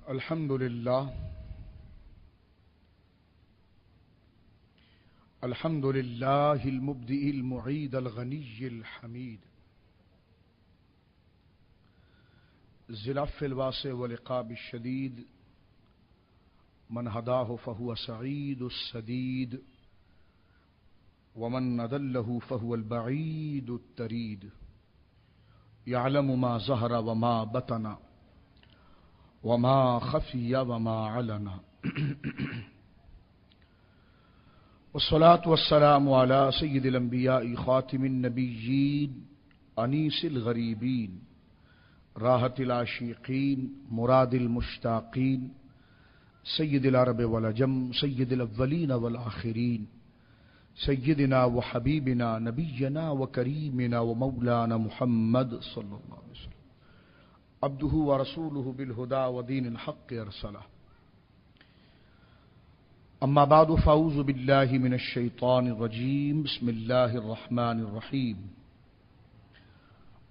الحمد لله الحمد لله المبدئ المعيد الغني الحميد ذي العفو الواسع والعقاب الشديد من هداه فهو سعيد السديد ومن أضله فهو البعيد التريد يعلم ما ظهر وما بطن وما خفي وما علن والصلاة والسلام على سيد الأنبياء خاتم النبيين أنيس الغريبين راحة العاشقين مراد المشتاقين سيد العرب والعجم سيد الأولين والآخرين سيدنا وحبيبنا نبينا وكريمنا ومولانا محمد صلى الله عليه وسلم عبده ورسوله بالهدى ودين الحق أرسله أما بعد فأعوذ بالله من الشيطان الرجيم بسم الله الرحمن الرحيم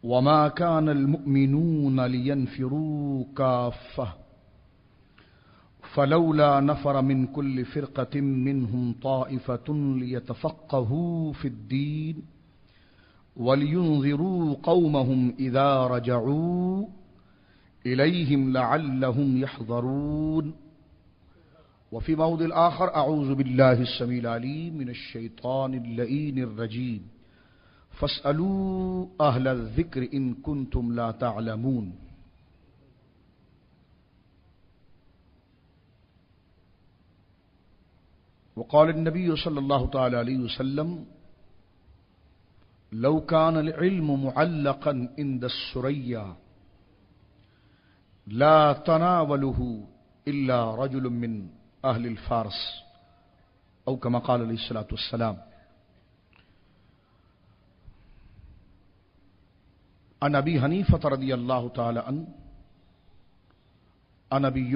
وما كان المؤمنون لينفروا كافة فلولا نفر من كل فرقة منهم طائفة ليتفقهوا في الدين ولينذروا قومهم إذا رجعوا إليهم لعلهم يحذرون وفي موضع آخر أعوذ بالله السميع العليم من الشيطان اللئين الرجيم فاسألوا أهل الذكر إن كنتم لا تعلمون وقال النبي صلى الله تعالى عليه وسلم لو كان العلم معلقا عند السريا لا تناوله إلا رجل من أهل الفارس أو كما قال عليه الصلاة والسلام. عن أبي حنيفة رضي الله تعالى عنه عن أبي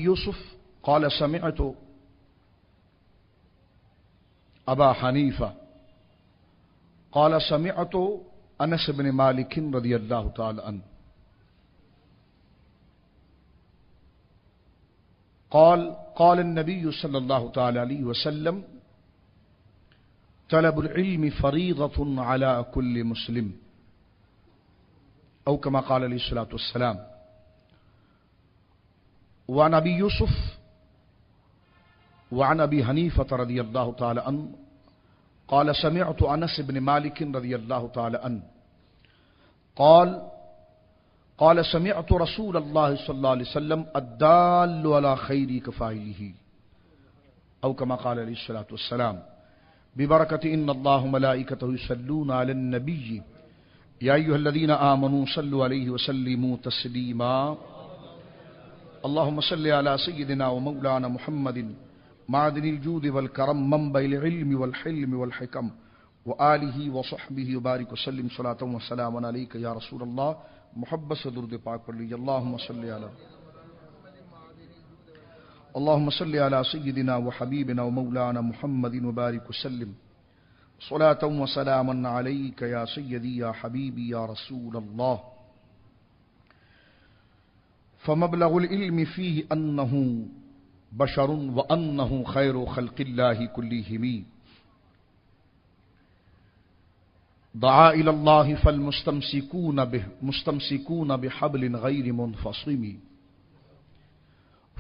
يوسف قال سمعت أبا حنيفة قال سمعت أنس بن مالك رضي الله تعالى عنه قال النبي صلى الله تعالى عليه وسلم طلب العلم فريضة على كل مسلم أو كما قال عليه الصلاة والسلام. وعن أبي يوسف وعن أبي حنيفة رضي الله تعالى عنه قال سمعت أنس بن مالك رضي الله تعالى عنه قال سمعت رسول الله صلى الله عليه وسلم الدال على خير كفاعله أو كما قال عليه الصلاة والسلام ببركة إن الله ملائكته يصلون على النبي يا أيها الذين آمنوا صلوا عليه وسلموا تسليما اللهم صل على سيدنا ومولانا محمد معدن الجود والكرم منبع العلم والحلم والحكم وآله وصحبه وبارك وسلم صلاة وسلام عليك يا رسول الله محبت سے درود پاک پڑھ لیجیے. اللهم صل على سيدنا وحبيبنا ومولانا محمد وبارك وسلم صلاة وسلاما عليك يا سيدي يا حبيبي يا رسول الله. فمبلغ العلم فيه أنه بشر وأنه خير خلق الله كلهم دعا إلى الله فالمستمسكون به مستمسكون بحبل غير منفصم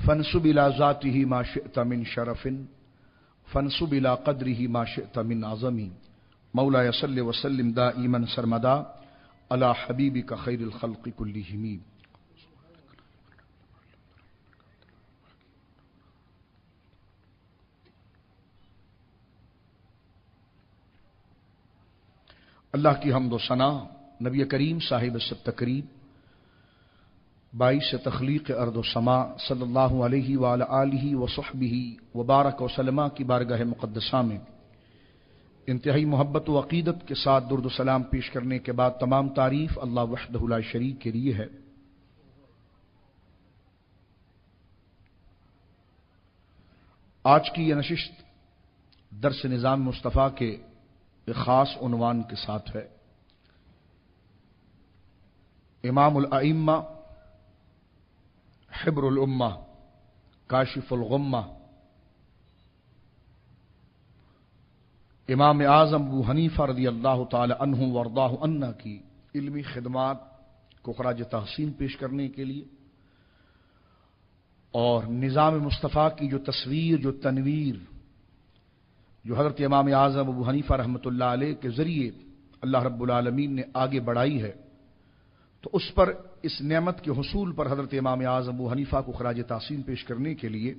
فانسب إلى ذاته ما شئت من شرف فانسب إلى قدره ما شئت من عظم مولاي صل وسلم دائما سرمدا على حبيبك خير الخلق كلهم. اللہ کی حمد و ثنا نبی کریم صاحب سب تقریب باعث تخلیق ارض و سما صلی اللہ علیہ وآلہ آلہ وصحبہ وبارک وسلم کی بارگاہ مقدسہ میں انتہائی محبت و عقیدت کے ساتھ درود و سلام پیش کرنے کے بعد تمام تعریف اللہ وحدہ لا شریک کے لیے ہے. آج کی یہ نشست درس نظام مصطفیٰ کے ایک خاص عنوان کے ساتھ ہے. امام الائمہ، حبر الامہ، کاشف الغمہ، امام اعظم ابو حنیفہ رضی اللہ تعالی عنہ وارضاہ عنہ کی علمی خدمات کو خراج تحسین پیش کرنے کے لیے اور نظام مصطفیٰ کی جو تصویر، جو تنویر، جو حضرت امام اعظم ابو حنیفہ رحمۃ اللہ علیہ کے ذریعے اللہ رب العالمین نے آگے بڑھائی ہے، تو اس پر، اس نعمت کے حصول پر حضرت امام اعظم ابو حنیفہ کو خراج تحسین پیش کرنے کے لیے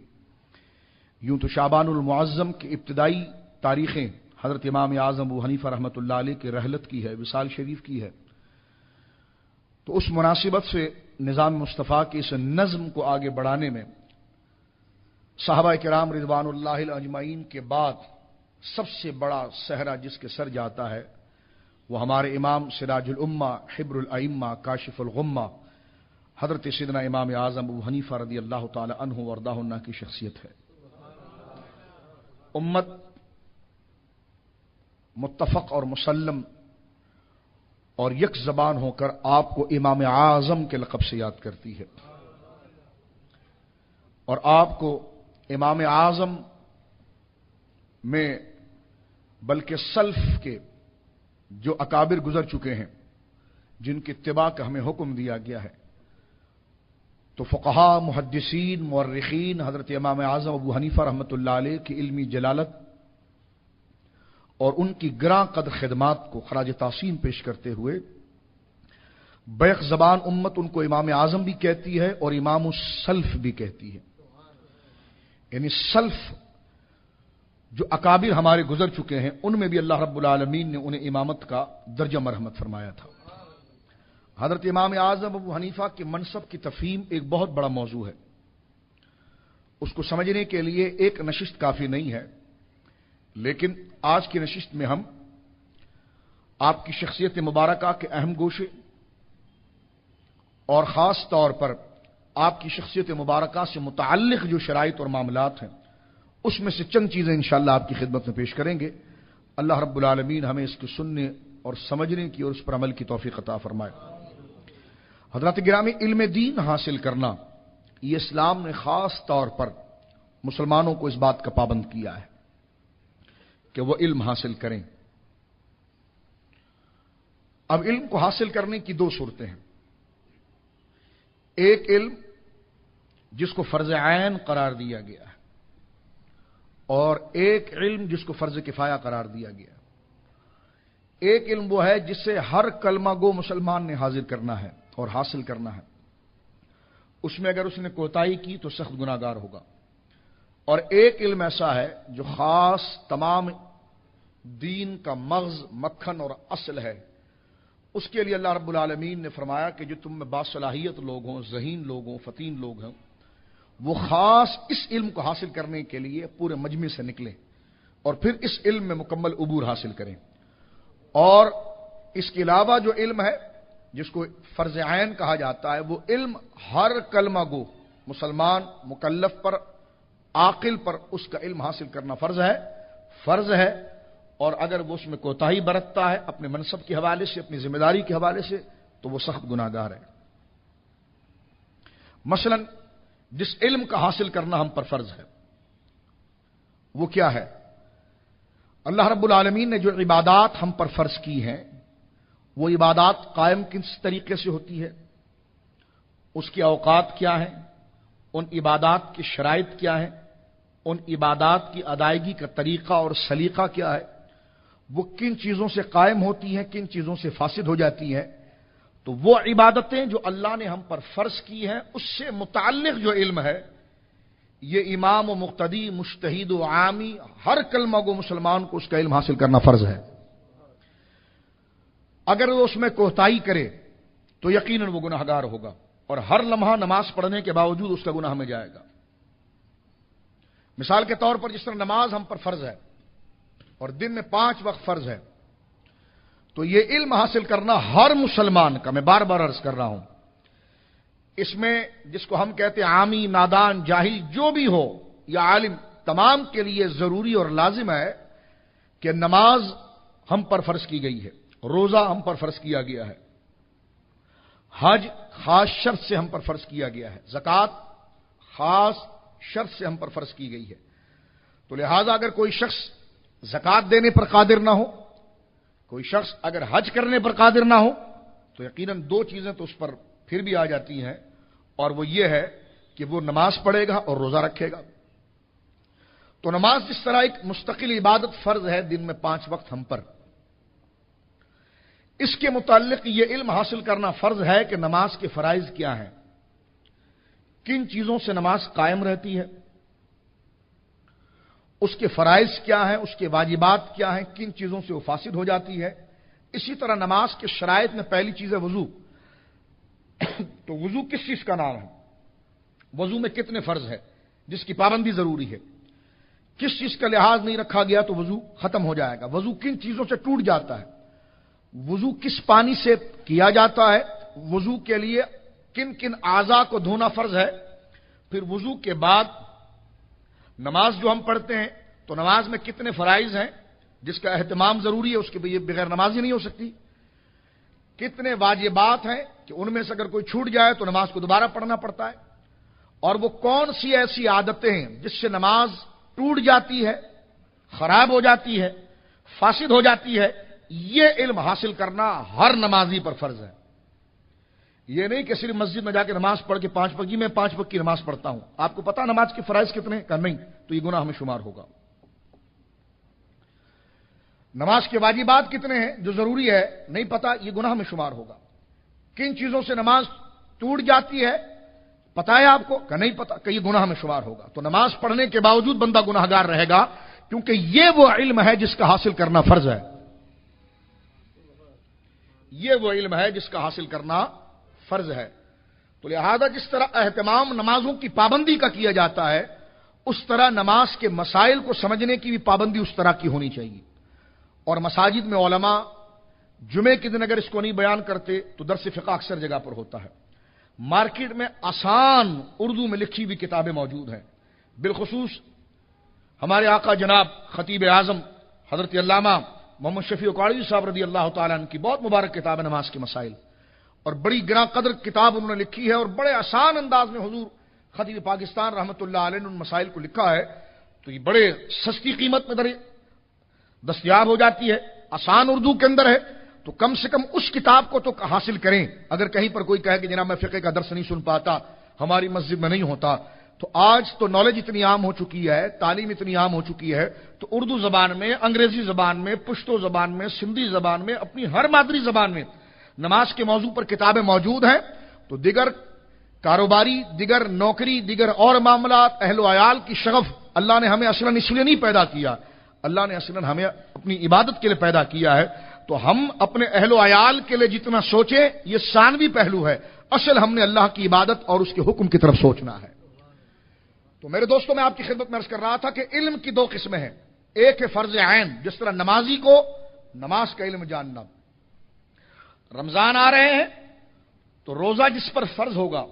یوں تو شعبان المعظم کی ابتدائی تاریخیں حضرت امام اعظم ابو حنیفہ رحمۃ اللہ علیہ کی رحلت کی ہے، وصال شریف کی ہے، تو اس مناسبت سے نظام مصطفیٰ کی اس نظم کو آگے بڑھانے میں صحابہ کرام رضوان اللہ اجمعین کے بعد سب سے بڑا صحرا جس کے سر جاتا ہے وہ ہمارے امام سراج الامہ، حبر الائمہ، کاشف الغمہ، حضرت سیدنا امام اعظم ابو حنیفہ رضی اللہ تعالی عنہ وارضاہ عنہ کی شخصیت ہے۔ امت متفق اور مسلم اور یک زبان ہو کر آپ کو امام اعظم کے لقب سے یاد کرتی ہے، اور آپ کو امام اعظم میں بلکہ سلف کے جو اکابر گزر چکے ہیں، جن کی اتباع کا ہمیں حکم دیا گیا ہے، تو فقہاء، محدثین، مورخین حضرت امام اعظم ابو حنیفہ رحمۃ اللہ علیہ کی علمی جلالت اور ان کی گراں قدر خدمات کو خراج تحسین پیش کرتے ہوئے بیک زبان امت ان کو امام اعظم بھی کہتی ہے اور امام السلف بھی کہتی ہے، یعنی سلف جو اکابر ہمارے گزر چکے ہیں ان میں بھی اللہ رب العالمین نے انہیں امامت کا درجہ مرحمت فرمایا تھا۔ حضرت امام اعظم ابو حنیفہ کے منصب کی تفہیم ایک بہت بڑا موضوع ہے، اس کو سمجھنے کے لیے ایک نشست کافی نہیں ہے، لیکن آج کی نشست میں ہم آپ کی شخصیت مبارکہ کے اہم گوشے اور خاص طور پر آپ کی شخصیت مبارکہ سے متعلق جو شرائط اور معاملات ہیں اس میں سے چند چیزیں انشاءاللہ آپ کی خدمت میں پیش کریں گے۔ اللہ رب العالمین ہمیں اس کو سننے اور سمجھنے کی اور اس پر عمل کی توفیق عطا فرمائے۔ حضرات گرامی، علم دین حاصل کرنا یہ اسلام نے خاص طور پر مسلمانوں کو اس بات کا پابند کیا ہے کہ وہ علم حاصل کریں۔ اب علم کو حاصل کرنے کی دو صورتیں ہیں، ایک علم جس کو فرض عین قرار دیا گیا ہے اور ایک علم جس کو فرض کفایہ قرار دیا گیا ہے۔ ایک علم وہ ہے جسے ہر کلمہ گو مسلمان نے حاضر کرنا ہے اور حاصل کرنا ہے، اس میں اگر اس نے کوتاہی کی تو سخت گناہگار ہوگا، اور ایک علم ایسا ہے جو خاص تمام دین کا مغز، مکھن اور اصل ہے، اس کے لیے اللہ رب العالمین نے فرمایا کہ جو تم میں باصلاحیت لوگ ہوں، ذہین لوگ ہوں، فتین لوگ ہوں، وہ خاص اس علم کو حاصل کرنے کے لیے پورے مجمع سے نکلیں اور پھر اس علم میں مکمل عبور حاصل کریں۔ اور اس کے علاوہ جو علم ہے جس کو فرض عین کہا جاتا ہے، وہ علم ہر کلمہ گو مسلمان مکلف پر، عاقل پر اس کا علم حاصل کرنا فرض ہے، اور اگر وہ اس میں کوتاہی برتتا ہے اپنے منصب کے حوالے سے، اپنی ذمہ داری کے حوالے سے، تو وہ سخت گناہگار ہے۔ مثلا جس علم کا حاصل کرنا ہم پر فرض ہے وہ کیا ہے؟ اللہ رب العالمین نے جو عبادات ہم پر فرض کی ہیں وہ عبادات قائم کس طریقے سے ہوتی ہے، اس کے اوقات کیا ہیں، ان عبادات کی شرائط کیا ہیں، ان عبادات کی ادائیگی کا طریقہ اور سلیقہ کیا ہے، وہ کن چیزوں سے قائم ہوتی ہیں، کن چیزوں سے فاسد ہو جاتی ہیں، تو وہ عبادتیں جو اللہ نے ہم پر فرض کی ہیں اس سے متعلق جو علم ہے، یہ امام و مقتدی، مجتہد و عامی، ہر کلمہ گو مسلمان کو اس کا علم حاصل کرنا فرض ہے۔ اگر وہ اس میں کوتاہی کرے تو یقیناً وہ گناہگار ہوگا، اور ہر لمحہ نماز پڑھنے کے باوجود اس کا گناہ میں جائے گا۔ مثال کے طور پر جس طرح نماز ہم پر فرض ہے اور دن میں 5 وقت فرض ہے، تو یہ علم حاصل کرنا ہر مسلمان کا، میں بار بار عرض کر رہا ہوں، اس میں جس کو ہم کہتے ہیں عامی، نادان، جاہل، جو بھی ہو یا عالم، تمام کے لیے ضروری اور لازم ہے کہ نماز ہم پر فرض کی گئی ہے، روزہ ہم پر فرض کیا گیا ہے، حج خاص شرط سے ہم پر فرض کیا گیا ہے، زکوٰۃ خاص شرط سے ہم پر فرض کی گئی ہے۔ تو لہذا اگر کوئی شخص زکوٰۃ دینے پر قادر نہ ہو، کوئی شخص اگر حج کرنے پر قادر نہ ہو، تو یقیناً دو چیزیں تو اس پر پھر بھی آ جاتی ہیں، اور وہ یہ ہے کہ وہ نماز پڑھے گا اور روزہ رکھے گا۔ تو نماز جس طرح ایک مستقل عبادت فرض ہے دن میں 5 وقت ہم پر، اس کے متعلق یہ علم حاصل کرنا فرض ہے کہ نماز کے فرائض کیا ہیں، کن چیزوں سے نماز قائم رہتی ہے، اس کے فرائض کیا ہیں، اس کے واجبات کیا ہیں، کن چیزوں سے وہ فاسد ہو جاتی ہے۔ اسی طرح نماز کے شرائط میں پہلی چیز ہے وضو۔ تو وضو کس چیز کا نام ہے، وضو میں کتنے فرض ہے جس کی پابندی ضروری ہے، کس چیز کا لحاظ نہیں رکھا گیا تو وضو ختم ہو جائے گا، وضو کن چیزوں سے ٹوٹ جاتا ہے، وضو کس پانی سے کیا جاتا ہے، وضو کے لیے کن کن اعضاء کو دھونا فرض ہے، پھر وضو کے بعد نماز جو ہم پڑھتے ہیں تو نماز میں کتنے فرائض ہیں جس کا اہتمام ضروری ہے، اس کے بغیر نماز ہی نہیں ہو سکتی، کتنے واجبات ہیں کہ ان میں سے اگر کوئی چھوٹ جائے تو نماز کو دوبارہ پڑھنا پڑتا ہے، اور وہ کون سی ایسی عادتیں ہیں جس سے نماز ٹوٹ جاتی ہے، خراب ہو جاتی ہے، فاسد ہو جاتی ہے۔ یہ علم حاصل کرنا ہر نمازی پر فرض ہے۔ یہ نہیں کہ صرف مسجد میں جا کے نماز پڑھ کے 5 وقت، میں 5 وقت کی نماز پڑھتا ہوں، آپ کو پتا نماز کے فرائض کتنے کا نہیں، تو یہ گناہ میں شمار ہوگا۔ نماز کے واجبات کتنے ہیں جو ضروری ہے، نہیں پتا، یہ گناہ میں شمار ہوگا۔ کن چیزوں سے نماز ٹوٹ جاتی ہے پتا ہے آپ کو کہ نہیں پتا، کہ یہ گناہ میں شمار ہوگا۔ تو نماز پڑھنے کے باوجود بندہ گناہگار رہے گا، کیونکہ یہ وہ علم ہے جس کا حاصل کرنا فرض ہے، یہ وہ علم ہے جس کا حاصل کرنا فرض ہے۔ تو لہذا جس طرح اہتمام نمازوں کی پابندی کا کیا جاتا ہے، اس طرح نماز کے مسائل کو سمجھنے کی بھی پابندی اس طرح کی ہونی چاہیے۔ اور مساجد میں علماء جمعے کے دن اگر اس کو نہیں بیان کرتے تو درس فقہ اکثر جگہ پر ہوتا ہے۔ مارکیٹ میں آسان اردو میں لکھی ہوئی کتابیں موجود ہیں، بالخصوص ہمارے آقا جناب خطیب اعظم حضرت علامہ محمد شفیع اکاڑوی صاحب رضی اللہ تعالیٰ عنہ کی بہت مبارک کتاب ہے نماز کے مسائل، اور بڑی گراں قدر کتاب انہوں نے لکھی ہے، اور بڑے آسان انداز میں حضور خطیب پاکستان رحمۃ اللہ علیہ نے ان مسائل کو لکھا ہے، تو یہ بڑے سستی قیمت میں دستیاب ہو جاتی ہے، آسان اردو کے اندر ہے، تو کم سے کم اس کتاب کو تو حاصل کریں۔ اگر کہیں پر کوئی کہے کہ جناب میں فقہ کا درس نہیں سن پاتا، ہماری مسجد میں نہیں ہوتا، تو آج تو نالج اتنی عام ہو چکی ہے، تعلیم اتنی عام ہو چکی ہے، تو اردو زبان میں، انگریزی زبان میں، پشتو زبان میں، سندھی زبان میں، اپنی ہر مادری زبان میں نماز کے موضوع پر کتابیں موجود ہیں۔ تو دیگر کاروباری، دیگر نوکری، دیگر اور معاملات، اہل و عیال کی شغف اللہ نے ہمیں اصلاً اس لیے نہیں پیدا کیا، اللہ نے اصلاً ہمیں اپنی عبادت کے لیے پیدا کیا ہے، تو ہم اپنے اہل و عیال کے لیے جتنا سوچیں یہ ثانوی پہلو ہے، اصل ہم نے اللہ کی عبادت اور اس کے حکم کی طرف سوچنا ہے۔ تو میرے دوستوں میں آپ کی خدمت میں عرض کر رہا تھا کہ علم کی 2 قسمیں ہیں، ایک ہے فرض عین، جس طرح نمازی کو نماز کا علم جاننا، رمضان آ رہے ہیں تو روزہ جس پر فرض ہوگا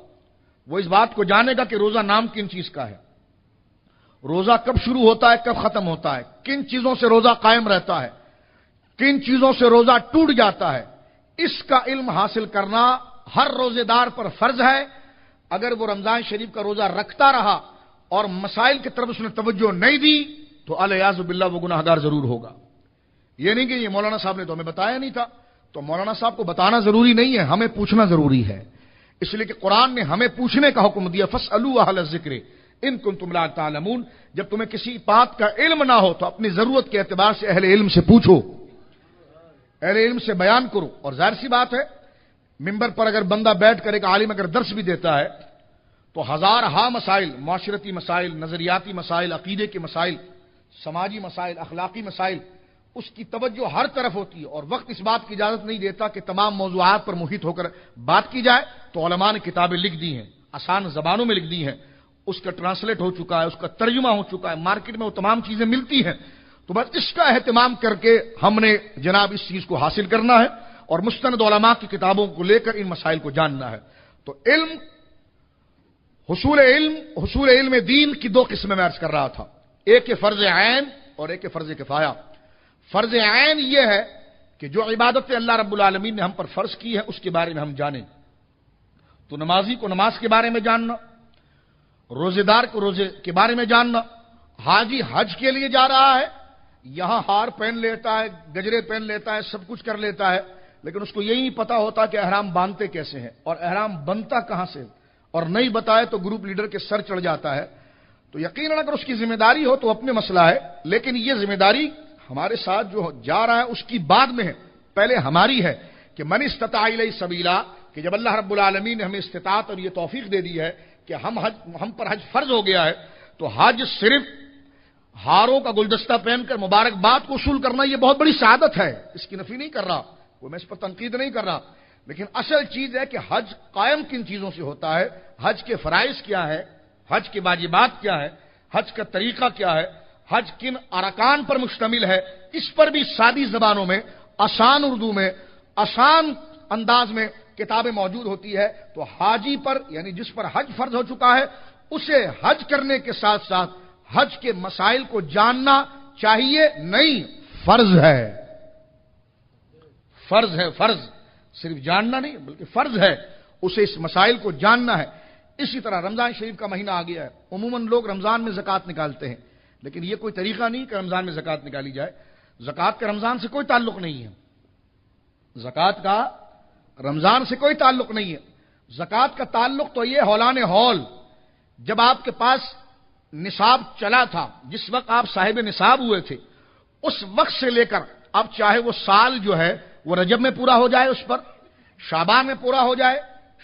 وہ اس بات کو جانے گا کہ روزہ نام کن چیز کا ہے، روزہ کب شروع ہوتا ہے، کب ختم ہوتا ہے، کن چیزوں سے روزہ قائم رہتا ہے، کن چیزوں سے روزہ ٹوٹ جاتا ہے، اس کا علم حاصل کرنا ہر روزے دار پر فرض ہے۔ اگر وہ رمضان شریف کا روزہ رکھتا رہا اور مسائل کی طرف اس نے توجہ نہیں دی تو الیاذ باللہ وہ گناہگار ضرور ہوگا۔ یہ نہیں کہ یہ مولانا صاحب نے تو ہمیں بتایا نہیں تھا، تو مولانا صاحب کو بتانا ضروری نہیں ہے، ہمیں پوچھنا ضروری ہے، اس لیے کہ قرآن نے ہمیں پوچھنے کا حکم دیا، فاسألوا اہل الذکر ان کنتم لا تعلمون۔ جب تمہیں کسی بات کا علم نہ ہو تو اپنی ضرورت کے اعتبار سے اہل علم سے پوچھو، اہل علم سے بیان کرو۔ اور ظاہر سی بات ہے ممبر پر اگر بندہ بیٹھ کر ایک عالم اگر درس بھی دیتا ہے تو ہزارہا مسائل، معاشرتی مسائل، نظریاتی مسائل، عقیدے کے مسائل، سماجی مسائل، اخلاقی مسائل، اس کی توجہ ہر طرف ہوتی ہے، اور وقت اس بات کی اجازت نہیں دیتا کہ تمام موضوعات پر محیط ہو کر بات کی جائے۔ تو علماء نے کتابیں لکھ دی ہیں، آسان زبانوں میں لکھ دی ہیں، اس کا ٹرانسلیٹ ہو چکا ہے، اس کا ترجمہ ہو چکا ہے، مارکیٹ میں وہ تمام چیزیں ملتی ہیں۔ تو بس اس کا اہتمام کر کے ہم نے جناب اس چیز کو حاصل کرنا ہے اور مستند علماء کی کتابوں کو لے کر ان مسائل کو جاننا ہے۔ تو حصول علم دین کی 2 قسمیں میں عرض کر رہا تھا، ایک ہے فرض عین اور ایک ہے فرض کفایہ۔ فرض عین یہ ہے کہ جو عبادت اللہ رب العالمین نے ہم پر فرض کی ہے اس کے بارے میں ہم جانیں، تو نمازی کو نماز کے بارے میں جاننا، روزے دار کو روزے کے بارے میں جاننا، حاجی حج کے لیے جا رہا ہے، یہاں ہار پہن لیتا ہے، گجرے پہن لیتا ہے، سب کچھ کر لیتا ہے، لیکن اس کو یہی نہیں پتا ہوتا کہ احرام باندھتے کیسے ہیں اور احرام بنتا کہاں سے، اور نہیں بتائے تو گروپ لیڈر کے سر چڑھ جاتا ہے. تو یقیناً اگر اس کی ذمہ داری ہو تو اپنے مسئلہ ہے، لیکن یہ ذمہ داری ہمارے ساتھ جو جا رہا ہے اس کی بعد میں ہے، پہلے ہماری ہے کہ من استطاع الیہ سبیلا، کہ جب اللہ رب العالمین نے ہمیں استطاعت اور یہ توفیق دے دی ہے کہ ہم پر حج فرض ہو گیا ہے، تو حج صرف ہاروں کا گلدستہ پہن کر مبارکباد کو وصول کرنا یہ بہت بڑی سعادت ہے، اس کی نفی نہیں کر رہا، وہ میں اس پر تنقید نہیں کر رہا، لیکن اصل چیز ہے کہ حج قائم کن چیزوں سے ہوتا ہے، حج کے فرائض کیا ہے، حج کے واجبات کیا ہے، حج کا طریقہ کیا ہے، حج کن ارکان پر مشتمل ہے، اس پر بھی سادی زبانوں میں، آسان اردو میں، آسان انداز میں کتابیں موجود ہوتی ہے. تو حاجی پر یعنی جس پر حج فرض ہو چکا ہے اسے حج کرنے کے ساتھ ساتھ حج کے مسائل کو جاننا چاہیے، نہیں فرض ہے، فرض ہے، فرض صرف جاننا نہیں بلکہ فرض ہے، اسے اس مسائل کو جاننا ہے. اسی طرح رمضان شریف کا مہینہ آ گیا ہے، عموماً لوگ رمضان میں زکوٰۃ نکالتے ہیں، لیکن یہ کوئی طریقہ نہیں کہ رمضان میں زکوٰۃ نکالی جائے. زکوٰۃ کا رمضان سے کوئی تعلق نہیں ہے، زکوٰۃ کا رمضان سے کوئی تعلق نہیں ہے. زکوٰۃ کا تعلق تو یہ ہولان ہول، جب آپ کے پاس نصاب چلا تھا، جس وقت آپ صاحب نصاب ہوئے تھے، اس وقت سے لے کر اب چاہے وہ سال جو ہے وہ رجب میں پورا ہو جائے، اس پر شعبان میں پورا ہو جائے،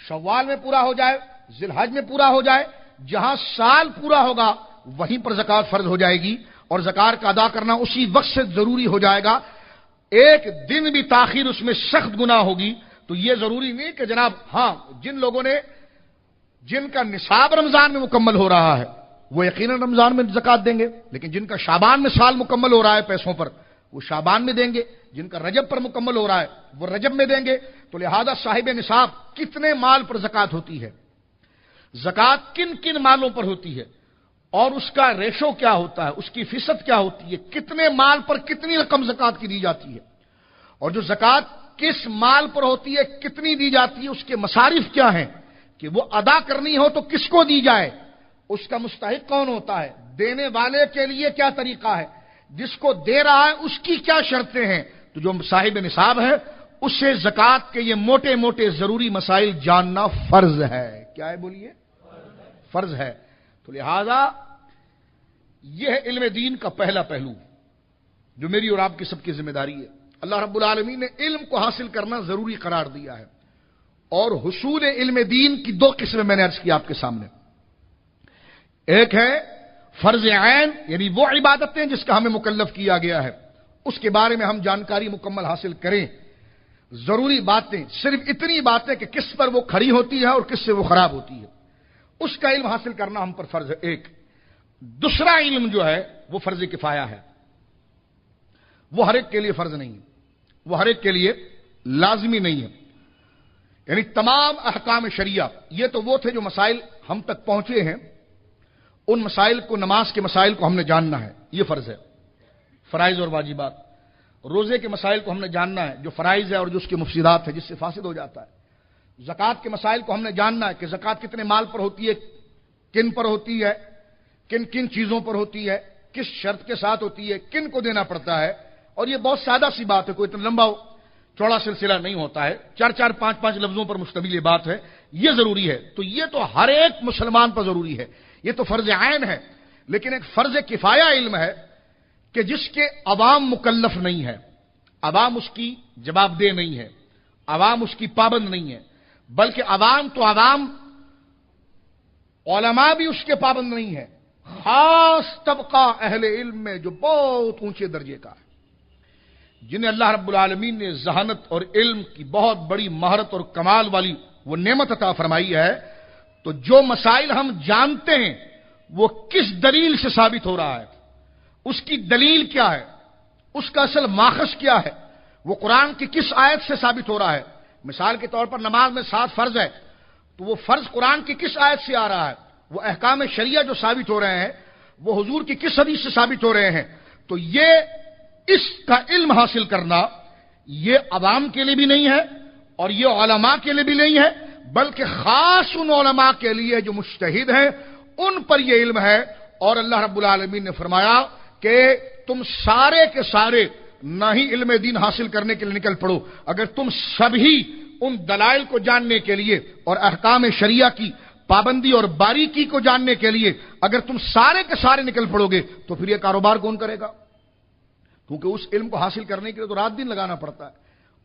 شوال میں پورا ہو جائے، ذی الحج میں پورا ہو جائے، جہاں سال پورا ہوگا وہیں پر زکوٰۃ فرض ہو جائے گی، اور زکوٰۃ کا ادا کرنا اسی وقت سے ضروری ہو جائے گا. ایک دن بھی تاخیر اس میں سخت گناہ ہوگی. تو یہ ضروری نہیں کہ جناب ہاں جن لوگوں نے جن کا نصاب رمضان میں مکمل ہو رہا ہے وہ یقیناً رمضان میں زکوٰۃ دیں گے، لیکن جن کا شعبان میں سال مکمل ہو رہا ہے پیسوں پر وہ شعبان میں دیں گے، جن کا رجب پر مکمل ہو رہا ہے وہ رجب میں دیں گے. تو لہذا صاحب نصاب کتنے مال پر زکوٰۃ ہوتی ہے، زکوٰۃ کن کن مالوں پر ہوتی ہے، اور اس کا ریشو کیا ہوتا ہے، اس کی فیصد کیا ہوتی ہے، کتنے مال پر کتنی رقم زکوٰۃ کی دی جاتی ہے، اور جو زکوٰۃ کس مال پر ہوتی ہے کتنی دی جاتی ہے، اس کے مصارف کیا ہیں، کہ وہ ادا کرنی ہو تو کس کو دی جائے، اس کا مستحق کون ہوتا ہے، دینے والے کے لیے کیا طریقہ ہے، جس کو دے رہا ہے اس کی کیا شرطیں ہیں. تو جو صاحب نصاب ہے اسے زکوٰۃ کے یہ موٹے موٹے ضروری مسائل جاننا فرض ہے. کیا ہے بولیے؟ فرض ہے. تو لہذا یہ ہے علم دین کا پہلا پہلو جو میری اور آپ کی سب کی ذمہ داری ہے. اللہ رب العالمین نے علم کو حاصل کرنا ضروری قرار دیا ہے، اور حصول علم دین کی دو قسمیں میں نے عرض کی آپ کے سامنے. ایک ہے فرض عین، یعنی وہ عبادتیں جس کا ہمیں مکلف کیا گیا ہے، اس کے بارے میں ہم جانکاری مکمل حاصل کریں. ضروری باتیں صرف اتنی باتیں کہ کس پر وہ کھڑی ہوتی ہے اور کس سے وہ خراب ہوتی ہے، اس کا علم حاصل کرنا ہم پر فرض ہے. ایک دوسرا علم جو ہے وہ فرض کفایہ ہے، وہ ہر ایک کے لیے فرض نہیں ہے، وہ ہر ایک کے لیے لازمی نہیں ہے. یعنی تمام احکام شریعہ یہ تو وہ تھے جو مسائل ہم تک پہنچے ہیں، ان مسائل کو، نماز کے مسائل کو ہم نے جاننا ہے، یہ فرض ہے. فرائض اور واجبات، روزے کے مسائل کو ہم نے جاننا ہے، جو فرائض ہے اور جو اس کے مفسدات ہے جس سے فاسد ہو جاتا ہے. زکوٰۃ کے مسائل کو ہم نے جاننا ہے کہ زکوٰۃ کتنے مال پر ہوتی ہے، کن پر ہوتی ہے، کن کن چیزوں پر ہوتی ہے، کس شرط کے ساتھ ہوتی ہے، کن کو دینا پڑتا ہے. اور یہ بہت سادہ سی بات ہے، کوئی اتنا لمبا چوڑا سلسلہ نہیں ہوتا ہے، 4 5 لفظوں پر مشتمل یہ بات ہے. یہ ضروری ہے. تو یہ تو ہر ایک مسلمان پر ضروری ہے، یہ تو فرض عین ہے. لیکن ایک فرض کفایہ علم ہے کہ جس کے عوام مکلف نہیں ہے، عوام اس کی جواب دہ نہیں ہے، عوام اس کی پابند نہیں ہے، بلکہ عوام تو عوام، علماء بھی اس کے پابند نہیں ہے. خاص طبقہ اہل علم میں جو بہت اونچے درجے کا ہے، جنہیں اللہ رب العالمین نے ذہانت اور علم کی بہت بڑی مہارت اور کمال والی وہ نعمت عطا فرمائی ہے. تو جو مسائل ہم جانتے ہیں وہ کس دلیل سے ثابت ہو رہا ہے، اس کی دلیل کیا ہے، اس کا اصل ماخذ کیا ہے، وہ قرآن کی کس آیت سے ثابت ہو رہا ہے. مثال کے طور پر نماز میں 7 فرض ہے، تو وہ فرض قرآن کی کس آیت سے آ رہا ہے، وہ احکام شریعہ جو ثابت ہو رہے ہیں وہ حضور کی کس حدیث سے ثابت ہو رہے ہیں. تو یہ اس کا علم حاصل کرنا یہ عوام کے لیے بھی نہیں ہے اور یہ علماء کے لیے بھی نہیں ہے، بلکہ خاص ان علماء کے لیے جو مجتہد ہیں ان پر یہ علم ہے۔ اور اللہ رب العالمین نے فرمایا کہ تم سارے کے سارے نہ ہی علم دین حاصل کرنے کے لیے نکل پڑو، اگر تم سبھی ان دلائل کو جاننے کے لیے اور احکام شریعہ کی پابندی اور باریکی کو جاننے کے لیے اگر تم سارے کے سارے نکل پڑو گے تو پھر یہ کاروبار کون کرے گا؟ کیونکہ اس علم کو حاصل کرنے کے لیے تو رات دن لگانا پڑتا ہے،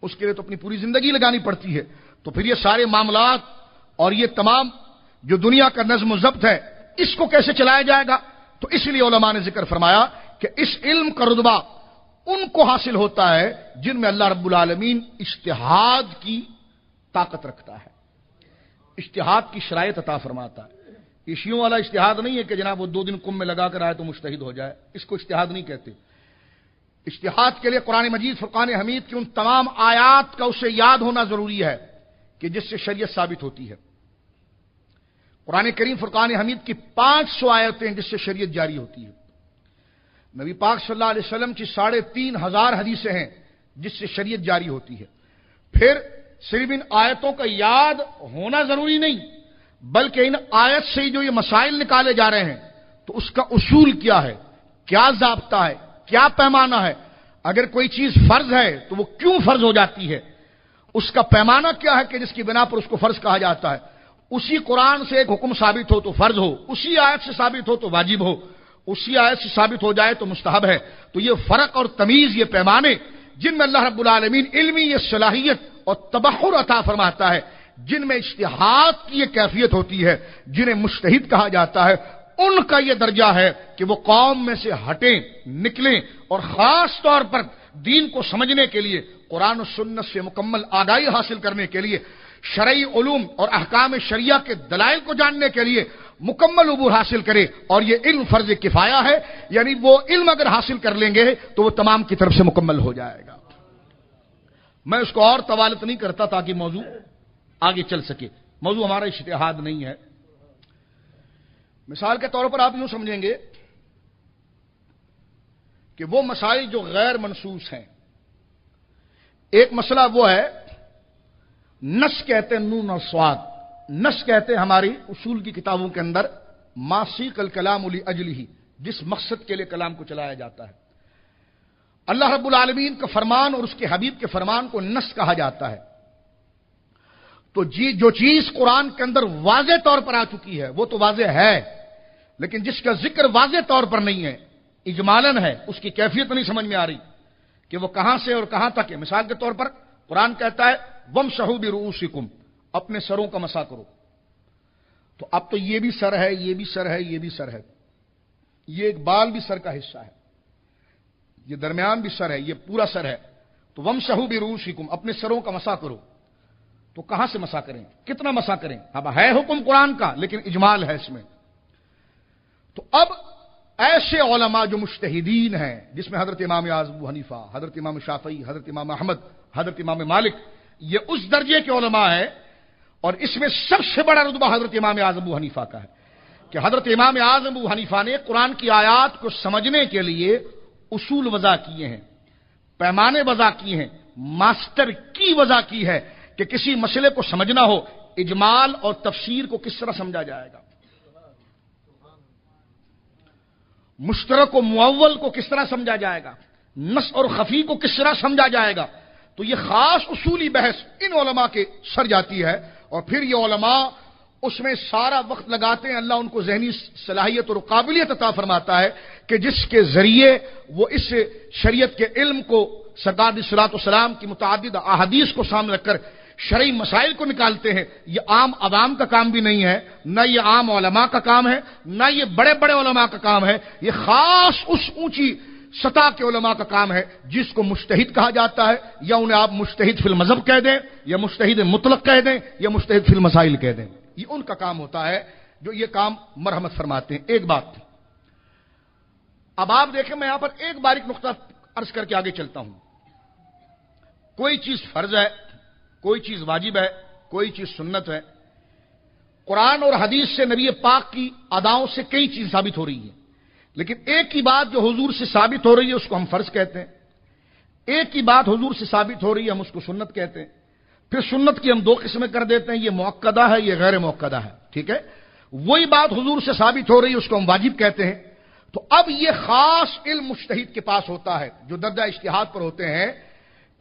اس کے لیے تو اپنی پوری زندگی لگانی پڑتی ہے۔ تو پھر یہ سارے معاملات اور یہ تمام جو دنیا کا نظم و ضبط ہے اس کو کیسے چلایا جائے گا؟ تو اس لیے علماء نے ذکر فرمایا کہ اس علم کا رتبہ ان کو حاصل ہوتا ہے جن میں اللہ رب العالمین اجتہاد کی طاقت رکھتا ہے، اجتہاد کی شرائط عطا فرماتا ہے۔ یہ شیعوں والا اجتہاد نہیں ہے کہ جناب وہ 2 دن کم میں لگا کر آئے تو مجتہد ہو جائے، اس کو اجتہاد نہیں کہتے۔ اجتہاد کے لیے قرآن مجید فرقان حمید کی ان تمام آیات کا اسے یاد ہونا ضروری ہے کہ جس سے شریعت ثابت ہوتی ہے۔ قرآن کریم فرقان حمید کی 500 آیتیں جس سے شریعت جاری ہوتی ہے۔ نبی پاک صلی اللہ علیہ وسلم کی 3500 حدیثیں ہیں جس سے شریعت جاری ہوتی ہے۔ پھر صرف ان آیتوں کا یاد ہونا ضروری نہیں، بلکہ ان آیت سے جو یہ مسائل نکالے جا رہے ہیں تو اس کا اصول کیا ہے، کیا ضابطہ ہے، کیا پیمانہ ہے، اگر کوئی چیز فرض ہے تو وہ کیوں فرض ہو جاتی ہے، اس کا پیمانہ کیا ہے کہ جس کی بنا پر اس کو فرض کہا جاتا ہے۔ اسی قرآن سے ایک حکم ثابت ہو تو فرض ہو، اسی آیت سے ثابت ہو تو واجب ہو، اسی آیت سے ثابت ہو جائے تو مستحب ہے۔ تو یہ فرق اور تمیز، یہ پیمانے جن میں اللہ رب العالمین علمی یہ صلاحیت اور تبحر عطا فرماتا ہے، جن میں اجتہاد کی یہ کیفیت ہوتی ہے، جنہیں مجتہد کہا جاتا ہے، ان کا یہ درجہ ہے کہ وہ قوم میں سے ہٹیں، نکلیں اور خاص طور پر دین کو سمجھنے کے لیے، قرآن و سنت سے مکمل آگاہی حاصل کرنے کے لیے، شرعی علوم اور احکام شریعہ کے دلائل کو جاننے کے لیے مکمل عبور حاصل کرے۔ اور یہ علم فرض کفایہ ہے، یعنی وہ علم اگر حاصل کر لیں گے تو وہ تمام کی طرف سے مکمل ہو جائے گا۔ میں اس کو اور طوالت نہیں کرتا تاکہ موضوع آگے چل سکے، موضوع ہمارا اجتہاد نہیں ہے۔ مثال کے طور پر آپ یوں سمجھیں گے کہ وہ مسائل جو غیر منصوص ہیں، ایک مسئلہ وہ ہے نص کہتے ہیں، نون اور صاد، نص کہتے ہیں ہماری اصول کی کتابوں کے اندر ما سیق الکلام لاجلہ، جس مقصد کے لیے کلام کو چلایا جاتا ہے۔ اللہ رب العالمین کا فرمان اور اس کے حبیب کے فرمان کو نص کہا جاتا ہے۔ تو جو چیز قرآن کے اندر واضح طور پر آ چکی ہے وہ تو واضح ہے، لیکن جس کا ذکر واضح طور پر نہیں ہے، اجمالاً ہے، اس کی کیفیت نہیں سمجھ میں آ رہی کہ وہ کہاں سے اور کہاں تک ہے۔ مثال کے طور پر قرآن کہتا ہے وَامْسَحُوا بِرُؤُوسِكُمْ، اپنے سروں کا مسح کرو۔ تو اب تو یہ بھی سر ہے، یہ بھی سر ہے، یہ بھی سر ہے، یہ ایک بال بھی سر کا حصہ ہے، یہ درمیان بھی سر ہے، یہ پورا سر ہے۔ تو وَامْسَحُوا بِرُؤُوسِكُمْ، اپنے سروں کا مسح کرو۔ تو کہاں سے مسح کریں، کتنا مسح کریں؟ اب ہے حکم قرآن کا لیکن اجمال ہے اس میں۔ تو اب ایسے علماء جو مجتہدین ہیں، جس میں حضرت امام اعظم ابو حنیفہ، حضرت امام شافعی، حضرت امام احمد، حضرت امام مالک، یہ اس درجے کے علماء ہیں، اور اس میں سب سے بڑا رتبہ حضرت امام اعظم ابو حنیفہ کا ہے کہ حضرت امام اعظم ابو حنیفہ نے قرآن کی آیات کو سمجھنے کے لیے اصول وضع کیے ہیں، پیمانے وضع کیے ہیں، ماسٹر کی وضع کی ہے کہ کسی مسئلے کو سمجھنا ہو، اجمال اور تفسیر کو کس طرح سمجھا جائے گا، مشترک و معول کو کس طرح سمجھا جائے گا، نص اور خفی کو کس طرح سمجھا جائے گا۔ تو یہ خاص اصولی بحث ان علماء کے سر جاتی ہے، اور پھر یہ علماء اس میں سارا وقت لگاتے ہیں۔ اللہ ان کو ذہنی صلاحیت اور قابلیت عطا فرماتا ہے کہ جس کے ذریعے وہ اس شریعت کے علم کو سرکار علیہ الصلوۃ والسلام کی متعدد احادیث کو سامنے رکھ کر شرعی مسائل کو نکالتے ہیں۔ یہ عام عوام کا کام بھی نہیں ہے، نہ یہ عام علماء کا کام ہے، نہ یہ بڑے بڑے علماء کا کام ہے، یہ خاص اس اونچی سطح کے علماء کا کام ہے جس کو مجتہد کہا جاتا ہے، یا انہیں آپ مجتہد فی المذہب کہہ دیں، یا مجتہد مطلق کہہ دیں، یا مجتہد فی المسائل کہہ دیں، یہ ان کا کام ہوتا ہے جو یہ کام مرحمت فرماتے ہیں۔ ایک بات اب آپ دیکھیں، میں یہاں پر ایک باریک نقطہ عرض کر کے آگے چلتا ہوں۔ کوئی چیز فرض ہے، کوئی چیز واجب ہے، کوئی چیز سنت ہے۔ قرآن اور حدیث سے، نبی پاک کی اداؤں سے کئی چیز ثابت ہو رہی ہیں، لیکن ایک ہی بات جو حضور سے ثابت ہو رہی ہے اس کو ہم فرض کہتے ہیں، ایک ہی بات حضور سے ثابت ہو رہی ہے ہم اس کو سنت کہتے ہیں، پھر سنت کی ہم دو قسمیں کر دیتے ہیں، یہ مؤکدہ ہے، یہ غیر مؤکدہ ہے، ٹھیک ہے؟ وہی بات حضور سے ثابت ہو رہی ہے، اس کو ہم واجب کہتے ہیں۔ تو اب یہ خاص علم مجتہد کے پاس ہوتا ہے، جو درجہ اجتہاد پر ہوتے ہیں،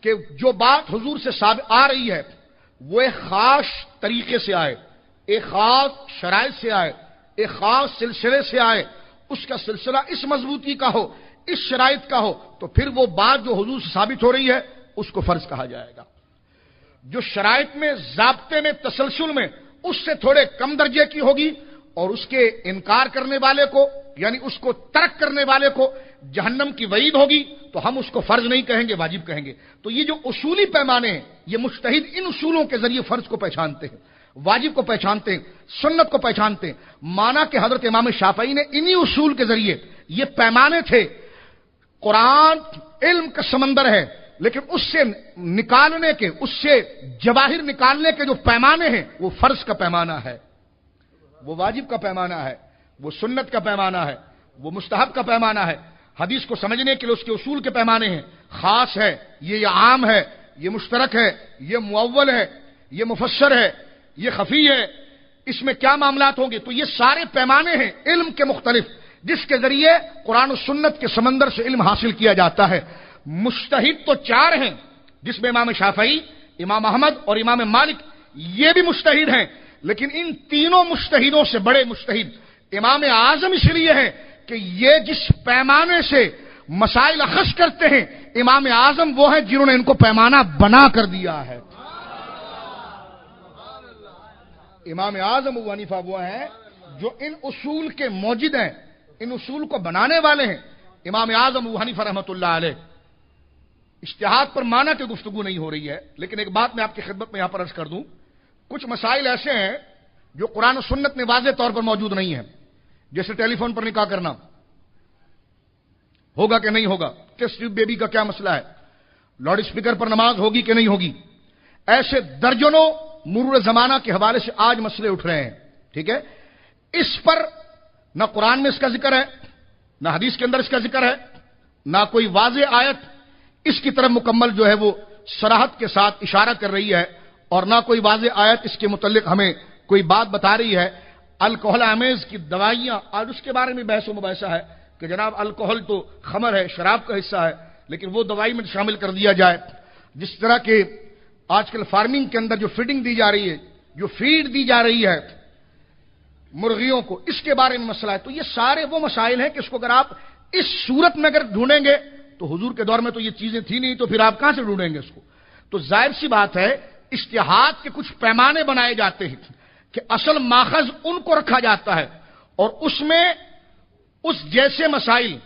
کہ جو بات حضور سے ثابت آ رہی ہے وہ ایک خاص طریقے سے آئے، ایک خاص شرائط سے آئے، ایک خاص سلسلے سے آئے، اس کا سلسلہ اس مضبوطی کا ہو، اس شرائط کا ہو، تو پھر وہ بات جو حضور سے ثابت ہو رہی ہے اس کو فرض کہا جائے گا۔ جو شرائط میں، ضابطے میں، تسلسل میں اس سے تھوڑے کم درجے کی ہوگی اور اس کے انکار کرنے والے کو، یعنی اس کو ترک کرنے والے کو جہنم کی وعید ہوگی، تو ہم اس کو فرض نہیں کہیں گے، واجب کہیں گے۔ تو یہ جو اصولی پیمانے ہیں، یہ مجتہد ان اصولوں کے ذریعے فرض کو پہچانتے ہیں، واجب کو پہچانتے ہیں، سنت کو پہچانتے ہیں۔ مانا کہ حضرت امام شافعی نے انہی اصول کے ذریعے، یہ پیمانے تھے، قرآن علم کا سمندر ہے، لیکن اس سے نکالنے کے، اس سے جواہر نکالنے کے جو پیمانے ہیں وہ فرض کا پیمانہ ہے، وہ واجب کا پیمانہ ہے، وہ سنت کا پیمانہ ہے، وہ مستحب کا پیمانہ ہے۔ حدیث کو سمجھنے کے لیے اس کے اصول کے پیمانے ہیں، خاص ہے، یہ عام ہے، یہ مشترک ہے، یہ مؤول ہے، یہ مفسر ہے، یہ خفی ہے، اس میں کیا معاملات ہوں گے۔ تو یہ سارے پیمانے ہیں علم کے مختلف، جس کے ذریعے قرآن و سنت کے سمندر سے علم حاصل کیا جاتا ہے۔ مجتہد تو چار ہیں، جس میں امام شافعی، امام احمد اور امام مالک یہ بھی مجتہد ہیں، لیکن ان تینوں مجتہدوں سے بڑے مجتہد امام اعظم اس لیے ہیں کہ یہ جس پیمانے سے مسائل اخذ کرتے ہیں، امام اعظم وہ ہیں جنہوں نے ان کو پیمانہ بنا کر دیا ہے۔ امام اعظم ابو حنیفہ وہ ہیں جو ان اصول کے موجد ہیں، ان اصول کو بنانے والے ہیں۔ امام اعظم ابو حنیفہ رحمۃ اللہ علیہ۔ اجتہاد پر مانا کہ گفتگو نہیں ہو رہی ہے، لیکن ایک بات میں آپ کی خدمت میں یہاں پر عرض کر دوں، کچھ مسائل ایسے ہیں جو قرآن و سنت میں واضح طور پر موجود نہیں ہیں، جیسے ٹیلی فون پر نکاح کرنا ہوگا کہ نہیں ہوگا، ٹیسٹ ٹیوب بیبی کا کیا مسئلہ ہے، لاؤڈ اسپیکر پر نماز ہوگی کہ نہیں ہوگی، ایسے درجنوں مرور زمانہ کے حوالے سے آج مسئلے اٹھ رہے ہیں، ٹھیک ہے؟ اس پر نہ قرآن میں اس کا ذکر ہے، نہ حدیث کے اندر اس کا ذکر ہے، نہ کوئی واضح آیت اس کی طرف مکمل جو ہے وہ صراحت کے ساتھ اشارہ کر رہی ہے، اور نہ کوئی واضح آیت اس کے متعلق ہمیں کوئی بات بتا رہی ہے۔ الکحل آمیز کی دوائیاں، آج اس کے بارے میں بحث و مباحثہ ہے کہ جناب الکحل تو خمر ہے، شراب کا حصہ ہے، لیکن وہ دوائی میں شامل کر دیا جائے۔ جس طرح کے آج کل فارمنگ کے اندر جو فیڈنگ دی جا رہی ہے، جو فیڈ دی جا رہی ہے مرغیوں کو، اس کے بارے میں مسئلہ ہے۔ تو یہ سارے وہ مسائل ہیں کہ اس کو اگر آپ اس صورت میں اگر ڈھونڈیں گے تو حضور کے دور میں تو یہ چیزیں تھی نہیں، تو پھر آپ کہاں سے ڈھونڈیں گے اس کو؟ تو ظاہر سی بات ہے اجتہاد کے کچھ پیمانے بنائے جاتے ہیں کہ اصل ماخذ ان کو رکھا جاتا ہے، اور اس میں اس جیسے مسائل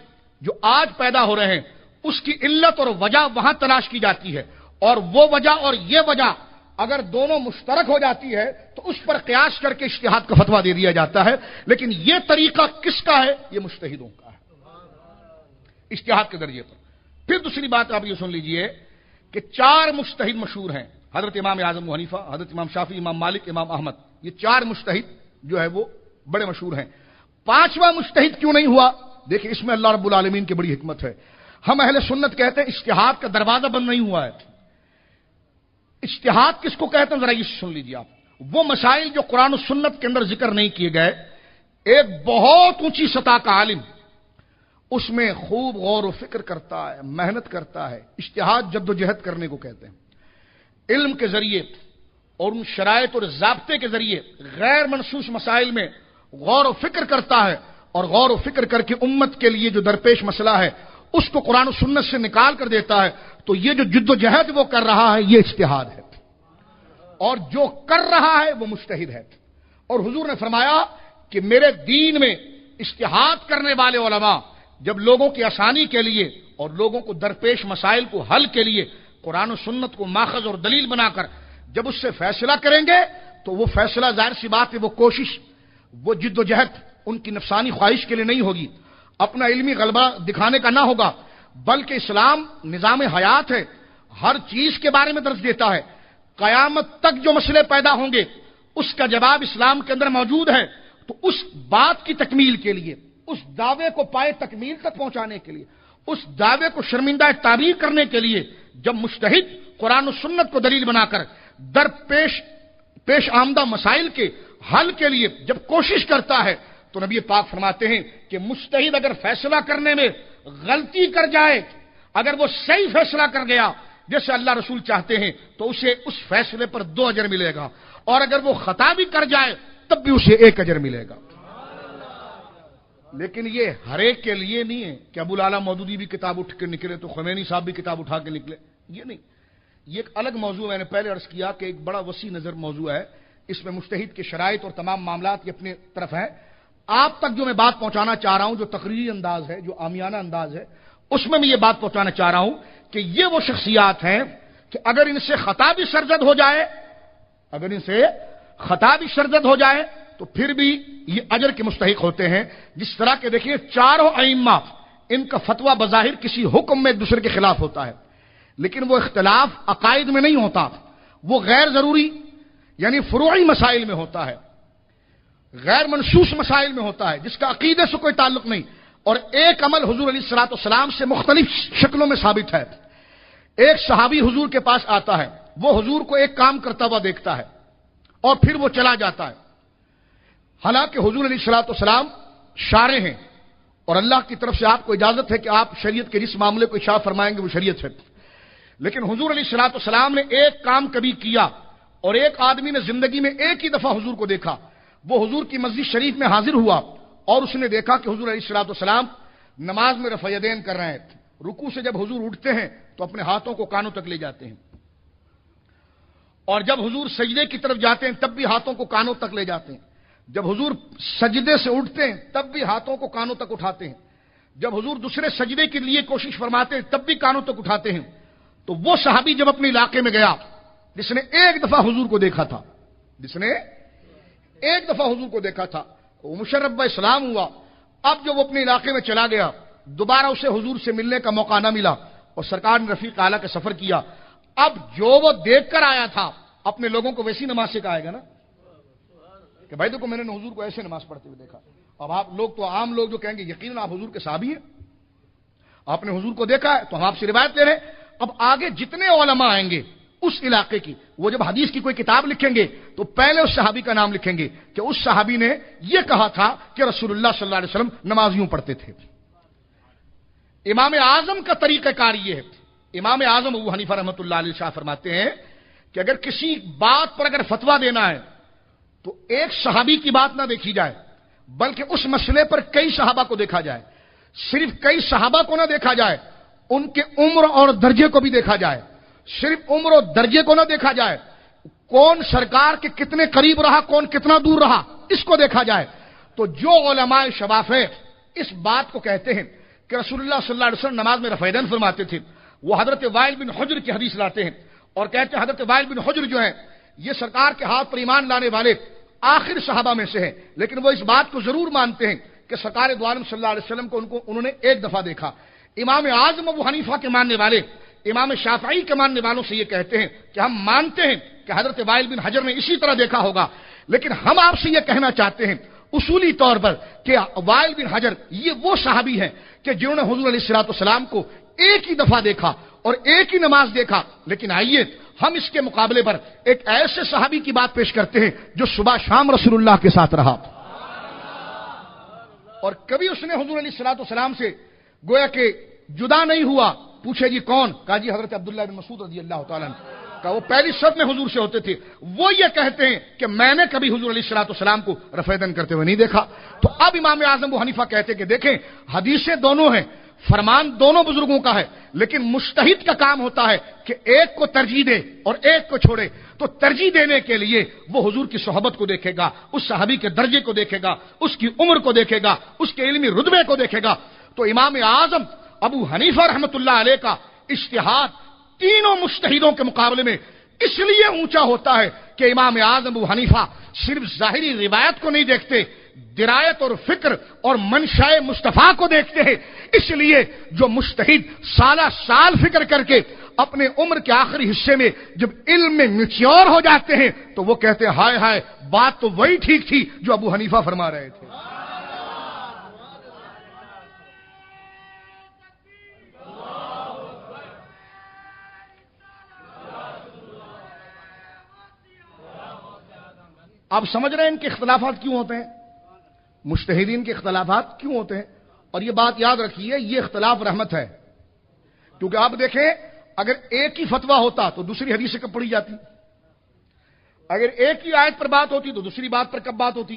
جو آج پیدا ہو رہے ہیں اس کی علت اور وجہ وہاں تلاش کی جاتی ہے، اور وہ وجہ اور یہ وجہ اگر دونوں مشترک ہو جاتی ہے تو اس پر قیاس کر کے اجتہاد کا فتویٰ دے دیا جاتا ہے۔ لیکن یہ طریقہ کس کا ہے؟ یہ مجتہدوں کا ہے، اجتہاد کے ذریعے پر۔ پھر دوسری بات آپ یہ سن لیجئے کہ چار مجتہد مشہور ہیں، حضرت امام اعظم ابو حنیفہ، حضرت امام شافعی، امام مالک، امام احمد، یہ چار مجتہد جو ہے وہ بڑے مشہور ہیں۔ پانچواں مجتہد کیوں نہیں ہوا؟ دیکھیں اس میں اللہ رب العالمین کی بڑی حکمت ہے۔ ہم اہل سنت کہتے ہیں اجتہاد کا دروازہ بند نہیں ہوا ہے۔ اجتہاد کس کو کہتے ہیں ذرا یہ سن لیجیے آپ۔ وہ مسائل جو قرآن و سنت کے اندر ذکر نہیں کیے گئے، ایک بہت اونچی سطح کا عالم اس میں خوب غور و فکر کرتا ہے، محنت کرتا ہے۔ اجتہاد جد و جہد کرنے کو کہتے ہیں، علم کے ذریعے اور ان شرائط اور ضابطے کے ذریعے غیر منصوص مسائل میں غور و فکر کرتا ہے، اور غور و فکر کر کے امت کے لیے جو درپیش مسئلہ ہے اس کو قرآن و سنت سے نکال کر دیتا ہے۔ تو یہ جو جد و جہد وہ کر رہا ہے یہ اجتہاد ہے، اور جو کر رہا ہے وہ مجتہد ہے۔ اور حضور نے فرمایا کہ میرے دین میں اجتہاد کرنے والے علماء جب لوگوں کی آسانی کے لیے اور لوگوں کو درپیش مسائل کو حل کے لیے قرآن و سنت کو ماخذ اور دلیل بنا کر جب اس سے فیصلہ کریں گے تو وہ فیصلہ ظاہر سی بات ہے، وہ کوشش، وہ جد و جہد ان کی نفسانی خواہش کے لیے نہیں ہوگی، اپنا علمی غلبہ دکھانے کا نہ ہوگا، بلکہ اسلام نظام حیات ہے، ہر چیز کے بارے میں درس دیتا ہے۔ قیامت تک جو مسئلے پیدا ہوں گے اس کا جواب اسلام کے اندر موجود ہے۔ تو اس بات کی تکمیل کے لیے، اس دعوے کو پائے تکمیل تک پہنچانے کے لیے، اس دعوے کو شرمندہ تعبیر کرنے کے لیے جب مجتہد قرآن و سنت کو دلیل بنا کر پیش آمدہ مسائل کے حل کے لیے جب کوشش کرتا ہے تو نبی پاک فرماتے ہیں کہ مجتہد اگر فیصلہ کرنے میں غلطی کر جائے، اگر وہ صحیح فیصلہ کر گیا جیسے اللہ رسول چاہتے ہیں تو اسے اس فیصلے پر 2 اجر ملے گا، اور اگر وہ خطا بھی کر جائے تب بھی اسے 1 اجر ملے گا۔ لیکن یہ ہر ایک کے لیے نہیں ہے کہ ابو العلا مودودی بھی کتاب اٹھ کے نکلے تو خمینی صاحب بھی کتاب اٹھا کے نکلے، یہ نہیں، یہ ایک الگ موضوع ہے۔ میں نے پہلے عرض کیا کہ ایک بڑا وسیع نظر موضوع ہے، اس میں مجتہد کے شرائط اور تمام معاملات یہ اپنے طرف ہیں۔ آپ تک جو میں بات پہنچانا چاہ رہا ہوں، جو تقریری انداز ہے، جو عامیانہ انداز ہے، اس میں یہ بات پہنچانا چاہ رہا ہوں کہ یہ وہ شخصیات ہیں کہ اگر ان سے خطا بھی سرزد ہو جائے، اگر ان سے خطا بھی سرزد ہو جائے تو پھر بھی یہ اجر کے مستحق ہوتے ہیں۔ جس طرح کے دیکھیے چاروں ائمہ، ان کا فتویٰ بظاہر کسی حکم میں ایک دوسرے کے خلاف ہوتا ہے، لیکن وہ اختلاف عقائد میں نہیں ہوتا، وہ غیر ضروری یعنی فروعی مسائل میں ہوتا ہے، غیر منصوص مسائل میں ہوتا ہے، جس کا عقیدے سے کوئی تعلق نہیں، اور ایک عمل حضور علیہ الصلوۃ والسلام سے مختلف شکلوں میں ثابت ہے۔ ایک صحابی حضور کے پاس آتا ہے، وہ حضور کو ایک کام کرتا ہوا دیکھتا ہے اور پھر وہ چلا جاتا ہے، حالانکہ حضور علیہ الصلوۃ والسلام شارع ہیں اور اللہ کی طرف سے آپ کو اجازت ہے کہ آپ شریعت کے جس معاملے کو اشاعت فرمائیں گے وہ شریعت ہے، لیکن حضور علیہ الصلوۃ والسلام نے ایک کام کبھی کیا اور ایک آدمی نے زندگی میں ایک ہی دفعہ حضور کو دیکھا، وہ حضور کی مسجد شریف میں حاضر ہوا اور اس نے دیکھا کہ حضور علیہ الصلوۃ والسلام نماز میں رفع یدین کر رہے ہیں، رکوع سے جب حضور اٹھتے ہیں تو اپنے ہاتھوں کو کانوں تک لے جاتے ہیں، اور جب حضور سجدے کی طرف جاتے ہیں تب بھی ہاتھوں کو کانوں تک لے جاتے ہیں، جب حضور سجدے سے اٹھتے ہیں تب بھی ہاتھوں کو کانوں تک اٹھاتے ہیں، جب حضور دوسرے سجدے کے لیے کوشش فرماتے ہیں تب بھی کانوں تک اٹھاتے ہیں۔ تو وہ صحابی جب اپنے علاقے میں گیا جس نے ایک دفعہ حضور کو دیکھا تھا، جس نے ایک دفعہ حضور کو دیکھا تھا، وہ مشرف اسلام ہوا، اب جو وہ اپنے علاقے میں چلا گیا دوبارہ اسے حضور سے ملنے کا موقع نہ ملا اور سرکار نے رفیق اعلیٰ کا سفر کیا، اب جو وہ دیکھ کر آیا تھا اپنے لوگوں کو ویسی نماز سے کہائے گا نا کہ بھائی دیکھو میں نے حضور کو ایسے نماز پڑھتے ہوئے دیکھا۔ اب آپ لوگ تو عام لوگ جو کہیں گے یقیناً آپ حضور کے صحابی ہیں، آپ نے حضور کو دیکھا ہے تو ہم آپ سے روایت لے رہے ہیں۔ اب آگے جتنے علماء آئیں گے اس علاقے کی، وہ جب حدیث کی کوئی کتاب لکھیں گے تو پہلے اس صحابی کا نام لکھیں گے کہ اس صحابی نے یہ کہا تھا کہ رسول اللہ صلی اللہ علیہ وسلم نماز یوں پڑھتے تھے۔ امام اعظم کا طریقہ کار یہ ہے، امام اعظم ابو حنیفہ رحمۃ اللہ علیہ شاہ فرماتے ہیں کہ اگر کسی بات پر اگر فتویٰ دینا ہے تو ایک صحابی کی بات نہ دیکھی جائے بلکہ اس مسئلے پر کئی صحابہ کو دیکھا جائے، صرف کئی صحابہ کو نہ دیکھا جائے، ان کے عمر اور درجے کو بھی دیکھا جائے، صرف عمر اور درجے کو نہ دیکھا جائے، کون سرکار کے کتنے قریب رہا کون کتنا دور رہا اس کو دیکھا جائے۔ تو جو علماء شواف ہے اس بات کو کہتے ہیں کہ رسول اللہ صلی اللہ علیہ وسلم نماز میں رفع یدین فرماتے تھے، وہ حضرت وائل بن حجر کی حدیث لاتے ہیں اور کہتے ہیں حضرت وائل بن حجر جو ہیں یہ سرکار کے ہاتھ پر ایمان لانے والے آخر صحابہ میں سے ہیں، لیکن وہ اس بات کو ضرور مانتے ہیں کہ سرکار دو عالم صلی اللہ علیہ وسلم کو انہوں نے ایک دفعہ دیکھا۔ امام اعظم ابو حنیفہ کے ماننے والے امام شافعی کے ماننے والوں سے یہ کہتے ہیں کہ ہم مانتے ہیں کہ حضرت وائل بن حجر نے اسی طرح دیکھا ہوگا، لیکن ہم آپ سے یہ کہنا چاہتے ہیں اصولی طور پر کہ وائل بن حجر یہ وہ صحابی ہیں کہ جنہوں نے حضور علیہ الصلوۃ والسلام کو ایک ہی دفعہ دیکھا اور ایک ہی نماز دیکھا۔ لیکن آئیے ہم اس کے مقابلے پر ایک ایسے صحابی کی بات پیش کرتے ہیں جو صبح شام رسول اللہ کے ساتھ رہا اور کبھی اس نے حضور علیہ الصلوۃ والسلام سے گویا کہ جدا نہیں ہوا۔ پوچھے جی کون؟ کہا جی حضرت عبداللہ بن مسعود رضی اللہ تعالیٰ عنہ، کہا وہ پہلی صف میں حضور سے ہوتے تھے، وہ یہ کہتے ہیں کہ میں نے کبھی حضور علیہ الصلوۃ والسلام کو رفع یدین کرتے ہوئے نہیں دیکھا۔ تو اب امام اعظم ابو حنیفہ کہتے کہ دیکھیں حدیثیں دونوں ہیں، فرمان دونوں بزرگوں کا ہے، لیکن مجتہد کا کام ہوتا ہے کہ ایک کو ترجیح دے اور ایک کو چھوڑے۔ تو ترجیح دینے کے لیے وہ حضور کی صحبت کو دیکھے گا، اس صحابی کے درجے کو دیکھے گا، اس کی عمر کو دیکھے گا، اس کے علمی رتبے کو دیکھے گا۔ تو امام اعظم ابو حنیفہ رحمۃ اللہ علیہ کا اجتہاد تینوں مجتہدوں کے مقابلے میں اس لیے اونچا ہوتا ہے کہ امام اعظم ابو حنیفہ صرف ظاہری روایت کو نہیں دیکھتے، درایت اور فکر اور منشاء مصطفیٰ کو دیکھتے ہیں۔ اس لیے جو مجتہد سالہ سال فکر کر کے اپنے عمر کے آخری حصے میں جب علم میں میچور ہو جاتے ہیں تو وہ کہتے ہیں ہائے ہائے بات تو وہی ٹھیک تھی جو ابو حنیفہ فرما رہے تھے۔ آپ سمجھ رہے ہیں ان کے اختلافات کیوں ہوتے ہیں؟ مجتہدین کے اختلافات کیوں ہوتے ہیں؟ اور یہ بات یاد رکھیے، یہ اختلاف رحمت ہے، کیونکہ آپ دیکھیں اگر ایک ہی فتویٰ ہوتا تو دوسری حدیث کب پڑھی جاتی، اگر ایک ہی آیت پر بات ہوتی تو دوسری بات پر کب بات ہوتی،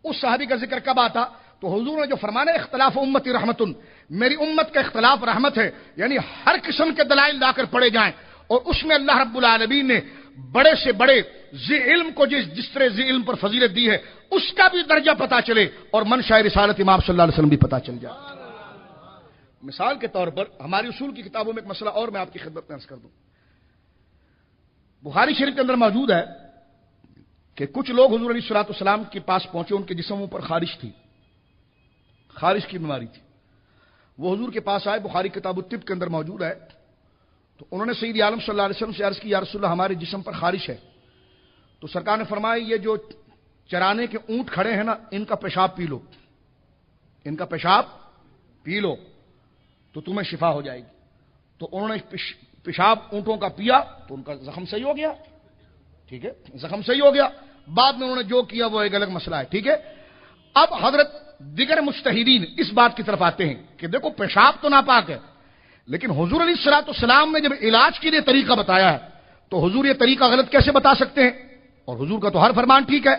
اس صحابی کا ذکر کب آتا؟ تو حضور نے جو فرمانا اختلاف امتی رحمتن، میری امت کا اختلاف رحمت ہے، یعنی ہر قسم کے دلائل لا کر پڑے جائیں، اور اس میں اللہ رب العالمین نے بڑے سے بڑے ذی علم کو جس طرح ذی علم پر فضیلت دی ہے اس کا بھی درجہ پتا چلے، اور منشا رسالت امام صلی اللہ علیہ وسلم بھی پتا چل جائے۔ مثال کے طور پر ہماری اصول کی کتابوں میں ایک مسئلہ اور میں آپ کی خدمت میں عرض کر دوں، بخاری شریف کے اندر موجود ہے کہ کچھ لوگ حضور علیہ الصلوۃ والسلام کے پاس پہنچے، ان کے جسموں پر خارش تھی، خارش کی بیماری تھی، وہ حضور کے پاس آئے، بخاری کتاب الطب کے اندر موجود ہے۔ تو انہوں نے سید عالم صلی اللہ علیہ وسلم سے عرض کی، یا رسول اللہ ہمارے جسم پر خارش ہے۔ تو سرکار نے فرمایا یہ جو چرانے کے اونٹ کھڑے ہیں نا، ان کا پیشاب پی لو، ان کا پیشاب پی لو تو تمہیں شفا ہو جائے گی۔ تو انہوں نے پیشاب اونٹوں کا پیا تو ان کا زخم صحیح ہو گیا، ٹھیک ہے، زخم صحیح ہو گیا۔ بعد میں انہوں نے جو کیا وہ ایک الگ مسئلہ ہے، ٹھیک ہے۔ اب حضرت دیگر مجتہدین اس بات کی طرف آتے ہیں کہ دیکھو پیشاب تو ناپاک ہے، لیکن حضور علیہ الصلوۃ والسلام نے جب علاج کے لیے طریقہ بتایا ہے تو حضور یہ طریقہ غلط کیسے بتا سکتے ہیں؟ اور حضور کا تو ہر فرمان ٹھیک ہے۔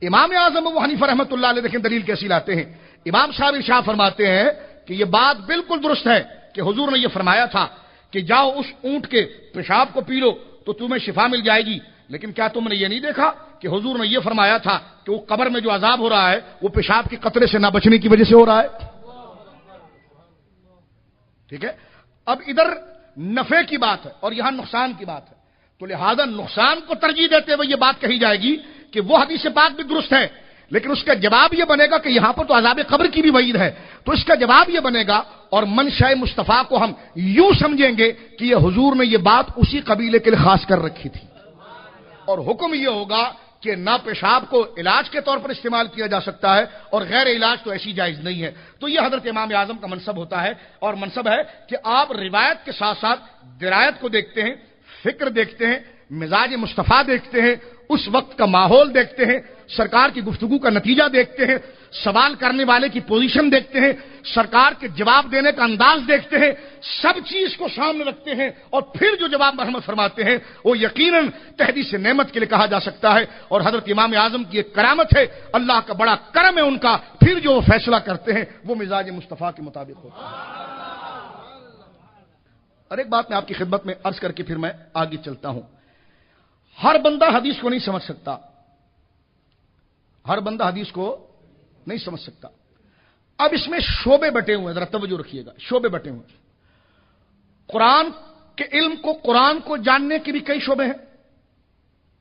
امام اعظم ابو حنیفہ رحمۃ اللہ علیہ دیکھیں دلیل کیسی لاتے ہیں، امام صاحب ارشاد فرماتے ہیں کہ یہ بات بالکل درست ہے کہ حضور نے یہ فرمایا تھا کہ جاؤ اس اونٹ کے پیشاب کو پی لو تو تمہیں شفا مل جائے گی، لیکن کیا تم نے یہ نہیں دیکھا کہ حضور نے یہ فرمایا تھا کہ وہ قبر میں جو عذاب ہو رہا ہے وہ پیشاب کے قطرے سے نہ بچنے کی وجہ سے ہو رہا ہے؟ ٹھیک ہے۔ اب ادھر نفع کی بات ہے اور یہاں نقصان کی بات ہے، تو لہذا نقصان کو ترجیح دیتے ہوئے یہ بات کہی جائے گی کہ وہ حدیث پاک بھی درست ہے، لیکن اس کا جواب یہ بنے گا کہ یہاں پر تو عذاب قبر کی بھی وعید ہے، تو اس کا جواب یہ بنے گا اور منشاء مصطفیٰ کو ہم یوں سمجھیں گے کہ یہ حضور نے یہ بات اسی قبیلے کے لیے خاص کر رکھی تھی، اور حکم یہ ہوگا کہ نہ پیشاب کو علاج کے طور پر استعمال کیا جا سکتا ہے اور غیر علاج تو ایسی جائز نہیں ہے۔ تو یہ حضرت امام اعظم کا منصب ہوتا ہے، اور منصب ہے کہ آپ روایت کے ساتھ ساتھ درایت کو دیکھتے ہیں، فکر دیکھتے ہیں، مزاج مصطفیٰ دیکھتے ہیں، اس وقت کا ماحول دیکھتے ہیں، سرکار کی گفتگو کا نتیجہ دیکھتے ہیں، سوال کرنے والے کی پوزیشن دیکھتے ہیں، سرکار کے جواب دینے کا انداز دیکھتے ہیں، سب چیز کو سامنے رکھتے ہیں، اور پھر جو جواب محمد فرماتے ہیں وہ یقیناً تحدیث نعمت کے لیے کہا جا سکتا ہے، اور حضرت امام اعظم کی ایک کرامت ہے، اللہ کا بڑا کرم ہے ان کا، پھر جو وہ فیصلہ کرتے ہیں وہ مزاج مصطفیٰ کے مطابق ہوتا ہے۔ اور ایک بات میں آپ کی خدمت میں عرض کر کے پھر میں آگے چلتا ہوں، ہر بندہ حدیث کو نہیں سمجھ سکتا، ہر بندہ حدیث کو نہیں سمجھ سکتا۔ اب اس میں شعبے بٹے ہوئے ہیں، ذرا توجہ رکھیے گا، شعبے بٹے ہوئے ہیں۔ قرآن کے علم کو، قرآن کو جاننے کے بھی کئی شعبے ہیں،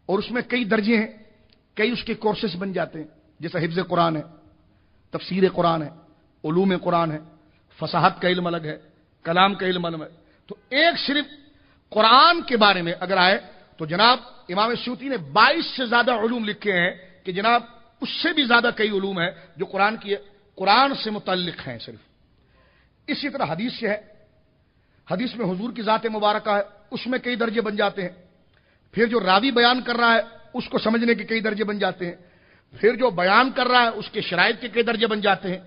اور اس میں کئی درجے ہیں، کئی اس کے کورسز بن جاتے ہیں، جیسا حفظ قرآن ہے، تفسیر قرآن ہے، علوم قرآن ہے، فصاحت کا علم الگ ہے، کلام کا علم الگ ہے۔ تو ایک صرف قرآن کے بارے میں اگر آئے تو جناب امام سیوطی نے 22 سے زیادہ علوم لکھے ہیں کہ جناب اس سے بھی زیادہ کئی علوم ہیں جو قرآن سے متعلق ہیں صرف۔ اسی طرح حدیث سے ہے، حدیث میں حضور کی ذات مبارکہ ہے، اس میں کئی درجے بن جاتے ہیں، پھر جو راوی بیان کر رہا ہے اس کو سمجھنے کے کئی درجے بن جاتے ہیں، پھر جو بیان کر رہا ہے اس کے شرائط کے کئی درجے بن جاتے ہیں،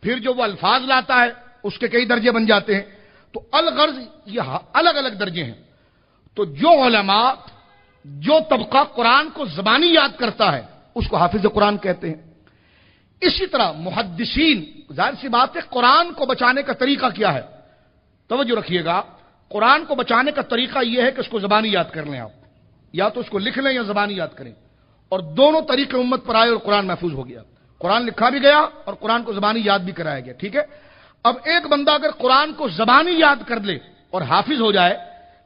پھر جو وہ الفاظ لاتا ہے اس کے کئی درجے بن جاتے ہیں۔ تو الغرض یہ الگ الگ درجے ہیں۔ تو جو علماء، جو طبقہ قرآن کو زبانی یاد کرتا ہے اس کو حافظ قرآن کہتے ہیں۔ اسی طرح محدثین، ظاہر سی بات ہے قرآن کو بچانے کا طریقہ کیا ہے، توجہ رکھیے گا، قرآن کو بچانے کا طریقہ یہ ہے کہ اس کو زبانی یاد کر لیں آپ، یا تو اس کو لکھ لیں یا زبانی یاد کریں، اور دونوں طریقے امت پر آئے اور قرآن محفوظ ہو گیا، قرآن لکھا بھی گیا اور قرآن کو زبانی یاد بھی کرایا گیا، ٹھیک ہے۔ اب ایک بندہ اگر قرآن کو زبانی یاد کر لے اور حافظ ہو جائے،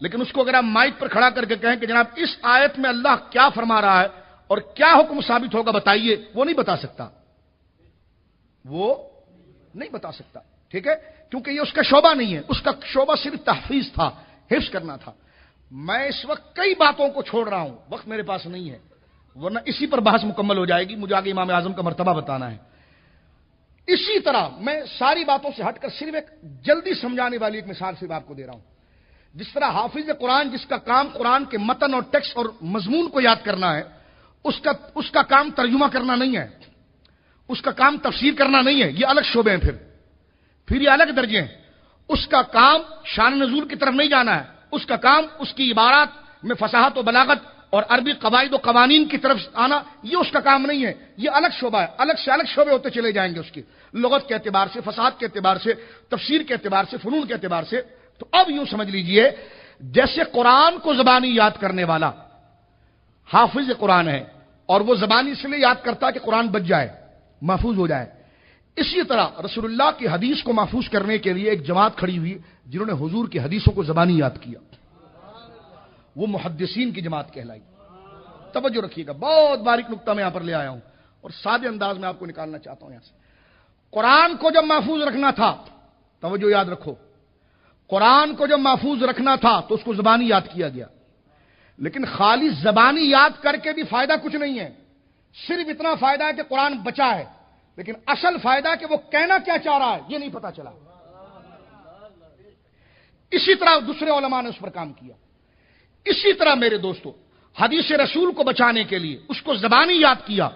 لیکن اس کو اگر آپ مائک پر کھڑا کر کے کہیں کہ جناب اس آیت میں اللہ کیا فرما رہا ہے اور کیا حکم ثابت ہوگا بتائیے، وہ نہیں بتا سکتا، وہ نہیں بتا سکتا، ٹھیک ہے، کیونکہ یہ اس کا شعبہ نہیں ہے، اس کا شعبہ صرف تحفیظ تھا، حفظ کرنا تھا۔ میں اس وقت کئی باتوں کو چھوڑ رہا ہوں، وقت میرے پاس نہیں ہے، ورنہ اسی پر بحث مکمل ہو جائے گی، مجھے آگے امام اعظم کا مرتبہ بتانا ہے۔ اسی طرح میں ساری باتوں سے ہٹ کر صرف ایک جلدی سمجھانے والی ایک مثال صرف آپ کو دے رہا ہوں۔ جس طرح حافظ قرآن جس کا کام قرآن کے متن اور ٹیکسٹ اور مضمون کو یاد کرنا ہے، اس کا کام ترجمہ کرنا نہیں ہے، اس کا کام تفسیر کرنا نہیں ہے، یہ الگ شعبے ہیں، پھر یہ الگ درجے ہیں۔ اس کا کام شان نزول کی طرف نہیں جانا ہے، اس کا کام اس کی عبارات میں فصاحت و بلاغت اور عربی قواعد و قوانین کی طرف آنا، یہ اس کا کام نہیں ہے، یہ الگ شعبہ ہے، الگ سے الگ شعبے ہوتے چلے جائیں گے اس کی، لغت کے اعتبار سے، فصاحت کے اعتبار سے، تفسیر کے اعتبار سے، فنون کے اعتبار سے۔ تو اب یوں سمجھ لیجئے جیسے قرآن کو زبانی یاد کرنے والا حافظ قرآن ہے، اور وہ زبانی اس لیے یاد کرتا ہے کہ قرآن بچ جائے، محفوظ ہو جائے، اسی طرح رسول اللہ کی حدیث کو محفوظ کرنے کے لیے ایک جماعت کھڑی ہوئی جنہوں نے حضور کی حدیثوں کو زبانی یاد کیا، وہ محدثین کی جماعت کہلائی۔ توجہ رکھیے گا، بہت باریک نقطہ میں یہاں پر لے آیا ہوں اور سادے انداز میں آپ کو نکالنا چاہتا ہوں یہاں سے۔ قرآن کو جب محفوظ رکھنا تھا، توجہ یاد رکھو، قرآن کو جب محفوظ رکھنا تھا تو اس کو زبانی یاد کیا گیا، لیکن خالی زبانی یاد کر کے بھی فائدہ کچھ نہیں ہے، صرف اتنا فائدہ ہے کہ قرآن بچا ہے، لیکن اصل فائدہ کہ وہ کہنا کیا چاہ رہا ہے یہ نہیں پتا چلا۔ اسی طرح دوسرے علماء نے اس پر کام کیا۔ اسی طرح میرے دوستو، حدیث رسول کو بچانے کے لیے اس کو زبانی یاد کیا،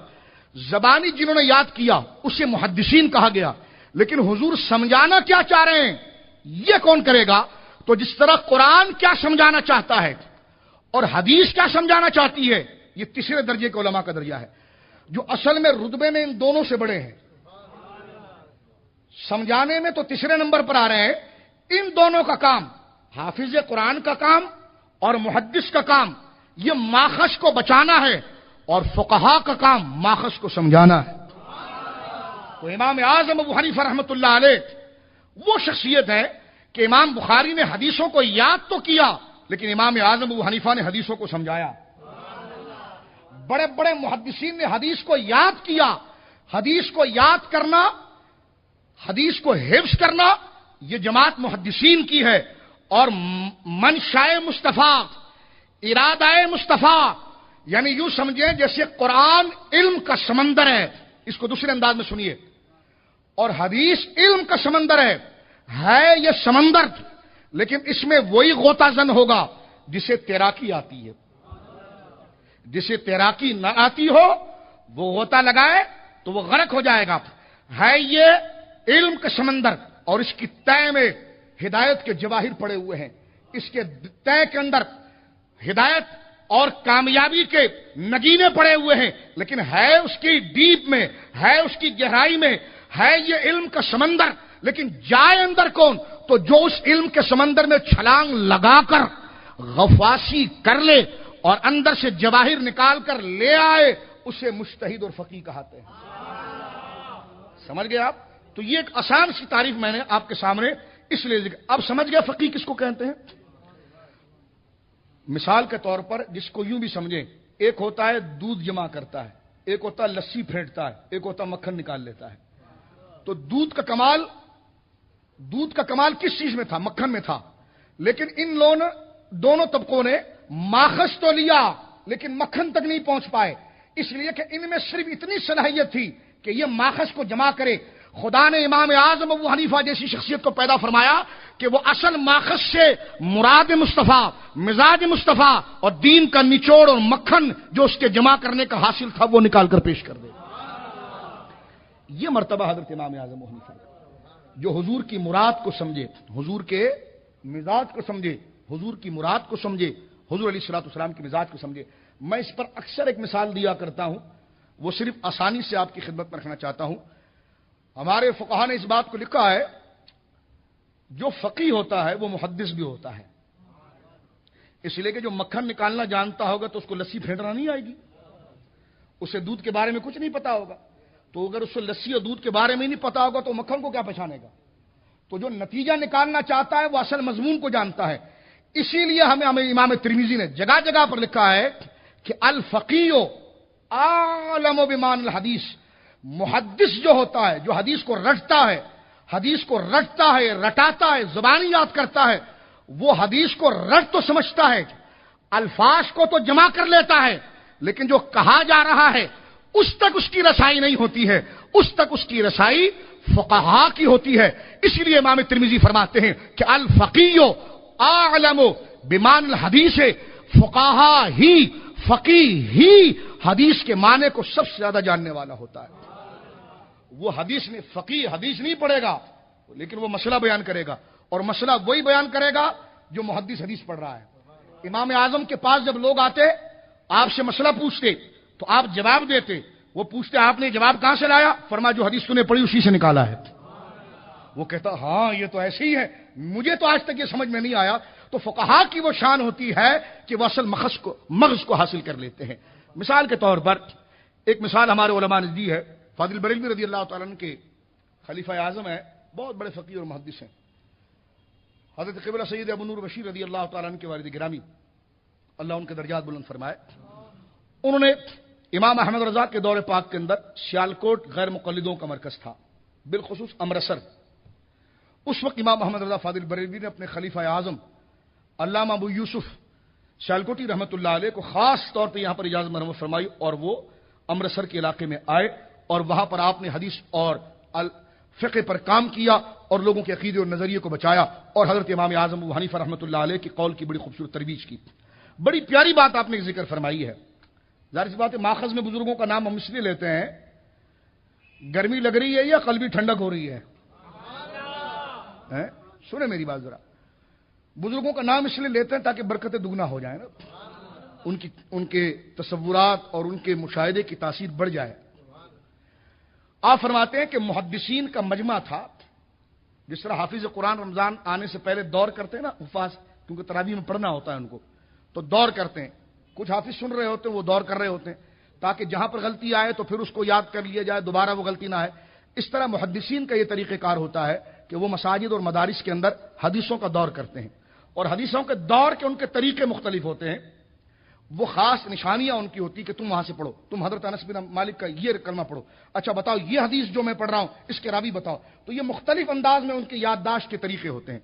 زبانی جنہوں نے یاد کیا اسے محدثین کہا گیا، لیکن حضور سمجھانا کیا چاہ رہے ہیں یہ کون کرے گا؟ تو جس طرح قرآن کیا سمجھانا چاہتا ہے اور حدیث کیا سمجھانا چاہتی ہے، یہ تیسرے درجے کے علماء کا درجہ ہے، جو اصل میں رتبے میں ان دونوں سے بڑے ہیں۔ سمجھانے میں تو تیسرے نمبر پر آ رہے ہیں، ان دونوں کا کام، حافظ قرآن کا کام اور محدث کا کام، یہ ماخذ کو بچانا ہے، اور فقہا کا کام ماخذ کو سمجھانا ہے۔ تو امام اعظم ابو حنیفہ رحمۃ اللہ علیہ وہ شخصیت ہے کہ امام بخاری نے حدیثوں کو یاد تو کیا، لیکن امام اعظم ابو حنیفہ نے حدیثوں کو سمجھایا۔ بڑے بڑے محدثین نے حدیث کو یاد کیا۔ حدیث کو یاد کرنا، حدیث کو حفظ کرنا، یہ جماعت محدثین کی ہے، اور منشاء مصطفیٰ، ارادہ مصطفیٰ، یعنی یوں سمجھیں جیسے قرآن علم کا سمندر ہے، اس کو دوسرے انداز میں سنیے، اور حدیث علم کا سمندر ہے یہ سمندر، لیکن اس میں وہی غوطہ زن ہوگا جسے تیراکی آتی ہے۔ جسے تیراکی نہ آتی ہو وہ غوطہ لگائے تو وہ غرق ہو جائے گا۔ ہے یہ علم کا سمندر، اور اس کی تہ میں ہدایت کے جواہر پڑے ہوئے ہیں، اس کے تہ کے اندر ہدایت اور کامیابی کے نگینے پڑے ہوئے ہیں، لیکن ہے اس کی ڈیپ میں، ہے اس کی گہرائی میں، ہے یہ علم کا سمندر، لیکن جائے اندر کون؟ تو جو اس علم کے سمندر میں چھلانگ لگا کر غواصی کر لے اور اندر سے جواہر نکال کر لے آئے، اسے مجتہد اور فقیہ کہتے ہیں۔ سمجھ گئے آپ؟ تو یہ ایک آسان سی تعریف میں نے آپ کے سامنے اس لیے ذکر۔ اب سمجھ گئے فقیہ کس کو کہتے ہیں؟ مثال کے طور پر جس کو یوں بھی سمجھیں، ایک ہوتا ہے دودھ جمع کرتا ہے، ایک ہوتا ہے لسی پھینٹتا ہے، ایک ہوتا ہے مکھن نکال لیتا ہے۔ تو دودھ کا کمال کس چیز میں تھا؟ مکھن میں تھا، لیکن ان لوگوں دونوں طبقوں نے ماخذ تو لیا لیکن مکھن تک نہیں پہنچ پائے، اس لیے کہ ان میں صرف اتنی صلاحیت تھی کہ یہ ماخذ کو جمع کرے۔ خدا نے امام اعظم ابو حنیفہ جیسی شخصیت کو پیدا فرمایا کہ وہ اصل ماخذ سے مراد مصطفیٰ، مزاج مصطفیٰ اور دین کا نچوڑ اور مکھن جو اس کے جمع کرنے کا حاصل تھا وہ نکال کر پیش کر دے۔ یہ مرتبہ حضرت امام اعظم ابو حنیفہ جو حضور کی مراد کو سمجھے، حضور کے مزاج کو سمجھے، حضور کی مراد کو سمجھے، حضور علیہ الصلوۃ والسلام کی مزاج کو سمجھے۔ میں اس پر اکثر ایک مثال دیا کرتا ہوں، وہ صرف آسانی سے آپ کی خدمت میں رکھنا چاہتا ہوں۔ ہمارے فقہا نے اس بات کو لکھا ہے، جو فقیہ ہوتا ہے وہ محدث بھی ہوتا ہے، اس لیے کہ جو مکھن نکالنا جانتا ہوگا تو اس کو لسی پھینٹنا نہیں آئے گی، اسے دودھ کے بارے میں کچھ نہیں پتا ہوگا، تو اگر اس کو لسی اور دودھ کے بارے میں نہیں پتا ہوگا تو مکھن کو کیا پہچانے گا؟ تو جو نتیجہ نکالنا چاہتا ہے وہ اصل مضمون کو جانتا ہے۔ اسی لیے ہمیں امام ترمذی نے جگہ جگہ پر لکھا ہے کہ الفقیہ عالم بمان الحدیث، محدث جو ہوتا ہے، جو حدیث کو رٹتا ہے، حدیث کو رٹتا ہے، رٹاتا ہے، زبانی یاد کرتا ہے، وہ حدیث کو رٹ تو سمجھتا ہے، الفاظ کو تو جمع کر لیتا ہے، لیکن جو کہا جا رہا ہے اس تک اس کی رسائی نہیں ہوتی ہے، اس تک اس کی رسائی فقہا کی ہوتی ہے۔ اس لیے امام ترمذی فرماتے ہیں کہ الفقیہ اعلم بمان الحدیث، فقہا ہی فقیہ ہی حدیث کے معنی کو سب سے زیادہ جاننے والا ہوتا ہے. وہ فقیہ حدیث نہیں پڑھے گا لیکن وہ مسئلہ بیان کرے گا, اور مسئلہ وہی بیان کرے گا جو محدث حدیث پڑھ رہا ہے. امام اعظم کے پاس جب لوگ آتے آپ سے مسئلہ پوچھتے تو آپ جواب دیتے. وہ پوچھتے آپ نے جواب کہاں سے لایا؟ فرمایا جو حدیث تو نے پڑھی اسی سے نکالا ہے. وہ کہتا ہاں یہ تو ایسے ہی ہے, مجھے تو آج تک یہ سمجھ میں نہیں آیا. تو فقہا کی وہ شان ہوتی ہے کہ وہ اصل مغز کو حاصل کر لیتے ہیں. مثال کے طور پر ایک مثال ہمارے علماء نے دی ہے. فاضل بریلوی رضی اللہ تعالیٰ عنہ کے خلیفہ اعظم ہیں, بہت بڑے فقیہ اور محدث ہیں. حضرت قبلہ سید ابو نور بشیر رضی اللہ تعالیٰ عنہ کے والد گرامی, اللہ ان کے درجات بلند فرمائے, انہوں نے امام احمد رضا کے دور پاک کے اندر سیالکوٹ غیر مقلدوں کا مرکز تھا, بالخصوص امرتسر. اس وقت امام محمد رضا فاضل بریلوی نے اپنے خلیفہ اعظم علامہ ابو یوسف سیالکوٹی رحمۃ اللہ علیہ کو خاص طور پہ یہاں پر اجازت مرحمت فرمائی, اور وہ امرتسر کے علاقے میں آئے اور وہاں پر آپ نے حدیث اور فقہ پر کام کیا اور لوگوں کے عقیدے اور نظریے کو بچایا, اور حضرت امام اعظم ابو حنیفہ رحمۃ اللہ علیہ کی قول کی بڑی خوبصورت ترویج کی. بڑی پیاری بات آپ نے ذکر فرمائی ہے. ظاہر سی بات ہے ماخذ میں بزرگوں کا نام ہم اس لیے لیتے ہیں, گرمی لگ رہی ہے یا قلبی ٹھنڈک ہو رہی ہے؟ سنیں میری بات ذرا, بزرگوں کا نام اس لیے لیتے ہیں تاکہ برکتیں دگنا ہو جائیں نا, ان کے تصورات اور ان کے مشاہدے کی تاثیر بڑھ جائے. آپ فرماتے ہیں کہ محدثین کا مجمع تھا, جس طرح حافظ قرآن رمضان آنے سے پہلے دور کرتے ہیں نا حفاظ, کیونکہ تراویح میں پڑھنا ہوتا ہے ان کو, تو دور کرتے ہیں. کچھ حافظ سن رہے ہوتے ہیں, وہ دور کر رہے ہوتے ہیں تاکہ جہاں پر غلطی آئے تو پھر اس کو یاد کر لیا جائے, دوبارہ وہ غلطی نہ آئے. اس طرح محدثین کا یہ طریقہ کار ہوتا ہے کہ وہ مساجد اور مدارس کے اندر حدیثوں کا دور کرتے ہیں, اور حدیثوں کے دور کے ان کے طریقے مختلف ہوتے ہیں. وہ خاص نشانیاں ان کی ہوتی کہ تم وہاں سے پڑھو, تم حضرت انس بن مالک کا یہ کلمہ پڑھو, اچھا بتاؤ یہ حدیث جو میں پڑھ رہا ہوں اس کے راوی بتاؤ. تو یہ مختلف انداز میں ان کی یادداشت کے طریقے ہوتے ہیں.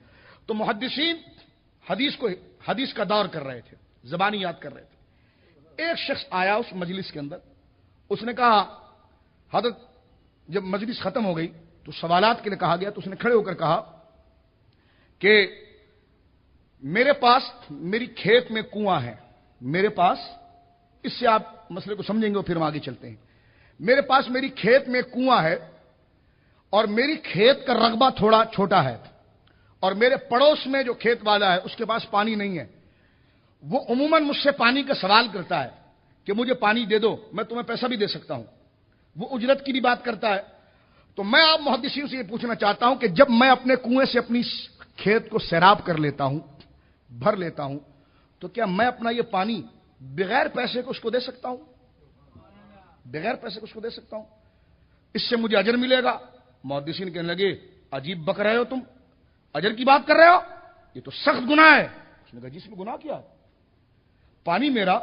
تو محدثین حدیث کا دور کر رہے تھے, زبانی یاد کر رہے تھے. ایک شخص آیا اس مجلس کے اندر, اس نے کہا حضرت جب مجلس ختم ہو گئی تو سوالات کے لیے کہا گیا, تو اس نے کھڑے ہو کر کہا کہ میرے پاس میری کھیت میں کنواں ہے, میرے پاس, اس سے آپ مسئلے کو سمجھیں گے اور پھر ہم آگے چلتے ہیں. میرے پاس میری کھیت میں کنواں ہے اور میری کھیت کا رقبہ تھوڑا چھوٹا ہے, اور میرے پڑوس میں جو کھیت والا ہے اس کے پاس پانی نہیں ہے. وہ عموماً مجھ سے پانی کا سوال کرتا ہے کہ مجھے پانی دے دو, میں تمہیں پیسہ بھی دے سکتا ہوں, وہ اجرت کی بھی بات کرتا ہے. تو میں آپ محدثین سے یہ پوچھنا چاہتا ہوں کہ جب میں اپنے کنویں سے اپنی کھیت کو سیراب کر لیتا ہوں, بھر لیتا ہوں, تو کیا میں اپنا یہ پانی بغیر پیسے کو اس کو دے سکتا ہوں؟ بغیر پیسے کو اس کو دے سکتا ہوں, اس سے مجھے اجر ملے گا. محدثین کہنے لگے عجیب بک رہے ہو تم, اجر کی بات کر رہے ہو, یہ تو سخت گناہ ہے. اس نے کہا جس میں گناہ کیا ہے, پانی میرا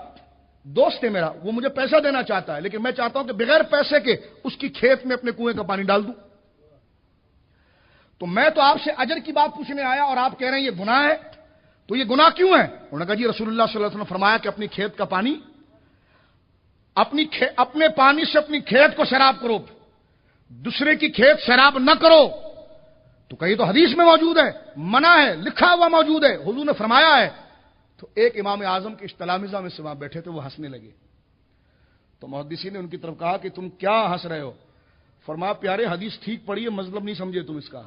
دوست ہے, میرا, وہ مجھے پیسہ دینا چاہتا ہے, لیکن میں چاہتا ہوں کہ بغیر پیسے کے اس کی کھیت میں اپنے کنویں کا پانی ڈال دوں. تو میں تو آپ سے اجر کی بات پوچھنے آیا اور آپ کہہ رہے ہیں یہ گناہ ہے, تو یہ گناہ کیوں ہے؟ انہوں نے کہا جی رسول اللہ صلی اللہ علیہ وسلم نے فرمایا کہ اپنی کھیت کا پانی, اپنے پانی سے اپنی کھیت کو سیراب کرو, دوسرے کی کھیت سیراب نہ کرو. تو کہیں تو حدیث میں موجود ہے, منع ہے, لکھا ہوا موجود ہے, حضور نے فرمایا ہے. تو ایک امام اعظم کے تلامذہ میں سے وہاں بیٹھے تھے, وہ ہنسنے لگے. تو محدثین نے ان کی طرف کہا کہ تم کیا ہنس رہے ہو؟ فرمایا پیارے حدیث ٹھیک پڑھی ہے, مطلب نہیں سمجھے تم اس کا.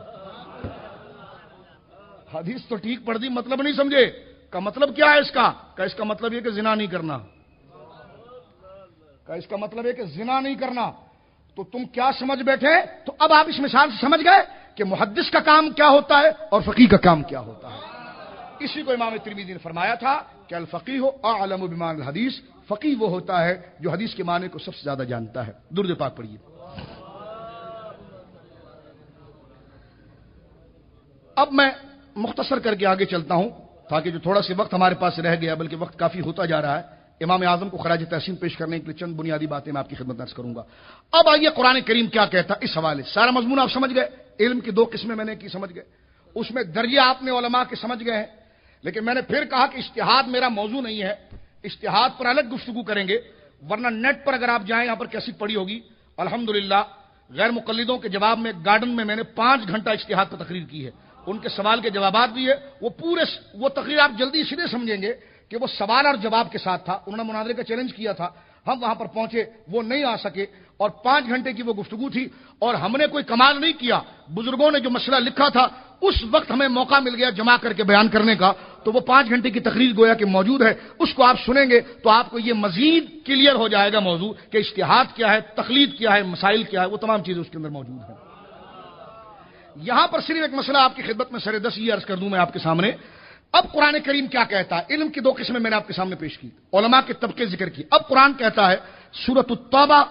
حدیث تو ٹھیک پڑھ دی, مطلب نہیں سمجھے. کا مطلب کیا ہے اس کا؟ کہ اس کا مطلب یہ کہ زنا نہیں کرنا. کا اس کا مطلب ہے کہ زنا نہیں کرنا. تو تم کیا سمجھ بیٹھے؟ تو اب آپ اس مثال سے سمجھ گئے کہ محدث کا کام کیا ہوتا ہے اور فقیہ کا کام کیا ہوتا ہے. اسی کو امام ترمذی نے فرمایا تھا کہ الفقیہ اعلم بمعنی الحدیث, فقیہ وہ ہوتا ہے جو حدیث کے معنی کو سب سے زیادہ جانتا ہے. درود پاک پڑھیے. اب میں مختصر کر کے آگے چلتا ہوں تاکہ جو تھوڑا سا وقت ہمارے پاس رہ گیا, بلکہ وقت کافی ہوتا جا رہا ہے, امام اعظم کو خراج تحسین پیش کرنے کے لیے چند بنیادی باتیں میں آپ کی خدمت میں عرض کروں گا. اب آئیے قرآن کریم کیا کہتا ہے اس حوالے سے. سارا مضمون آپ سمجھ گئے, علم کی دو قسمیں میں نے کی سمجھ گئے, اس میں درجے آپ نے علماء کے سمجھ گئے ہیں. لیکن میں نے پھر کہا کہ اجتہاد میرا موضوع نہیں ہے, اجتہاد پر الگ گفتگو کریں گے, ورنہ نیٹ پر اگر آپ جائیں یہاں پر کیسی پڑی ہوگی. الحمدللہ غیر مقلدوں کے جواب میں گارڈن میں نے 5 گھنٹہ اجتہاد پر تقریر کی ہے, ان کے سوال کے جوابات بھی ہے. وہ تقریر آپ جلدی اس لیے سمجھیں گے کہ وہ سوال اور جواب کے ساتھ تھا، انہوں نے مناظرے کا چیلنج کیا تھا، ہم وہاں پر پہنچے، وہ نہیں آ سکے، اور 5 گھنٹے کی وہ گفتگو تھی، اور ہم نے کوئی کمال نہیں کیا، بزرگوں نے جو مسئلہ لکھا تھا اس وقت ہمیں موقع مل گیا جمع کر کے بیان کرنے کا، تو وہ 5 گھنٹے کی تقریر گویا کہ موجود ہے، اس کو آپ سنیں گے تو آپ کو یہ مزید کلیئر ہو جائے گا موضوع کہ اجتہاد کیا ہے، تقلید کیا ہے، مسائل کیا ہے، وہ تمام چیزیں اس کے اندر موجود ہیں۔ یہاں پر صرف ایک مسئلہ آپ کی خدمت میں سر دست یہ عرض کر دوں میں آپ کے سامنے، اب قرآن کریم کیا کہتا ہے؟ علم کی 2 قسمیں میں نے آپ کے سامنے پیش کی، علماء کے طبقے ذکر کی۔ اب قرآن کہتا ہے سورۃ التوبہ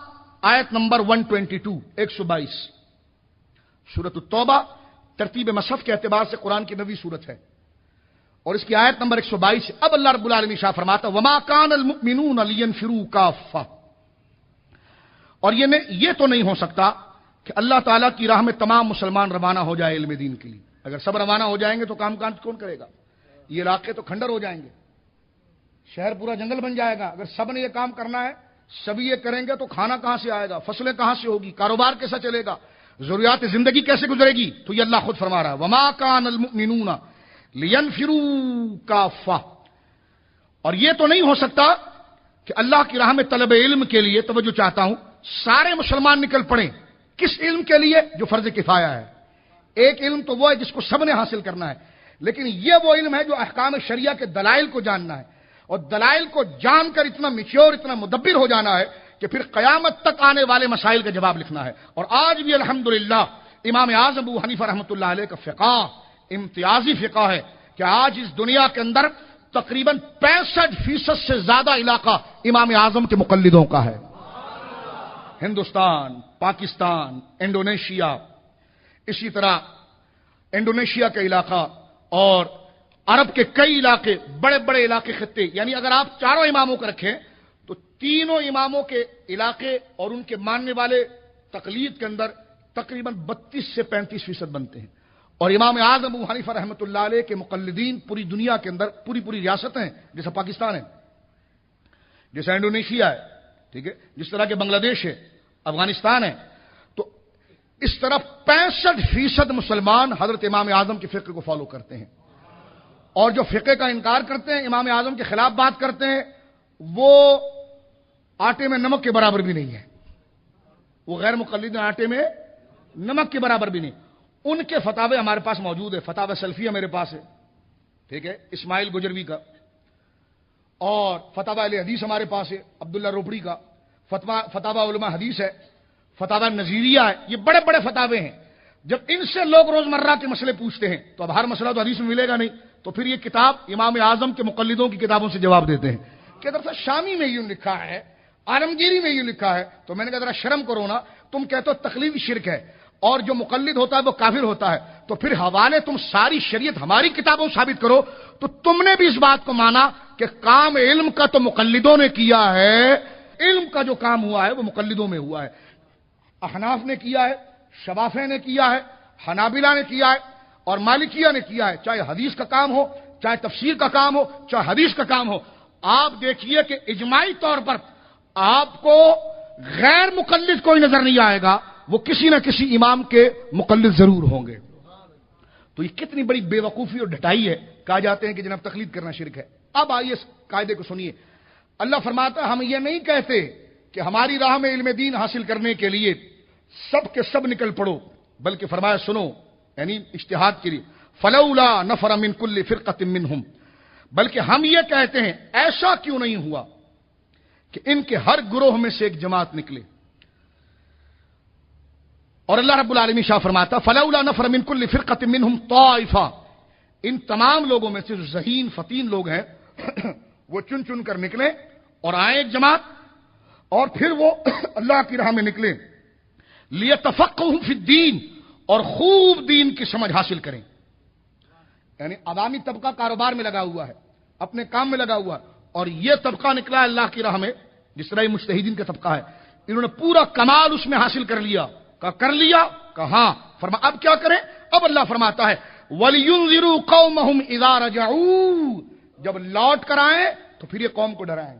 آیت نمبر 122 122، سورۃ التوبہ ترتیب مصحف کے اعتبار سے قرآن کی 9ویں سورت ہے، اور اس کی آیت نمبر 122 ہے۔ اب اللہ رب العالمین شاہ فرماتا وما کان المؤمنون لینفروا کافہ، اور یہ تو نہیں ہو سکتا کہ اللہ تعالیٰ کی راہ میں تمام مسلمان روانہ ہو جائے علم دین کے لیے۔ اگر سب روانہ ہو جائیں گے تو کام کاج کون کرے گا؟ یہ علاقے تو کھنڈر ہو جائیں گے، شہر پورا جنگل بن جائے گا۔ اگر سب نے یہ کام کرنا ہے، سبھی یہ کریں گے تو کھانا کہاں سے آئے گا، فصلیں کہاں سے ہوگی، کاروبار کیسا چلے گا، ضروریات زندگی کیسے گزرے گی؟ تو یہ اللہ خود فرما رہا ہے وما کان المؤمنون لینفروا کافہ، اور یہ تو نہیں ہو سکتا کہ اللہ کی راہ میں طلب علم کے لیے، توجہ چاہتا ہوں، سارے مسلمان نکل پڑیں۔ کس علم کے لیے؟ جو فرض کفایہ ہے۔ ایک علم تو وہ ہے جس کو سب نے حاصل کرنا ہے، لیکن یہ وہ علم ہے جو احکام شریعہ کے دلائل کو جاننا ہے، اور دلائل کو جان کر اتنا میچور، اتنا مدبر ہو جانا ہے کہ پھر قیامت تک آنے والے مسائل کا جواب لکھنا ہے۔ اور آج بھی الحمدللہ امام اعظم ابو حنیفہ رحمۃ اللہ علیہ کا فقہ امتیازی فقہ ہے کہ آج اس دنیا کے اندر تقریباً 65% سے زیادہ علاقہ امام اعظم کے مقلدوں کا ہے۔ ہندوستان، پاکستان، انڈونیشیا، اسی طرح انڈونیشیا کا علاقہ اور عرب کے کئی علاقے، بڑے بڑے علاقے، خطے، یعنی اگر آپ چاروں اماموں کو رکھیں تو تینوں اماموں کے علاقے اور ان کے ماننے والے تقلید کے اندر تقریباً 32 سے 35% بنتے ہیں، اور امام اعظم ابو حنیفہ رحمۃ اللہ علیہ کے مقلدین پوری دنیا کے اندر پوری ریاستیں ہیں، جیسا پاکستان ہے، جیسا انڈونیشیا ہے، ٹھیک ہے، جس طرح کے بنگلہ دیش ہے، افغانستان ہے، تو اس طرح 65% مسلمان حضرت امام اعظم کے فقہ کو فالو کرتے ہیں، اور جو فقہ کا انکار کرتے ہیں، امام اعظم کے خلاف بات کرتے ہیں، وہ آٹے میں نمک کے برابر بھی نہیں ہے، وہ غیر مقلد آٹے میں نمک کے برابر بھی نہیں۔ ان کے فتاوے ہمارے پاس موجود ہے، فتاوی سلفیہ میرے پاس ہے، ٹھیک ہے، اسماعیل گجروی کا، اور فتاوی اہل حدیث ہمارے پاس ہے، عبداللہ روپڑی کا، فتاوی علماء حدیث ہے، فتاوی نظیریہ ہے، یہ بڑے بڑے فتاوے ہیں۔ جب ان سے لوگ روزمرہ کے مسئلے پوچھتے ہیں تو اب ہر مسئلہ تو حدیث میں ملے گا نہیں، تو پھر یہ کتاب امام اعظم کے مقلدوں کی کتابوں سے جواب دیتے ہیں کہ دراصل شامی میں یوں لکھا ہے، عالمگیری میں یوں لکھا ہے، تو میں نے کہا ذرا شرم کرو نا، تم کہتے ہو تقلید شرک ہے اور جو مقلد ہوتا ہے وہ کافر ہوتا ہے، تو پھر حوالے تم ساری شریعت ہماری کتابوں سے ثابت کرو، تو تم نے بھی اس بات کو مانا کہ کام علم کا تو مقلدوں نے کیا ہے، علم کا جو کام ہوا ہے وہ مقلدوں میں ہوا ہے۔ احناف نے کیا ہے، شوافع نے کیا ہے، حنابلہ نے کیا ہے، اور مالکیہ نے کیا ہے، چاہے حدیث کا کام ہو، چاہے تفسیر کا کام ہو، چاہے حدیث کا کام ہو۔ آپ دیکھیے کہ اجماعی طور پر آپ کو غیر مقلد کوئی نظر نہیں آئے گا، وہ کسی نہ کسی امام کے مقلد ضرور ہوں گے۔ تو یہ کتنی بڑی بے وقوفی اور ڈھٹائی ہے، کہا جاتے ہیں کہ جناب تقلید کرنا شرک ہے۔ اب آئیے اس قاعدے کو سنیے، اللہ فرماتا ہے ہم یہ نہیں کہتے کہ ہماری راہ میں علم دین حاصل کرنے کے لیے سب کے سب نکل پڑو، بلکہ فرمایا سنو، یعنی اجتہاد کے لیے فلولا نفر من کل فرقۃ منہم، بلکہ ہم یہ کہتے ہیں ایسا کیوں نہیں ہوا کہ ان کے ہر گروہ میں سے ایک جماعت نکلے۔ اور اللہ رب العالمین شاہ فرماتا فلولا نفر من کل فرقۃ منہم طائفہ، ان تمام لوگوں میں سے جو ذہین فتین لوگ ہیں وہ چن چن کر نکلے اور آئے ایک جماعت، اور پھر وہ اللہ کی راہ میں نکلے لیتفقہوا فی الدین، اور خوب دین کی سمجھ حاصل کریں۔ یعنی عوامی طبقہ کاروبار میں لگا ہوا ہے، اپنے کام میں لگا ہوا ہے، اور یہ طبقہ نکلا ہے اللہ کی راہ میں، جس طرح یہ مجتہدین کا طبقہ ہے، انہوں نے پورا کمال اس میں حاصل کر لیا۔ کر لیا کہاں؟ فرما اب کیا کریں؟ اب اللہ فرماتا ہے وَلْيُنذِرُوا قَوْمَهُمْ إِذَا رَجَعُوا، جب لوٹ کر آئیں تو پھر یہ قوم کو ڈرائیں،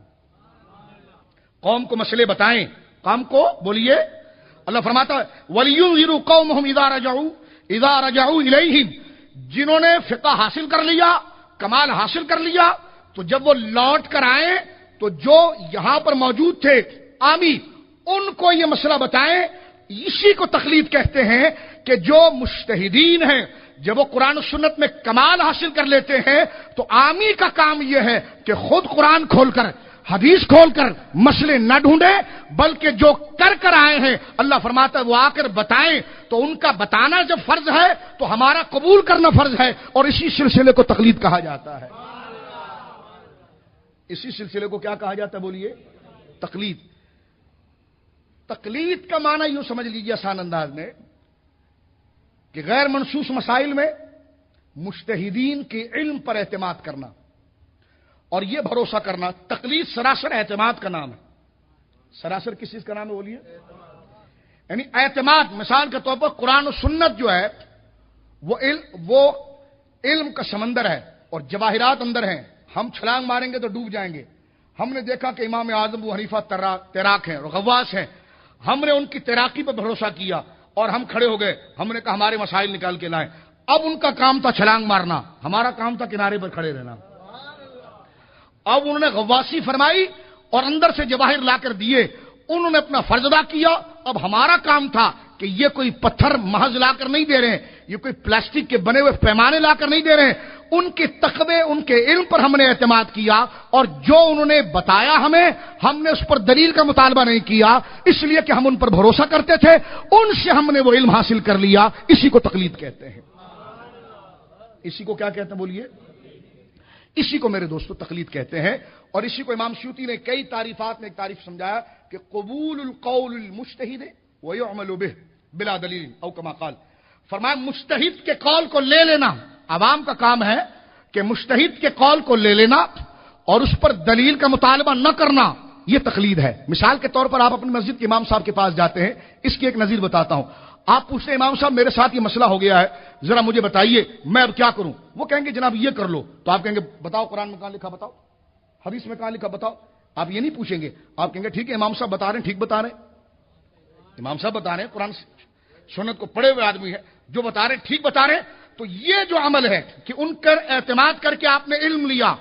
قوم کو مسئلے بتائیں، قوم کو بولیے۔ اللہ فرماتا ہے وَلْيُنذِرُوا قَوْمَهُمْ إِذَا رَجَعُوا إِلَيْهِمْ، جنہوں نے فقہ حاصل کر لیا، کمال حاصل کر لیا، تو جب وہ لوٹ کر آئے تو جو یہاں پر موجود تھے عامی، ان کو یہ مسئلہ بتائیں. اسی کو تقلید کہتے ہیں کہ جو مجتہدین ہیں جب وہ قرآن و سنت میں کمال حاصل کر لیتے ہیں تو عامی کا کام یہ ہے کہ خود قرآن کھول کر حدیث کھول کر مسئلے نہ ڈھونڈیں، بلکہ جو کر آئے ہیں اللہ فرماتا ہے وہ آ کر بتائیں. تو ان کا بتانا جب فرض ہے تو ہمارا قبول کرنا فرض ہے، اور اسی سلسلے کو تقلید کہا جاتا ہے. اسی سلسلے کو کیا کہا جاتا ہے بولیے؟ تقلید. تقلید کا معنی یوں سمجھ لیجیے آسان انداز میں کہ غیر منصوص مسائل میں مجتہدین کے علم پر اعتماد کرنا اور یہ بھروسہ کرنا. تقلید سراسر اعتماد کا نام ہے. سراسر کس چیز کا نام ہے بولیے؟ یعنی اعتماد. مثال کے طور پر قرآن و سنت جو ہے وہ علم کا سمندر ہے اور جواہرات اندر ہیں. ہم چھلانگ ماریں گے تو ڈوب جائیں گے. ہم نے دیکھا کہ امام اعظم ابو حنیفہ تیراک ہیں اور غواص ہیں. ہم نے ان کی تیراکی پر بھروسہ کیا اور ہم کھڑے ہو گئے. ہم نے کہا ہمارے مسائل نکال کے لائیں. اب ان کا کام تھا چھلانگ مارنا، ہمارا کام تھا کنارے پر کھڑے رہنا. اب انہوں نے غواصی فرمائی اور اندر سے جواہر لا کر دیے. انہوں نے اپنا فرض ادا کیا. اب ہمارا کام تھا کہ یہ کوئی پتھر محض لا کر نہیں دے رہے ہیں، یہ کوئی پلاسٹک کے بنے ہوئے پیمانے لا کر نہیں دے رہے ہیں. ان کے تقوی، ان کے علم پر ہم نے اعتماد کیا اور جو انہوں نے بتایا ہم نے اس پر دلیل کا مطالبہ نہیں کیا، اس لیے کہ ہم ان پر بھروسہ کرتے تھے. ان سے ہم نے وہ علم حاصل کر لیا. اسی کو تقلید کہتے ہیں. اسی کو کیا کہتے ہیں بولیے؟ اسی کو میرے دوستو تقلید کہتے ہیں. اور اسی کو امام سیوطی نے کئی تعریفات میں ایک تعریف سمجھایا کہ قبول القول المجتہد ویعمل به بلا دلیل او کما قال. فرمایا مجتہد کے قول کو لے لینا. عوام کا کام ہے کہ مجتہد کے قول کو لے لینا اور اس پر دلیل کا مطالبہ نہ کرنا. یہ تقلید ہے. مثال کے طور پر آپ اپنی مسجد کے امام صاحب کے پاس جاتے ہیں. اس کی ایک نظیر بتاتا ہوں. آپ پوچھتے ہیں امام صاحب میرے ساتھ یہ مسئلہ ہو گیا ہے، ذرا مجھے بتائیے میں اب کیا کروں. وہ کہیں گے جناب یہ کر لو. تو آپ کہیں گے بتاؤ قرآن میں کہاں لکھا بتاؤ، حدیث میں کہاں لکھا بتاؤ. آپ یہ نہیں پوچھیں گے. آپ کہیں گے ٹھیک ہے امام صاحب بتا رہے ہیں، ٹھیک بتا رہے ہیں. امام صاحب بتا رہے ہیں، قرآن سنت کو پڑھے ہوئے آدمی ہے، جو بتا رہے ہیں ٹھیک بتا رہے ہیں. تو یہ جو عمل ہے کہ ان پر اعتماد کر کے آپ نے علم لیا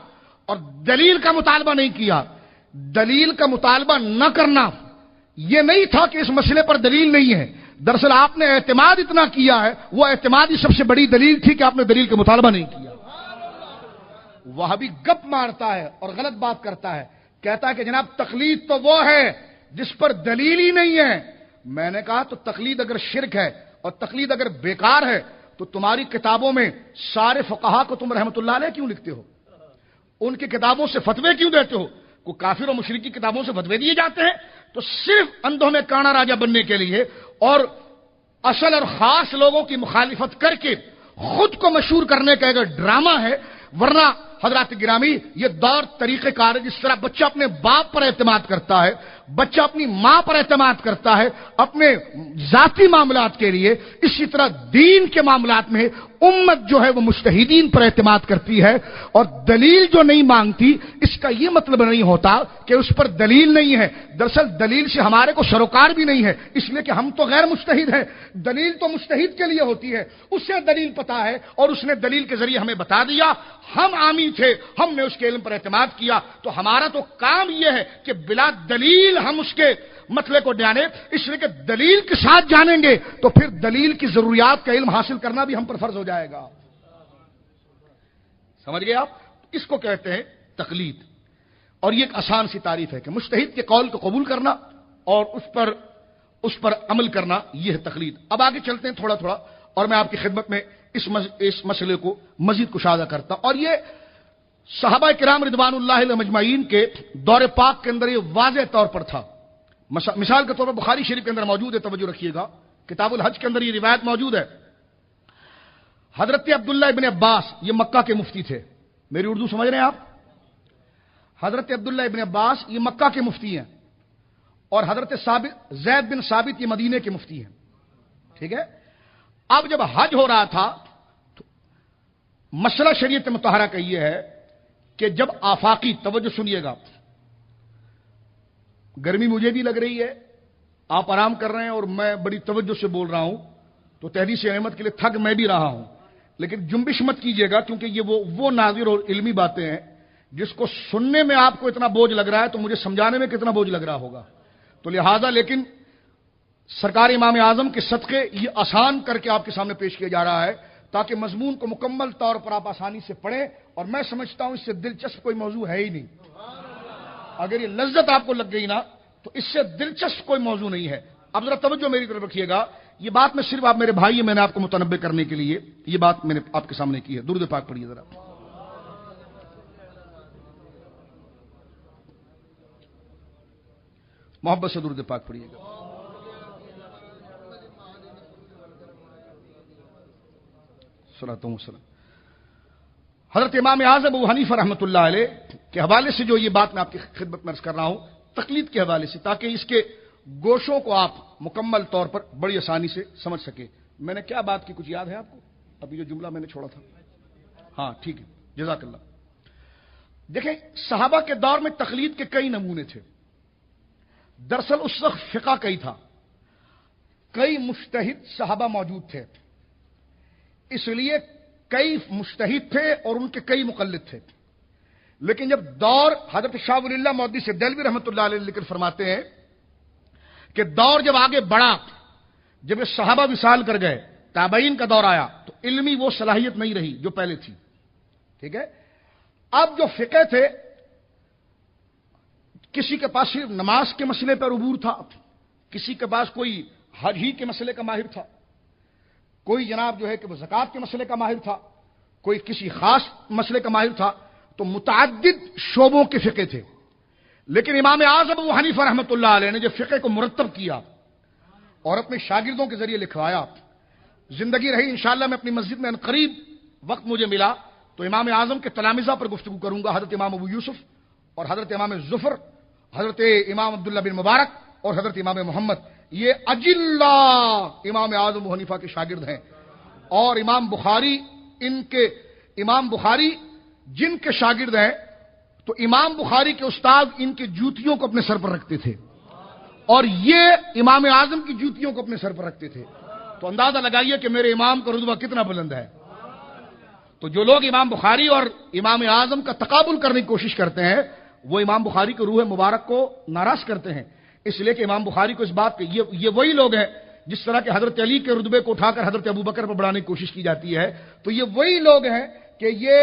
اور دلیل کا مطالبہ نہیں کیا. دلیل کا مطالبہ نہ کرنا یہ نہیں تھا کہ اس مسئلے پر دلیل نہیں ہے. دراصل آپ نے اعتماد اتنا کیا ہے، وہ اعتماد ہی سب سے بڑی دلیل تھی کہ آپ نے دلیل کا مطالبہ نہیں کیا. وہ بھی گپ مارتا ہے اور غلط بات کرتا ہے. کہتا ہے کہ جناب تقلید تو وہ ہے جس پر دلیل ہی نہیں ہے. میں نے کہا تو تقلید اگر شرک ہے اور تقلید اگر بیکار ہے تو تمہاری کتابوں میں سارے فقہا کو تم رحمت اللہ علیہ کیوں لکھتے ہو؟ ان کی کتابوں سے فتوے کیوں دیتے ہو؟ کوئی کافر و مشرک کی کتابوں سے فتوے دیے جاتے ہیں تو صرف اندھوں میں کانا راجا بننے کے لیے اور اصل اور خاص لوگوں کی مخالفت کر کے خود کو مشہور کرنے کا ایک ڈرامہ ہے. ورنہ حضرات گرامی یہ دور طریقہ کار ہے جس طرح بچہ اپنے باپ پر اعتماد کرتا ہے، بچہ اپنی ماں پر اعتماد کرتا ہے اپنے ذاتی معاملات کے لیے، اسی طرح دین کے معاملات میں امت جو ہے وہ مجتہدین پر اعتماد کرتی ہے اور دلیل جو نہیں مانگتی. اس کا یہ مطلب نہیں ہوتا کہ اس پر دلیل نہیں ہے. دراصل دلیل سے ہمارے کو سروکار بھی نہیں ہے، اس لیے کہ ہم تو غیر مجتہد ہیں. دلیل تو مجتہد کے لیے ہوتی ہے، اسے دلیل پتا ہے اور اس نے دلیل کے ذریعے ہمیں بتا دیا. ہم عامی تھے، ہم نے اس کے علم پر اعتماد کیا. تو ہمارا تو کام یہ ہے کہ بلا دلیل ہم اس کے مسئلے کو جانیں. اس لیے کہ دلیل کے ساتھ جانیں گے تو پھر دلیل کی ضروریات کا علم حاصل کرنا بھی ہم پر فرض ہو جائے گا. سمجھ گئے آپ؟ اس کو کہتے ہیں تقلید. اور یہ ایک آسان سی تعریف ہے کہ مجتہد کے قول کو قبول کرنا اور اس پر عمل کرنا، یہ ہے تقلید. اب آگے چلتے ہیں تھوڑا تھوڑا اور میں آپ کی خدمت میں اس مسئلے کو مزید کشادہ کرتا ہوں. اور یہ صحابہ کرام رضوان اللہ علیہم اجمعین کے دور پاک کے اندر یہ واضح طور پر تھا. مثال کے طور پر بخاری شریف کے اندر موجود ہے، توجہ رکھیے گا، کتاب الحج کے اندر یہ روایت موجود ہے. حضرت عبداللہ ابن عباس یہ مکہ کے مفتی تھے. میری اردو سمجھ رہے ہیں آپ؟ حضرت عبداللہ ابن عباس یہ مکہ کے مفتی ہیں اور حضرت زید بن ثابت یہ مدینے کے مفتی ہیں. ٹھیک ہے. اب جب حج ہو رہا تھا تو مسئلہ شریعت مطہرہ کا یہ ہے کہ جب آفاقی، توجہ سنیے گا، گرمی مجھے بھی لگ رہی ہے، آپ آرام کر رہے ہیں اور میں بڑی توجہ سے بول رہا ہوں تو تحدیث نعمت کے لیے تھک میں بھی رہا ہوں، لیکن جنبش مت کیجیے گا کیونکہ یہ وہ ناظر اور علمی باتیں ہیں جس کو سننے میں آپ کو اتنا بوجھ لگ رہا ہے تو مجھے سمجھانے میں کتنا بوجھ لگ رہا ہوگا. تو لہذا لیکن سرکار امام اعظم کے صدقے یہ آسان کر کے آپ کے سامنے پیش کیا جا رہا ہے تاکہ مضمون کو مکمل طور پر آپ آسانی سے پڑھیں. اور میں سمجھتا ہوں اس سے دلچسپ کوئی موضوع ہے ہی نہیں. اگر یہ لذت آپ کو لگ گئی نا تو اس سے دلچسپ کوئی موضوع نہیں ہے. اب ذرا توجہ میری طرف رکھیے گا. یہ بات میں صرف آپ میرے بھائی ہیں، میں نے آپ کو متنبع کرنے کے لیے یہ بات میں نے آپ کے سامنے کی ہے. درود پاک پڑھیے ذرا. محبت سے درود پاک پڑھیے گا. صلوات و سلام. حضرت امام اعظم ابو حنیفہ رحمۃ اللہ علیہ کے حوالے سے جو یہ بات میں آپ کی خدمت میں عرض کر رہا ہوں، تقلید کے حوالے سے، تاکہ اس کے گوشوں کو آپ مکمل طور پر بڑی آسانی سے سمجھ سکے. میں نے کیا بات کی کچھ یاد ہے آپ کو؟ ابھی جو جملہ میں نے چھوڑا تھا. ہاں ٹھیک ہے، جزاک اللہ. دیکھیں صحابہ کے دور میں تقلید کے کئی نمونے تھے. دراصل اس وقت فقہ کئی تھا، کئی مجتہد صحابہ موجود تھے، اس لیے کئی مجتہد تھے اور ان کے کئی مقلد تھے. لیکن جب دور حضرت شاہ ولی اللہ محدث دہلوی رحمۃ اللہ علیہ ذکر فرماتے ہیں کہ دور جب آگے بڑھا، جب یہ صحابہ وصال کر گئے، تابعین کا دور آیا، تو علمی وہ صلاحیت نہیں رہی جو پہلے تھی. ٹھیک ہے. اب جو فقہ تھے، کسی کے پاس صرف نماز کے مسئلے پر عبور تھا، کسی کے پاس کوئی حج ہی کے مسئلے کا ماہر تھا، کوئی جناب جو ہے کہ وہ زکوٰۃ کے مسئلے کا ماہر تھا، کوئی کسی خاص مسئلے کا ماہر تھا. تو متعدد شعبوں کے فقہ تھے. لیکن امام اعظم ابو حنیفہ رحمۃ اللہ علیہ نے جو فقہ کو مرتب کیا اور اپنے شاگردوں کے ذریعے لکھوایا، زندگی رہی انشاءاللہ میں اپنی مسجد میں عنقریب وقت مجھے ملا تو امام اعظم کے تلامذہ پر گفتگو کروں گا، حضرت امام ابو یوسف اور حضرت امام ظفر، حضرت امام عبداللہ بن مبارک اور حضرت امام محمد. یہ اجلا امام اعظم ابو حنیفہ کے شاگرد ہیں. اور امام بخاری جن کے شاگرد ہیں، تو امام بخاری کے استاد ان کے جوتیوں کو اپنے سر پر رکھتے تھے اور یہ امام اعظم کی جوتیوں کو اپنے سر پر رکھتے تھے. تو اندازہ لگائیے کہ میرے امام کا رتبہ کتنا بلند ہے. تو جو لوگ امام بخاری اور امام اعظم کا تقابل کرنے کی کوشش کرتے ہیں وہ امام بخاری کے روح مبارک کو ناراض کرتے ہیں، اس لیے کہ امام بخاری کو اس بات کے یہ وہی لوگ ہیں جس طرح کہ حضرت علی کے رتبے کو اٹھا کر حضرت ابو بکر پر بڑھانے کی کوشش کی جاتی ہے. تو یہ وہی لوگ ہیں کہ یہ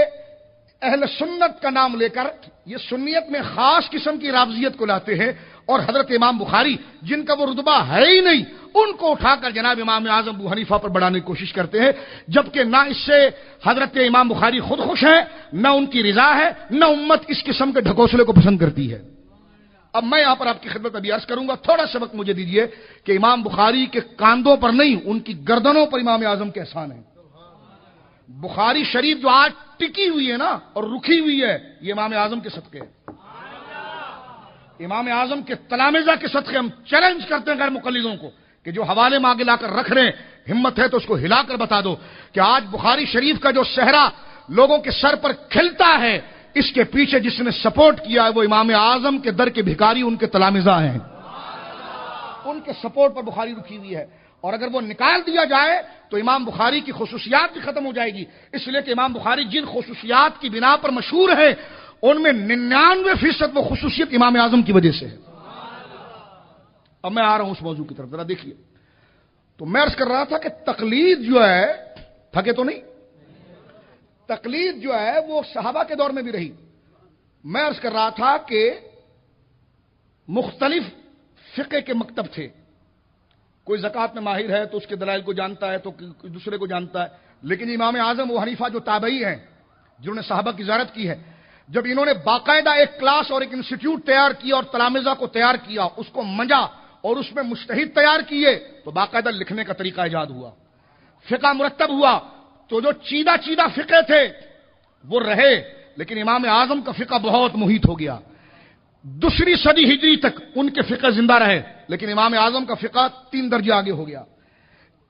اہل سنت کا نام لے کر یہ سنیت میں خاص قسم کی رافضیت کو لاتے ہیں، اور حضرت امام بخاری جن کا وہ رتبہ ہے ہی نہیں ان کو اٹھا کر جناب امام اعظم ابو حنیفہ پر بڑھانے کی کوشش کرتے ہیں، جبکہ نہ اس سے حضرت امام بخاری خود خوش ہیں، نہ ان کی رضا ہے، نہ امت اس قسم کے ڈھکوسلے کو پسند کرتی ہے. اب میں یہاں پر آپ کی خدمت ابھی عرض کروں گا، تھوڑا سا وقت مجھے دیجئے کہ امام بخاری کے کاندھوں پر نہیں ان کی گردنوں پر امام اعظم کے احسان ہیں. بخاری شریف جو آج ٹکی ہوئی ہے نا اور رکھی ہوئی ہے، یہ امام اعظم کے صدقے ہے. امام اعظم کے تلامذہ کے صدقے. ہم چیلنج کرتے ہیں غیر مقلدوں کو کہ جو حوالے میں آگے لا کر رکھ رہے ہیں، ہمت ہے تو اس کو ہلا کر بتا دو کہ آج بخاری شریف کا جو صحرا لوگوں کے سر پر کھلتا ہے، اس کے پیچھے جس نے سپورٹ کیا ہے وہ امام اعظم کے در کے بھکاری ان کے تلامذہ ہیں. ان کے سپورٹ پر بخاری رکھی ہوئی ہے، اور اگر وہ نکال دیا جائے تو امام بخاری کی خصوصیات بھی ختم ہو جائے گی، اس لیے کہ امام بخاری جن خصوصیات کی بنا پر مشہور ہے ان میں 99% وہ خصوصیت امام اعظم کی وجہ سے ہے. اب میں آ رہا ہوں اس موضوع کی طرف، ذرا دیکھیے. تو میں عرض کر رہا تھا کہ تقلید جو ہے، تھکے تو نہیں، تقلید جو ہے وہ صحابہ کے دور میں بھی رہی. میں عرض کر رہا تھا کہ مختلف فقہ کے مکتب تھے. کوئی زکوٰۃ میں ماہر ہے تو اس کے دلائل کو جانتا ہے، تو دوسرے کو جانتا ہے. لیکن امام اعظم ابو حنیفہ جو تابعی ہیں، جنہوں نے صحابہ کی زیارت کی ہے، جب انہوں نے باقاعدہ ایک کلاس اور ایک انسٹیٹیوٹ تیار کیا اور تلامذہ کو تیار کیا، اس کو منجا اور اس میں مجتہد تیار کیے، تو باقاعدہ لکھنے کا طریقہ ایجاد ہوا، فقہ مرتب ہوا. تو جو چیدہ فقہ تھے وہ رہے، لیکن امام اعظم کا فقہ بہت محیط ہو گیا. 2 صدی ہجری تک ان کے فقہ زندہ رہے، لیکن امام اعظم کا فقہ 3 درجے آگے ہو گیا.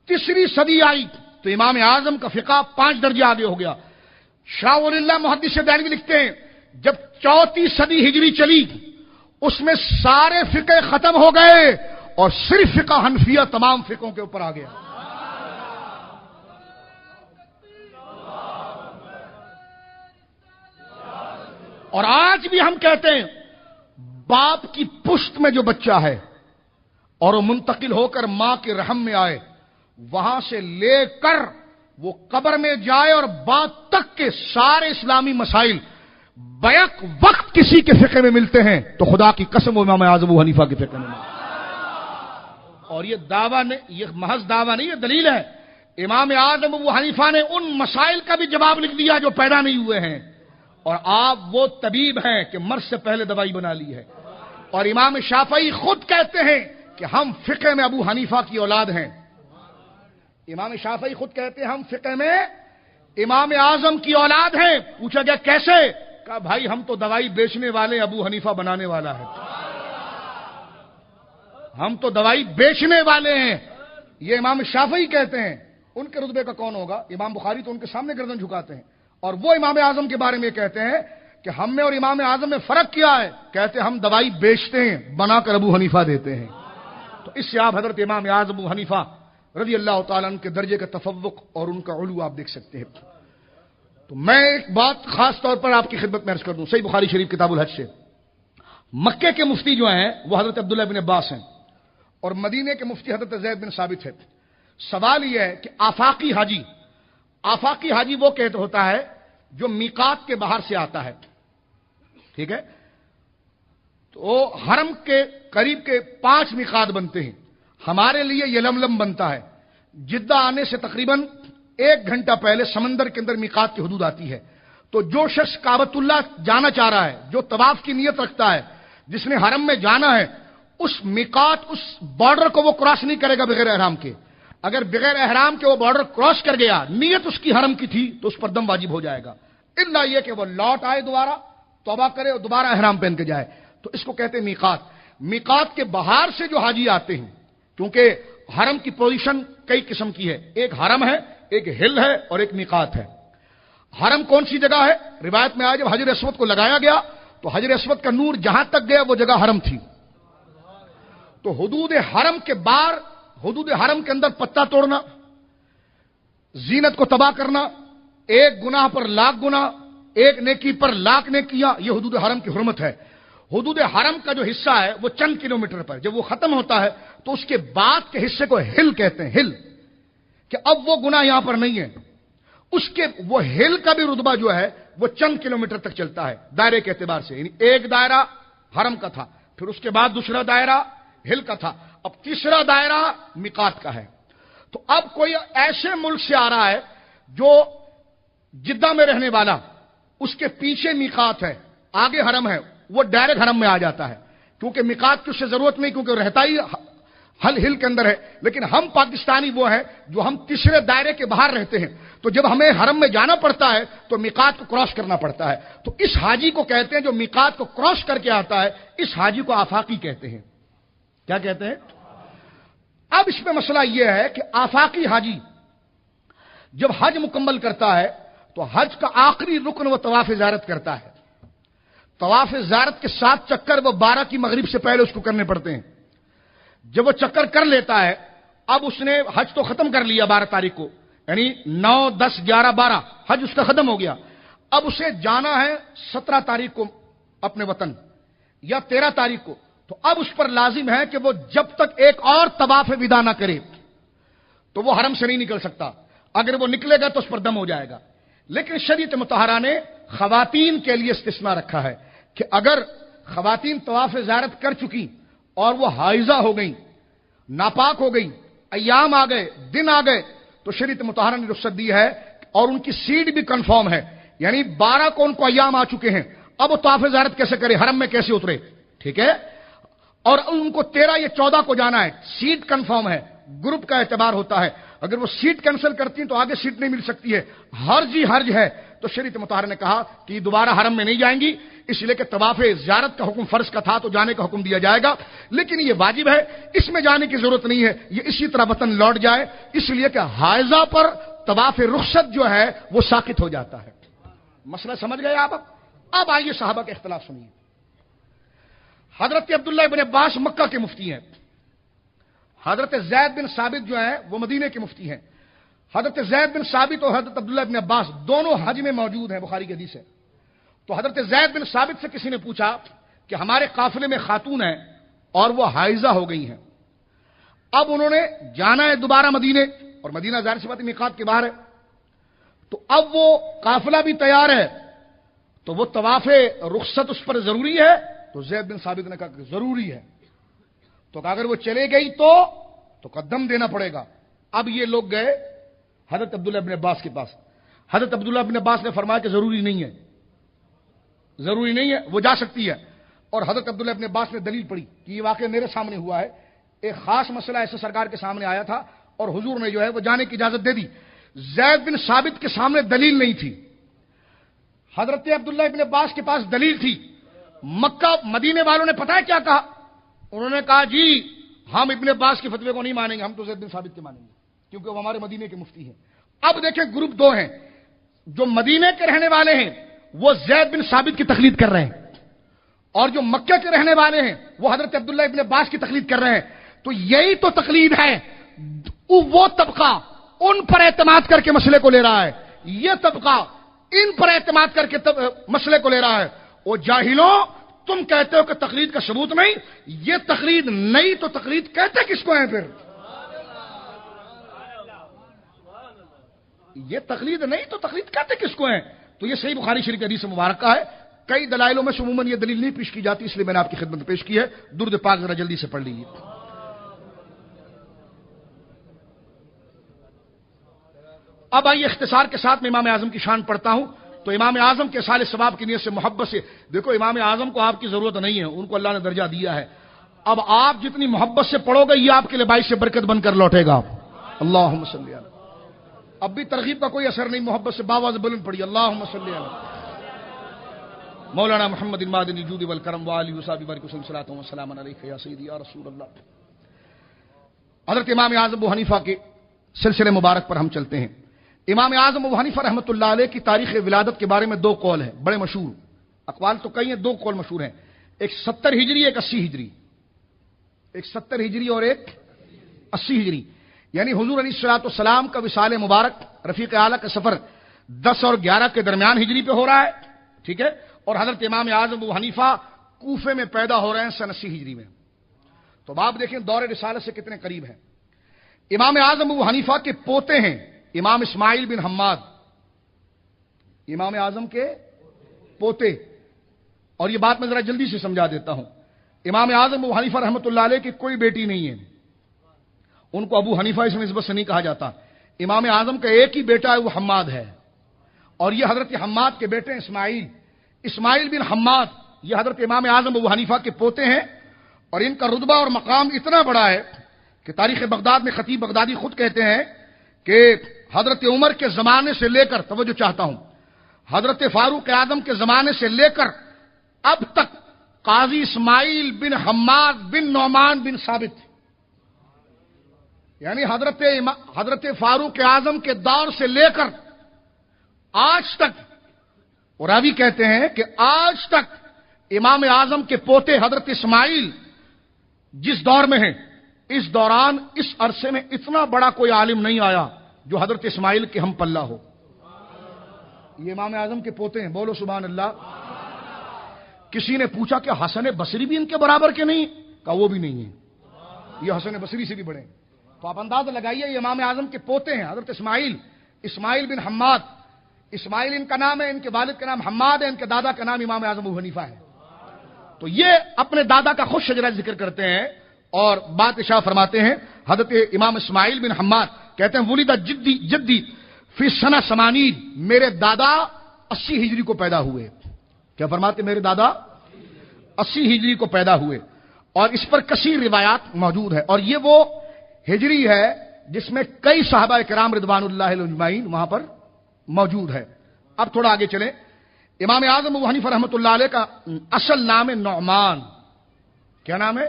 3 صدی آئی تو امام اعظم کا فقہ 5 درجے آگے ہو گیا. شاہ ولی اللہ محدث دہلوی لکھتے ہیں جب 4 صدی ہجری چلی اس میں سارے فقہ ختم ہو گئے اور صرف فقہ حنفیہ تمام فقہوں کے اوپر آ گیا. اور آج بھی ہم کہتے ہیں باپ کی پشت میں جو بچہ ہے اور وہ منتقل ہو کر ماں کے رحم میں آئے، وہاں سے لے کر وہ قبر میں جائے اور بعد تک کے سارے اسلامی مسائل بیک وقت کسی کے فقہ میں ملتے ہیں تو خدا کی قسم وہ امام اعظم ابو حنیفہ کے فقہ میں ملتے ہیں۔ اور یہ دعویٰ نہیں، یہ محض دعویٰ نہیں، یہ دلیل ہے۔ امام اعظم ابو حنیفہ نے ان مسائل کا بھی جواب لکھ دیا جو پیدا نہیں ہوئے ہیں، اور آپ وہ طبیب ہیں کہ مرض سے پہلے دوائی بنا لی ہے۔ اور امام شافعی خود کہتے ہیں کہ ہم فقہ میں ابو حنیفہ کی اولاد ہیں۔ امام شافعی خود کہتے ہیں ہم فقہ میں امام اعظم کی اولاد ہیں۔ پوچھا گیا کیسے؟ کہا بھائی ہم تو دوائی بیچنے والے، ابو حنیفہ بنانے والا ہے۔ ہم تو دوائی بیچنے والے ہیں، یہ امام شافعی کہتے ہیں۔ ان کے رتبے کا کون ہوگا؟ امام بخاری تو ان کے سامنے گردن جھکاتے ہیں، اور وہ امام اعظم کے بارے میں کہتے ہیں کہ ہم میں اور امام اعظم میں فرق کیا ہے؟ کہتے ہیں ہم دوائی بیچتے ہیں، بنا کر ابو حنیفہ دیتے ہیں۔ تو اس سے آپ حضرت امام اعظم ابو حنیفہ رضی اللہ تعالیٰ عنہ کے درجے کا تفوق اور ان کا علو آپ دیکھ سکتے ہیں۔ تو میں ایک بات خاص طور پر آپ کی خدمت میں عرض کر دوں، صحیح بخاری شریف کتاب الحج سے، مکے کے مفتی جو ہیں وہ حضرت عبداللہ بن عباس ہیں، اور مدینے کے مفتی حضرت زید بن ثابت ہے۔ سوال یہ ہے کہ آفاقی حاجی وہ کہتے ہوتا ہے جو میقات کے باہر سے آتا ہے، ٹھیک ہے؟ تو حرم کے قریب کے 5 میقات بنتے ہیں۔ ہمارے لیے یہ لملم بنتا ہے، جدہ آنے سے تقریباً 1 گھنٹہ پہلے سمندر کے اندر میقات کی حدود آتی ہے۔ تو جو شخص کعبۃ اللہ جانا چاہ رہا ہے، جو طواف کی نیت رکھتا ہے، جس نے حرم میں جانا ہے، اس میقات، اس بارڈر کو وہ کراس نہیں کرے گا بغیر احرام کے۔ اگر بغیر احرام کے وہ بارڈر کراس کر گیا، نیت اس کی حرم کی تھی، تو اس پر دم واجب ہو جائے گا، الا یہ کہ وہ لوٹ آئے، دوبارہ توبہ کرے اور دوبارہ احرام پہن کے جائے۔ تو اس کو کہتے ہیں میقات۔ میقات کے باہر سے جو حاجی آتے ہیں، کیونکہ حرم کی پوزیشن کئی قسم کی ہے، ایک حرم ہے، ایک ہل ہے، اور ایک میقات ہے۔ حرم کون سی جگہ ہے؟ روایت میں آیا جب حجر اسود کو لگایا گیا تو حجر اسود کا نور جہاں تک گیا وہ جگہ حرم تھی۔ تو حدود حرم کے باہر، حدود حرم کے اندر پتہ توڑنا، زینت کو تباہ کرنا، ایک گناہ پر لاکھ گناہ، ایک نیکی پر لاکھ نیکیاں، یہ حدود حرم کی حرمت ہے۔ حدود حرم کا جو حصہ ہے وہ چند کلومیٹر پر، جب وہ ختم ہوتا ہے تو اس کے بعد کے حصے کو ہل کہتے ہیں، ہل، کہ اب وہ گناہ یہاں پر نہیں ہے۔ اس کے وہ ہل کا بھی رتبہ جو ہے وہ چند کلومیٹر تک چلتا ہے دائرے کے اعتبار سے، یعنی ایک دائرہ حرم کا تھا، پھر اس کے بعد دوسرا دائرہ ہل کا تھا، اب تیسرا دائرہ میقات کا ہے۔ تو اب کوئی ایسے ملک سے آ رہا ہے جو جدہ میں رہنے والا، اس کے پیچھے میقات ہے، آگے حرم ہے، وہ ڈائریکٹ حرم میں آ جاتا ہے، کیونکہ میقات کی اس سے ضرورت نہیں، کیونکہ رہتا ہی ہل کے اندر ہے۔ لیکن ہم پاکستانی وہ ہیں جو ہم تیسرے دائرے کے باہر رہتے ہیں، تو جب ہمیں حرم میں جانا پڑتا ہے تو میقات کو کراس کرنا پڑتا ہے۔ تو اس حاجی کو کہتے ہیں جو میقات کو کراس کر کے آتا ہے، اس حاجی کو آفاقی کہتے ہیں۔ کیا کہتے ہیں؟ اب اس میں مسئلہ یہ ہے کہ آفاقی حاجی جب حج مکمل کرتا ہے تو حج کا آخری رکن وہ طواف زیارت کرتا ہے۔ طواف زیارت کے 7 چکر وہ 12 کی مغرب سے پہلے اس کو کرنے پڑتے ہیں۔ جب وہ چکر کر لیتا ہے، اب اس نے حج تو ختم کر لیا 12 تاریخ کو، یعنی 9، 10، 11، 12 حج اس کا ختم ہو گیا۔ اب اسے جانا ہے 17 تاریخ کو اپنے وطن، یا 13 تاریخ کو، تو اب اس پر لازم ہے کہ وہ جب تک ایک اور طواف وداع نہ کرے تو وہ حرم سے نہیں نکل سکتا۔ اگر وہ نکلے گا تو اس پر دم ہو جائے گا۔ لیکن شریعت مطہرہ نے خواتین کے لیے استثناء رکھا ہے کہ اگر خواتین طواف زیارت کر چکی اور وہ حائضہ ہو گئیں، ناپاک ہو گئیں، ایام آ گئے، دن آ گئے، تو شریعت مطہرہ نے رخصت دی ہے، اور ان کی سیٹ بھی کنفرم ہے، یعنی 12 کو ان کو ایام آ چکے ہیں، اب وہ طواف زیارت کیسے کرے، حرم میں کیسے اترے، ٹھیک ہے؟ اور ان کو 13 یا 14 کو جانا ہے، سیٹ کنفرم ہے، گروپ کا اعتبار ہوتا ہے، اگر وہ سیٹ کینسل کرتی ہیں تو آگے سیٹ نہیں مل سکتی ہے، حرج ہی حرج ہے۔ تو شریعت مطہرہ نے کہا کہ یہ دوبارہ حرم میں نہیں جائیں گی، اس لیے کہ طواف زیارت کا حکم فرض کا تھا تو جانے کا حکم دیا جائے گا، لیکن یہ واجب ہے، اس میں جانے کی ضرورت نہیں ہے، یہ اسی طرح وطن لوٹ جائے، اس لیے کہ حائضہ پر طواف رخصت جو ہے وہ ساقط ہو جاتا ہے۔ مسئلہ سمجھ گئے آپ؟ اب آئیے صحابہ کا اختلاف سنیے۔ حضرت عبداللہ بن عباس مکہ کے مفتی ہیں، حضرت زید بن ثابت جو ہیں وہ مدینے کے مفتی ہیں۔ حضرت زید بن ثابت اور حضرت عبداللہ بن عباس دونوں حج میں موجود ہیں، بخاری کی حدیث ہے، تو حضرت زید بن ثابت سے کسی نے پوچھا کہ ہمارے قافلے میں خاتون ہیں اور وہ حائضہ ہو گئی ہیں، اب انہوں نے جانا ہے دوبارہ مدینے، اور مدینہ ظاہر سی بات میقات کے باہر ہے، تو اب وہ قافلہ بھی تیار ہے، تو وہ طواف رخصت اس پر ضروری ہے؟ تو زید بن ثابت نے کہا کہ ضروری ہے۔ تو اگر وہ چلے گئی تو قدم دینا پڑے گا۔ اب یہ لوگ گئے حضرت عبداللہ ابن عباس کے پاس، حضرت عبداللہ ابن عباس نے فرمایا کہ ضروری نہیں ہے، ضروری نہیں ہے، وہ جا سکتی ہے۔ اور حضرت عبداللہ ابن عباس نے دلیل پڑھی کہ یہ واقعہ میرے سامنے ہوا ہے، ایک خاص مسئلہ ایسے سرکار کے سامنے آیا تھا اور حضور نے جو ہے وہ جانے کی اجازت دے دی۔ زید بن ثابت کے سامنے دلیل نہیں تھی، حضرت عبداللہ ابن عباس کے پاس دلیل تھی۔ مکہ مدینے والوں نے پتہ ہے کیا کہا؟ انہوں نے کہا جی ہم ابن عباس کے فتوے کو نہیں مانیں گے، ہم تو زید بن ثابت کے مانیں گے کیونکہ وہ ہمارے مدینے کے مفتی ہیں۔ اب دیکھیں گروپ دو ہیں، جو مدینے کے رہنے والے ہیں وہ زید بن ثابت کی تقلید کر رہے ہیں، اور جو مکہ کے رہنے والے ہیں وہ حضرت عبداللہ ابن عباس کی تقلید کر رہے ہیں۔ تو یہی تو تقلید ہے، وہ طبقہ ان پر اعتماد کر کے مسئلے کو لے رہا ہے، یہ طبقہ ان پر اعتماد کر کے مسئلے کو لے رہا ہے۔ وہ جاہلوں، تم کہتے ہو کہ تقلید کا ثبوت نہیں، یہ تقلید نہیں تو تقلید کہتے کس کو ہیں پھر؟ یہ تقلید نہیں تو تقلید کہتے کس کو ہیں؟ تو یہ صحیح بخاری شریف حدیث مبارکہ ہے، کئی دلائلوں میں سے عموماً یہ دلیل نہیں پیش کی جاتی، اس لیے میں نے آپ کی خدمت میں پیش کی ہے۔ درود پاک ذرا جلدی سے پڑھ لیجیے۔ اب آئیے اختصار کے ساتھ میں امام اعظم کی شان پڑھتا ہوں۔ تو امام اعظم کے سال ثواب کی نیت سے محبت سے، دیکھو امام اعظم کو آپ کی ضرورت نہیں ہے، ان کو اللہ نے درجہ دیا ہے، اب آپ جتنی محبت سے پڑھو گے یہ آپ کے لیے باعث سے برکت بن کر لوٹے گا۔ اللہم صلی علی، اب بھی ترغیب کا کوئی اثر نہیں، محبت سے باواز بلند پڑھی، اللہم صلی علی مولانا محمد المادن الجود والکرم وآلہ وصحبہ بارک وسلم، صلاۃ و سلام علیک یا سیدی یا رسول اللہ۔ حضرت امام اعظم ابو حنیفہ کے سلسلے مبارک پر ہم چلتے ہیں۔ امام اعظم ابو حنیفہ رحمۃ اللہ علیہ کی تاریخ ولادت کے بارے میں دو قول ہیں، بڑے مشہور، اقوال تو کئی ہیں، دو قول مشہور ہیں، ایک 70 ہجری ایک 80 ہجری، ایک 70 ہجری اور ایک 80 ہجری، یعنی حضور علیہ الصلوۃ والسلام کا وصال مبارک رفیق اعلیٰ کا سفر 10 اور 11 کے درمیان ہجری پہ ہو رہا ہے، ٹھیک ہے، اور حضرت امام اعظم ابو حنیفہ کوفے میں پیدا ہو رہے ہیں سن 80 ہجری میں۔ تو آپ دیکھیں دور رسالت سے کتنے قریب ہیں۔ امام اعظم ابو حنیفہ کے پوتے ہیں امام اسماعیل بن حماد، امام اعظم کے پوتے، اور یہ بات میں ذرا جلدی سے سمجھا دیتا ہوں۔ امام اعظم ابو حنیفہ رحمۃ اللہ علیہ کی کوئی بیٹی نہیں ہے، ان کو ابو حنیفہ اس نسبت سے نہیں کہا جاتا، امام اعظم کا ایک ہی بیٹا ہے وہ حماد ہے، اور یہ حضرت حماد کے بیٹے اسماعیل بن حماد، یہ حضرت امام اعظم ابو حنیفہ کے پوتے ہیں، اور ان کا رتبہ اور مقام اتنا بڑا ہے کہ تاریخ بغداد میں خطیب بغدادی خود کہتے ہیں کہ حضرت عمر کے زمانے سے لے کر، توجہ چاہتا ہوں، حضرت فاروق اعظم کے زمانے سے لے کر اب تک قاضی اسماعیل بن حماد بن نعمان بن ثابت، یعنی حضرت فاروق اعظم کے دور سے لے کر آج تک، اور راوی کہتے ہیں کہ آج تک امام اعظم کے پوتے حضرت اسماعیل جس دور میں ہیں، اس دوران اس عرصے میں اتنا بڑا کوئی عالم نہیں آیا جو حضرت اسماعیل کے ہم پلہ ہو۔ یہ امام اعظم کے پوتے ہیں، بولو سبحان اللہ۔ کسی نے پوچھا کہ حسن بصری بھی ان کے برابر کے نہیں؟ کہا وہ بھی نہیں ہے، یہ حسن بصری سے بھی بڑے ہیں۔ تو آپ اندازہ لگائیے یہ امام اعظم کے پوتے ہیں حضرت اسماعیل بن حماد، اسماعیل ان کا نام ہے، ان کے والد کا نام حماد ہے، ان کے دادا کا نام امام اعظم ابو حنیفہ ہے۔ تو یہ اپنے دادا کا خود شجرہ ذکر کرتے ہیں اور بات اشارہ فرماتے ہیں۔ حضرت امام اسماعیل بن حماد کہتے ہیں ولیدہ جدی فی سنہ 80، میرے دادا 80 ہجری کو پیدا ہوئے۔ کیا فرماتے؟ میرے دادا 80 ہجری کو پیدا ہوئے، اور اس پر کثیر روایات موجود ہے، اور یہ وہ ہجری ہے جس میں کئی صحابہ کرام رضوان اللہ علیہم اجمعین وہاں پر موجود ہے۔ اب تھوڑا آگے چلیں۔ امام اعظم ابو حنیفہ رحمۃ اللہ علیہ کا اصل نام ہے نعمان۔ کیا نام ہے؟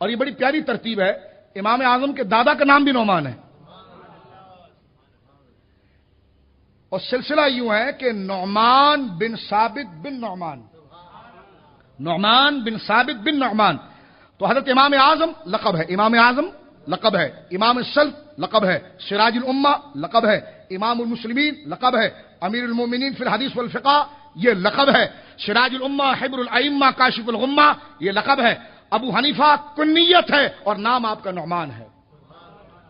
اور یہ بڑی پیاری ترتیب ہے، امام اعظم کے دادا کا نام بھی نعمان ہے، اور سلسلہ یوں ہے کہ نعمان بن ثابت بن نعمان، نعمان بن ثابت بن نعمان۔ تو حضرت امام اعظم لقب ہے، امام اعظم لقب ہے، امام السلف لقب ہے، سراج الامہ لقب ہے، امام المسلمین لقب ہے، امیر المومنین فی الحدیث والفقہ یہ لقب ہے. سراج الامہ، حبر الائمہ، کاشف الغمہ یہ لقب ہے. ابو حنیفہ کنیت ہے اور نام آپ کا نعمان ہے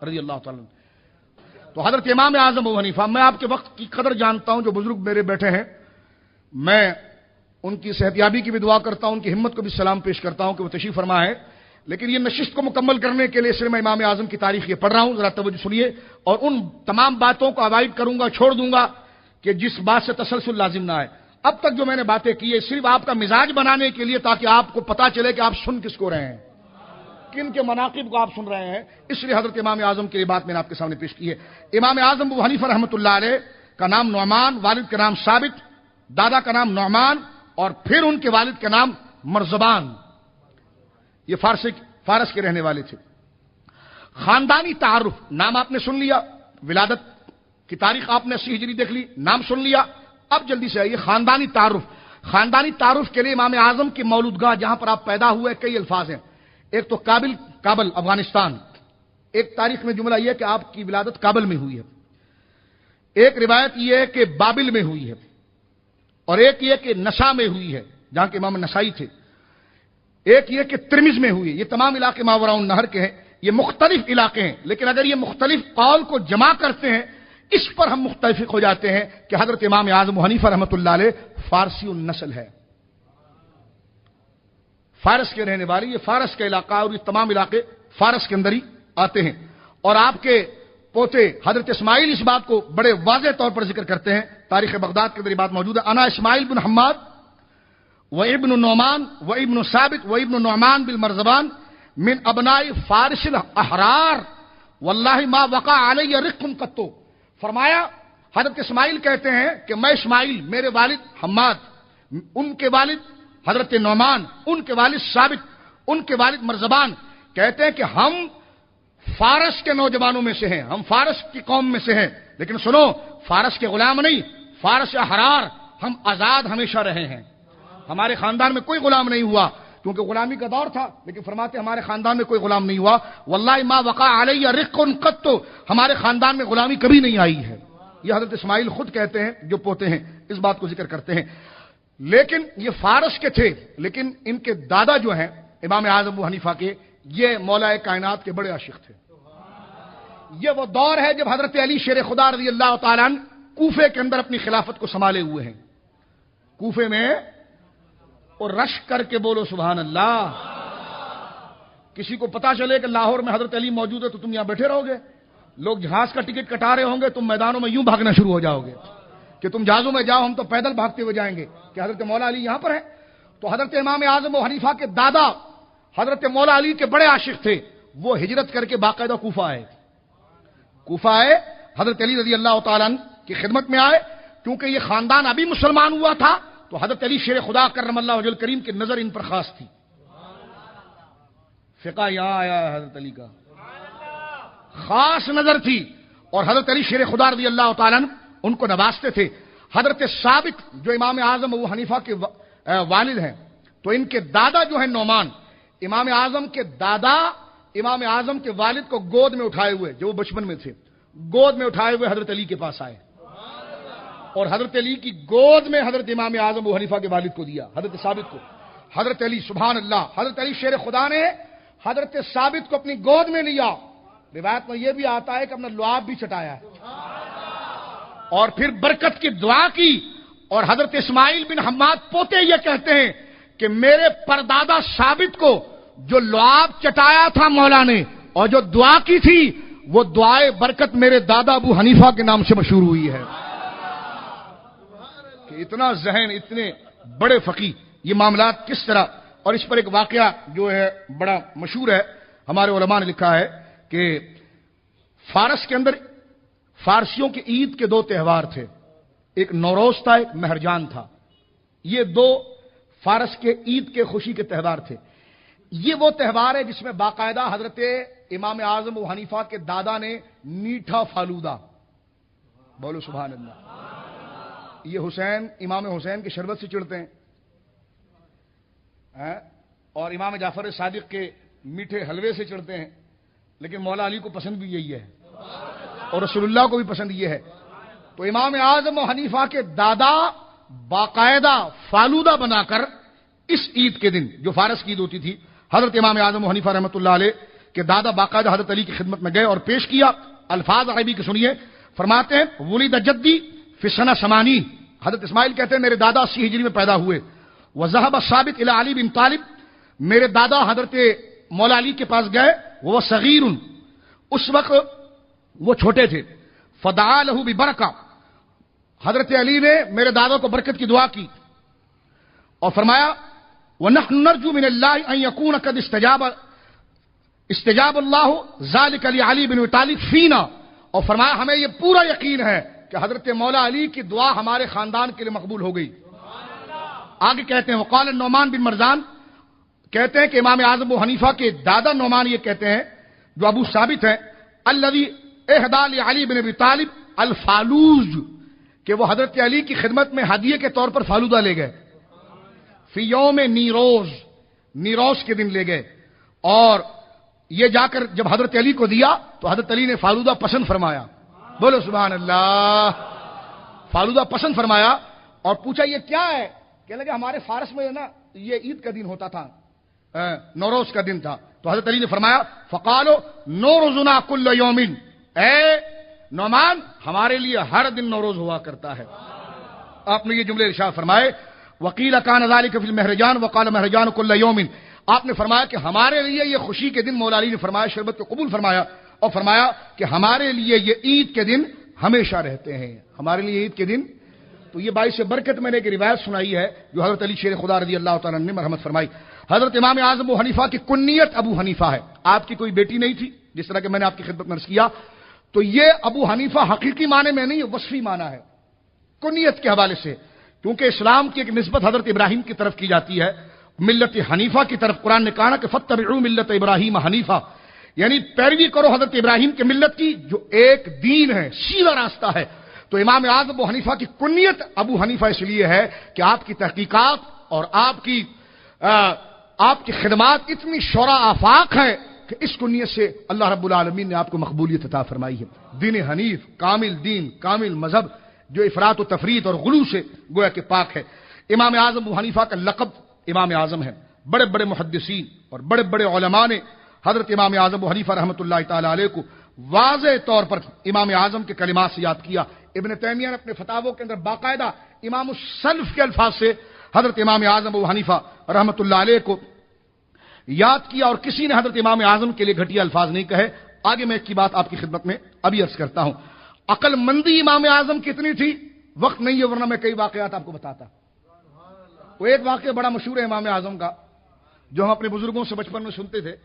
رضی اللہ تعالیٰ عنہ. تو حضرت امام اعظم ابو حنیفہ، میں آپ کے وقت کی قدر جانتا ہوں. جو بزرگ میرے بیٹھے ہیں میں ان کی صحتیابی کی بھی دعا کرتا ہوں، ان کی ہمت کو بھی سلام پیش کرتا ہوں کہ وہ تشریف فرما ہے. لیکن یہ نشست کو مکمل کرنے کے لیے صرف میں امام اعظم کی تاریخ یہ پڑھ رہا ہوں، ذرا توجہ سنیے. اور ان تمام باتوں کو اوائڈ کروں گا، چھوڑ دوں گا کہ جس بات سے تسلسل لازم نہ آئے. اب تک جو میں نے باتیں کی ہے صرف آپ کا مزاج بنانے کے لیے، تاکہ آپ کو پتا چلے کہ آپ سن کس کو رہے ہیں، کن کے مناقب کو آپ سن رہے ہیں. اس لیے حضرت امام اعظم کی یہ بات میں نے آپ کے سامنے پیش کی ہے. امام اعظم ابو حنیفہ رحمۃ اللہ علیہ کا نام نعمان، والد کا نام ثابت، دادا کا نام نعمان، اور پھر ان کے والد کا نام مرزبان. یہ فارس کے رہنے والے تھے. خاندانی تعارف، نام آپ نے سن لیا، ولادت کی تاریخ آپ نے 80 ہجری دیکھ لی، نام سن لیا. اب جلدی سے آئیے خاندانی تعارف. خاندانی تعارف کے لیے امام اعظم کی مولودگاہ جہاں پر آپ پیدا ہوئے کئی الفاظ ہیں. ایک تو کابل افغانستان، ایک تاریخ میں جملہ یہ ہے کہ آپ کی ولادت کابل میں ہوئی ہے. ایک روایت یہ ہے کہ بابل میں ہوئی ہے، اور ایک یہ کہ نسا میں ہوئی ہے جہاں کے امام نسائی تھے. ایک یہ کہ ترمز میں ہوئی ہے. یہ تمام علاقے ماوراء النہر کے ہیں. یہ مختلف علاقے ہیں، لیکن اگر یہ مختلف قول کو جمع کرتے ہیں اس پر ہم مختلف ہو جاتے ہیں کہ حضرت امام اعظم حنیفہ رحمۃ اللہ علیہ فارسی النسل ہے، فارس کے رہنے والی. یہ فارس کا علاقہ اور یہ تمام علاقے فارس کے اندر ہی آتے ہیں. اور آپ کے پوتے حضرت اسماعیل اس بات کو بڑے واضح طور پر ذکر کرتے ہیں. تاریخ بغداد کے اندر یہ بات موجود ہے. انا اسماعیل بن حماد و ابن نعمان و ابن ثابت و ابن نعمان بالمرزبان من ابناء فارس الاحرار واللہ ما وقع علی رق قط. فرمایا حضرت اسماعیل کہتے ہیں کہ میں اسماعیل، میرے والد حماد، ان کے والد حضرت نعمان، ان کے والد ثابت، ان کے والد مرزبان کہتے ہیں کہ ہم فارس کے نوجوانوں میں سے ہیں، ہم فارس کی قوم میں سے ہیں. لیکن سنو، فارس کے غلام نہیں، فارس احرار، ہم آزاد ہمیشہ رہے ہیں. ہمارے خاندان میں کوئی غلام نہیں ہوا کیونکہ غلامی کا دور تھا، لیکن فرماتے ہمارے خاندان میں کوئی غلام نہیں ہوا. واللہ ما وقع علی رق قط، ہمارے خاندان میں غلامی کبھی نہیں آئی ہے. یہ حضرت اسماعیل خود کہتے ہیں، جو پوتے ہیں اس بات کو ذکر کرتے ہیں. لیکن یہ فارس کے تھے، لیکن ان کے دادا جو ہیں امام اعظم ابو حنیفہ کے، یہ مولا کائنات کے بڑے عاشق تھے. یہ وہ دور ہے جب حضرت علی شیر خدا رضی اللہ تعالیٰ عنہ کوفے کے اندر اپنی خلافت کو سنبھالے ہوئے ہیں. کوفے میں اور رش کر کے بولو سبحان اللہ. کسی کو پتا چلے کہ لاہور میں حضرت علی موجود ہے تو تم یہاں بیٹھے رہو گے؟ لوگ جہاز کا ٹکٹ کٹا رہے ہوں گے، تم میدانوں میں یوں بھاگنا شروع ہو جاؤ گے کہ تم جہازوں میں جاؤ، ہم تو پیدل بھاگتے ہوئے جائیں گے کہ حضرت مولا علی یہاں پر ہے. تو حضرت امام اعظم و حنیفہ کے دادا حضرت مولا علی کے بڑے عاشق تھے. وہ ہجرت کر کے باقاعدہ کوفہ آئے، حضرت علی رضی اللہ تعالیٰ عنہ کی خدمت میں آئے. کیونکہ یہ خاندان ابھی مسلمان ہوا تھا تو حضرت علی شیر خدا کرم اللہ وجہ الکریم کی نظر ان پر خاص تھی. فقہ یہاں آیا ہے، حضرت علی کا خاص نظر تھی. اور حضرت علی شیر خدا رضی اللہ تعالیٰ عنہ ان کو نوازتے تھے. حضرت ثابت جو امام اعظم ابو حنیفہ کے والد ہیں، تو ان کے دادا جو ہیں نعمان، امام اعظم کے دادا امام اعظم کے والد کو گود میں اٹھائے ہوئے، جو وہ بچپن میں تھے گود میں اٹھائے ہوئے حضرت علی کے پاس آئے، اور حضرت علی کی گود میں حضرت امام اعظم ابو حنیفہ کے والد کو دیا، حضرت ثابت کو. حضرت علی سبحان اللہ، حضرت علی شیر خدا نے حضرت ثابت کو اپنی گود میں لیا. روایت میں یہ بھی آتا ہے کہ اپنا لعاب بھی چٹایا اور پھر برکت کی دعا کی. اور حضرت اسماعیل بن حماد پوتے یہ کہتے ہیں کہ میرے پردادا ثابت کو جو لعاب چٹایا تھا مولا نے اور جو دعا کی تھی، وہ دعائے برکت میرے دادا ابو حنیفہ کے نام سے مشہور ہوئی ہے. کہ اتنا ذہن، اتنے بڑے فقی، یہ معاملات کس طرح. اور اس پر ایک واقعہ جو ہے بڑا مشہور ہے، ہمارے علماء نے لکھا ہے کہ فارس کے اندر فارسیوں کی عید کے دو تہوار تھے، ایک نوروز تھا، ایک مہرجان تھا. یہ دو فارس کے عید کے خوشی کے تہوار تھے. یہ وہ تہوار ہے جس میں باقاعدہ حضرت امام اعظم ابو حنیفہ کے دادا نے میٹھا فالودہ، بولو سبحان اللہ. یہ حسین، امام حسین کے شربت سے چڑھتے ہیں، اور امام جعفر صادق کے میٹھے حلوے سے چڑھتے ہیں. لیکن مولا علی کو پسند بھی یہی ہے اور رسول اللہ کو بھی پسند یہ ہے. تو امام اعظم و حنیفہ کے دادا باقاعدہ فالودہ بنا کر اس عید کے دن جو فارس کی عید ہوتی تھی، حضرت امام اعظم حنیفہ رحمۃ اللہ علیہ کے دادا باقاعدہ حضرت علی کی خدمت میں گئے اور پیش کیا. الفاظ عربی کے سنیے. فرماتے ہیں ولد جدی فی سنہ 80. حضرت اسماعیل کہتے ہیں میرے دادا 80 ہجری میں پیدا ہوئے. وذهب ثابت الى علی بن طالب، میرے دادا حضرت مولا علی کے پاس گئے. وہ صغیر، اس وقت وہ چھوٹے تھے. فدعا له ببرکہ، حضرت علی نے میرے دادا کو برکت کی دعا کی اور فرمایا وَنَحْنُ نَرْجُو مِنَ اللَّهِ أَن يَكُونَ قَدْ استجاب اللہ ذَلِكَ لِعَلِي بن طالب فینا، اور فرمایا ہمیں یہ پورا یقین ہے کہ حضرت مولا علی کی دعا ہمارے خاندان کے لیے مقبول ہو گئی. آگے کہتے ہیں وقال النعمان بن مرزان، کہتے ہیں کہ امام اعظم ابو حنیفہ کے دادا نعمان یہ کہتے ہیں جو ابو ثابت ہے الذي اهدى لعلی بن ابی طالب الفالوج، کہ وہ حضرت علی کی خدمت میں ہدیے کے طور پر فالودہ لے گئے. فی یوم نیروز کے دن لے گئے اور یہ جا کر جب حضرت علی کو دیا تو حضرت علی نے فالودہ پسند فرمایا. بولو سبحان اللہ. فالودہ پسند فرمایا اور پوچھا یہ کیا ہے؟ کہنے لگے ہمارے فارس میں نا یہ عید کا دن ہوتا تھا، نوروز کا دن تھا. تو حضرت علی نے فرمایا فقالو نوروزنا کل یومن، اے نعمان ہمارے لیے ہر دن نوروز ہوا کرتا ہے. آپ نے یہ جملے ارشاد فرمائے وقیل کان ذلک فی المہرجان وقال مہرجان کل یوم، آپ نے فرمایا کہ ہمارے لیے یہ خوشی کے دن مولا علی نے فرمایا شربت کو قبول فرمایا اور فرمایا کہ ہمارے لیے یہ عید کے دن ہمیشہ رہتے ہیں، ہمارے لیے عید کے دن. تو یہ باعث برکت میں نے ایک روایت سنائی ہے جو حضرت علی شیر خدا رضی اللہ تعالیٰ نے مرحمت فرمائی. حضرت امام اعظم ابو حنیفہ کی کنیت ابو حنیفہ ہے. آپ کی کوئی بیٹی نہیں تھی جس طرح کہ میں نے آپ کی خدمت میں عرض کیا. تو یہ ابو حنیفہ حقیقی معنی میں نہیں، وصفی معنی ہے کنیت کے حوالے سے، کیونکہ اسلام کی ایک نسبت حضرت ابراہیم کی طرف کی جاتی ہے، ملت حنیفہ کی طرف. قرآن نے کہا کہ فاتبعوا ملت ابراہیم حنیفہ، یعنی پیروی کرو حضرت ابراہیم کے ملت کی جو ایک دین ہے، سیدھا راستہ ہے. تو امام اعظم ابو حنیفہ کی کنیت ابو حنیفہ اس لیے ہے کہ آپ کی تحقیقات اور آپ کی خدمات اتنی شورا آفاق ہے کہ اس کنیت سے اللہ رب العالمین نے آپ کو مقبولیت عطا فرمائی ہے. دین حنیف، کامل دین، کامل مذہب جو افراط و تفرید اور غلو سے گویا کہ پاک ہے. امام اعظم ابو حنیفہ کا لقب امام اعظم ہے. بڑے بڑے محدثین اور بڑے بڑے علماء نے حضرت امام اعظم ابو حنیفہ رحمۃ اللہ تعالی علیہ کو واضح طور پر امام اعظم کے کلمات سے یاد کیا. ابن تیمیہ نے اپنے فتاووں کے اندر باقاعدہ امام السلف کے الفاظ سے حضرت امام اعظم ابو حنیفہ رحمۃ اللہ علیہ کو یاد کیا اور کسی نے حضرت امام اعظم کے لیے گھٹیا الفاظ نہیں کہے. آگے میں ایک کی بات آپ کی خدمت میں ابھی عرض کرتا ہوں. عقل مندی امام اعظم کتنی تھی وقت نہیں ہے ورنہ میں کئی واقعات آپ کو بتاتا. وہ ایک واقعہ بڑا مشہور ہے امام اعظم کا جو ہم اپنے بزرگوں سے بچپن میں سنتے تھے.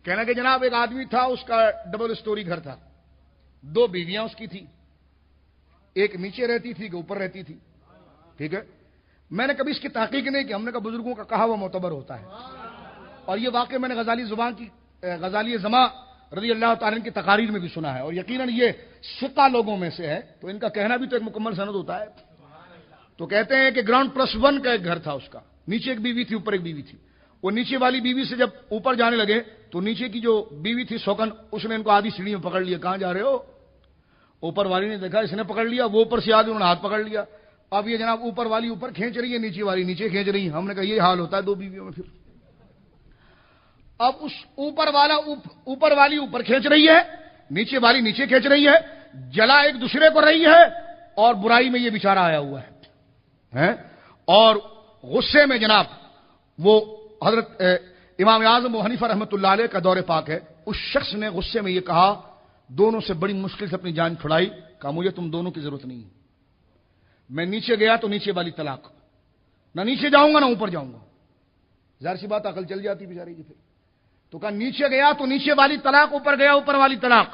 کہنا کہ جناب ایک آدمی تھا، اس کا ڈبل سٹوری گھر تھا، 2 بیویاں اس کی تھی، ایک نیچے رہتی تھی کہ اوپر رہتی تھی. ٹھیک ہے، میں نے کبھی اس کی تحقیق نہیں کی، ہم نے کہا بزرگوں کا کہا وہ معتبر ہوتا ہے. اور یہ واقعہ میں نے غزالی زماں رضی اللہ تعالیٰ کی تقاریر میں بھی سنا ہے اور یقیناً یہ ثقہ لوگوں میں سے ہے تو ان کا کہنا بھی تو ایک مکمل سند ہوتا ہے. تو کہتے ہیں کہ گراؤنڈ +1 کا ایک گھر تھا، اس کا نیچے ایک بیوی تھی اوپر ایک بیوی تھی. وہ نیچے والی بیوی سے جب اوپر جانے لگے تو نیچے کی جو بیوی تھی سوکن، اس نے ان کو آدھی سیڑھی میں پکڑ لیا. کہاں جا رہے ہو؟ اوپر والی نے دیکھا اس نے پکڑ لیا، وہ اوپر سے آگے انہوں نے ہاتھ پکڑ لیا. اب یہ جناب اوپر والی اوپر کھینچ رہی ہے، نیچے والی نیچے کھینچ رہی ہے. ہم نے کہا یہ حال ہوتا ہے 2 بیویوں میں. پھر اب اس اوپر والی اوپر کھینچ رہی ہے، نیچے والی نیچے کھینچ رہی ہے، جلا ایک دوسرے کو رہی ہے اور برائی میں یہ بیچارہ آیا ہوا ہے. اور غصے میں جناب وہ حضرت امام اعظم ابو حنیفہ رحمۃ اللہ علیہ کا دور پاک ہے. اس شخص نے غصے میں یہ کہا، دونوں سے بڑی مشکل سے اپنی جان چھڑائی، کہا مجھے تم دونوں کی ضرورت نہیں. میں نیچے گیا تو نیچے والی طلاق، نہ نیچے جاؤں گا نہ اوپر جاؤں گا. ظاہر سی بات عقل چل جاتی بیچاری کی. پھر تو کہا نیچے گیا تو نیچے والی طلاق، اوپر گیا اوپر والی طلاق.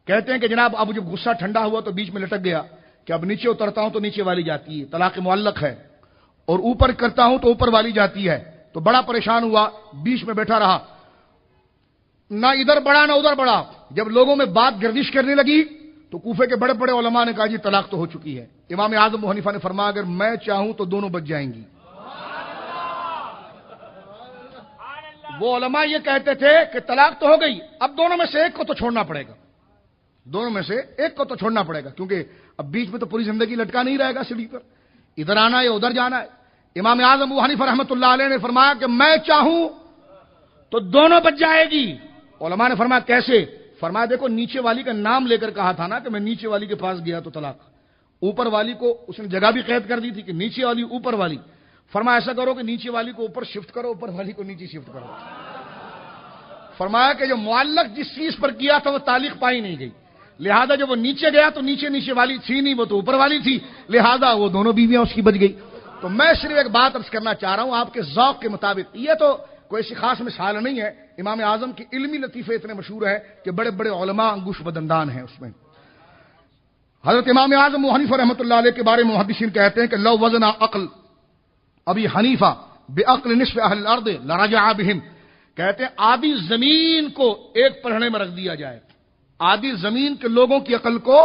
کہتے ہیں کہ جناب اب جب غصہ ٹھنڈا ہوا تو بیچ میں لٹک گیا کہ اب نیچے اترتا ہوں تو نیچے والی جاتی ہے، طلاق معلق ہے، اور اوپر کرتا ہوں تو اوپر والی جاتی ہے. تو بڑا پریشان ہوا، بیچ میں بیٹھا رہا، نہ ادھر بڑھا نہ ادھر بڑھا. جب لوگوں میں بات گردش کرنے لگی تو کوفے کے بڑے بڑے علماء نے کہا جی طلاق تو ہو چکی ہے. امام اعظم ابو حنیفہ نے فرمایا اگر میں چاہوں تو دونوں بچ جائیں گی. وہ علماء یہ کہتے تھے کہ طلاق تو ہو گئی، اب دونوں میں سے ایک کو تو چھوڑنا پڑے گا، دونوں میں سے ایک کو تو چھوڑنا پڑے گا، کیونکہ اب بیچ میں تو پوری زندگی لٹکا نہیں رہے گا سیڑھی پر. ادھر آنا ہے یا ادھر جانا ہے؟ امام اعظم ابو حنیفہ رحمۃ اللہ علیہ نے فرمایا کہ میں چاہوں تو دونوں بچ جائے گی۔ علماء نے فرمایا کیسے؟ فرمایا دیکھو نیچے والی کا نام لے کر کہا تھا نا کہ میں نیچے والی کے پاس گیا تو طلاق، اوپر والی کو اس نے جگہ بھی قید کر دی تھی کہ نیچے والی اوپر والی، فرمایا ایسا کرو کہ نیچے والی کو اوپر شفٹ کرو، اوپر والی کو نیچے شفٹ کرو۔ فرمایا کہ جو معلق جس چیز پر کیا تھا وہ تعلیق پائی نہیں گئی، لہذا جب وہ نیچے گیا تو نیچے والی تھی نہیں، وہ تو اوپر والی تھی، لہذا وہ دونوں بیویاں اس کی بچ گئی۔ تو میں صرف ایک بات عرض کرنا چاہ رہا ہوں آپ کے ذوق کے مطابق، یہ تو کوئی ایسی خاص مثال نہیں ہے، امام اعظم کی علمی لطیفے اتنے مشہور ہیں کہ بڑے بڑے علماء انگوش بدندان ہیں اس میں۔ حضرت امام اعظم ابو حنیفہ رحمۃ اللہ علیہ کے بارے میں محدثین کہتے ہیں کہ لو وزن عقل ابی حنیفہ بعقل نصف اہل الارض لرجع بهم، کہتے ہیں آدھی زمین کو ایک پلڑے میں رکھ دیا جائے، آدھی زمین کے لوگوں کی عقل کو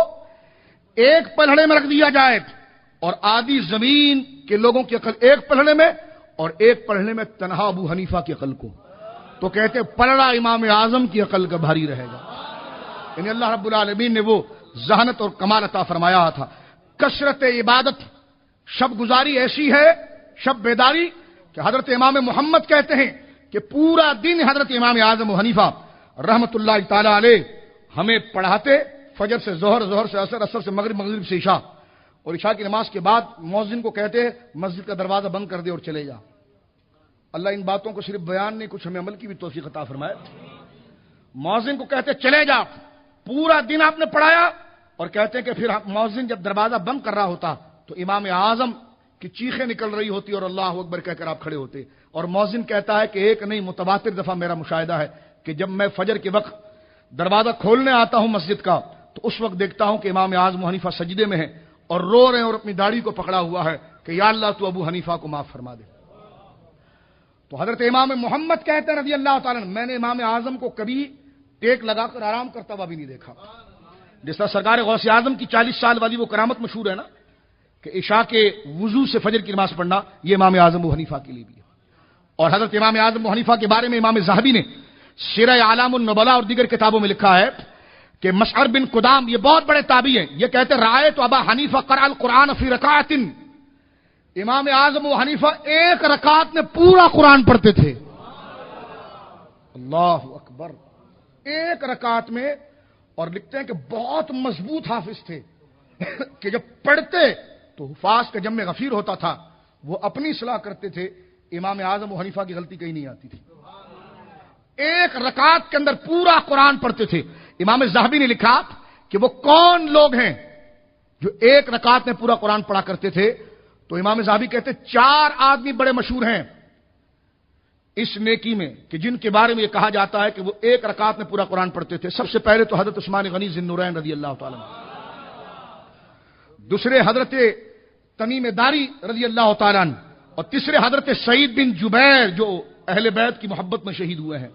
ایک پلڑے میں رکھ دیا جائے، اور آدھی زمین کے لوگوں کی عقل ایک پلڑے میں، اور ایک پلڑے میں تنہا ابو حنیفہ کی عقل کو، تو کہتے ہیں پلڑا امام اعظم کی عقل کا بھاری رہے گا۔ یعنی اللہ رب العالمین نے وہ ذہانت اور کمال عطا فرمایا تھا۔ کثرت عبادت، شب گزاری ایسی ہے، شب بیداری، کہ حضرت امام محمد کہتے ہیں کہ پورا دن حضرت امام اعظم ابو حنیفہ رحمۃ اللہ تعالی علیہ ہمیں پڑھاتے، فجر سے ظہر، ظہر سے عصر، عصر سے مغرب، مغرب سے عشاء، اور عشاء کی نماز کے بعد مؤذن کو کہتے ہیں مسجد کا دروازہ بند کر دے اور چلے جا۔ اللہ ان باتوں کو صرف بیان نہیں، کچھ ہمیں عمل کی بھی توفیق عطا فرمائے۔ مؤذن کو کہتے چلے جا، پورا دن آپ نے پڑھایا، اور کہتے ہیں کہ پھر مؤذن جب دروازہ بند کر رہا ہوتا تو امام اعظم کی چیخیں نکل رہی ہوتی اور اللہ اکبر کہہ کر آپ کھڑے ہوتے، اور مؤذن کہتا ہے کہ ایک نہیں متواتر دفعہ میرا مشاہدہ ہے کہ جب میں فجر کے وقت دروازہ کھولنے آتا ہوں مسجد کا تو اس وقت دیکھتا ہوں کہ امام اعظم ابو حنیفہ سجدے میں ہے اور رو رہے ہیں اور اپنی داڑھی کو پکڑا ہوا ہے کہ یا اللہ تو ابو حنیفہ کو معاف فرما دے۔ تو حضرت امام محمد کہتے ہیں رضی اللہ تعالیٰ میں نے امام اعظم کو کبھی ٹیک لگا کر آرام کرتا ہوا بھی نہیں دیکھا۔ جس طرح سرکار غوث اعظم کی 40 سال والی وہ کرامت مشہور ہے نا کہ عشاء کے وضو سے فجر کی نماز پڑھنا، یہ امام اعظم ابو حنیفہ کے لیے بھی ہے۔ اور حضرت امام اعظم ابو حنیفہ کے بارے میں امام ذہبی نے سیرہ اعلام النبلاء اور دیگر کتابوں میں لکھا ہے کہ مسعر بن قدام، یہ بہت بڑے تابعی ہیں، یہ کہتے رأیت ابا حنیفہ قرأ القرآن فی رکعۃ، امام اعظم ابو حنیفہ ایک رکعت میں پورا قرآن پڑھتے تھے۔ اللہ اکبر، ایک رکعت میں، اور لکھتے ہیں کہ بہت مضبوط حافظ تھے کہ جب پڑھتے تو حفاظ کا جمع غفیر ہوتا تھا، وہ اپنی اصلاح کرتے تھے، امام اعظم ابو حنیفہ کی غلطی کہیں نہیں آتی تھی، ایک رکعت کے اندر پورا قرآن پڑھتے تھے۔ امام ذہبی نے لکھا کہ وہ کون لوگ ہیں جو ایک رکعت میں پورا قرآن پڑھا کرتے تھے، تو امام ذہبی کہتے 4 آدمی بڑے مشہور ہیں اس نیکی میں کہ جن کے بارے میں یہ کہا جاتا ہے کہ وہ ایک رکعت میں پورا قرآن پڑھتے تھے۔ سب سے پہلے تو حضرت عثمان غنی ذی النورین رضی اللہ تعالیٰ عنہ، دوسرے حضرت تمیم داری رضی اللہ تعالیٰ عنہ، اور تیسرے حضرت سعید بن جبیر جو اہل بیت کی محبت میں شہید ہوئے ہیں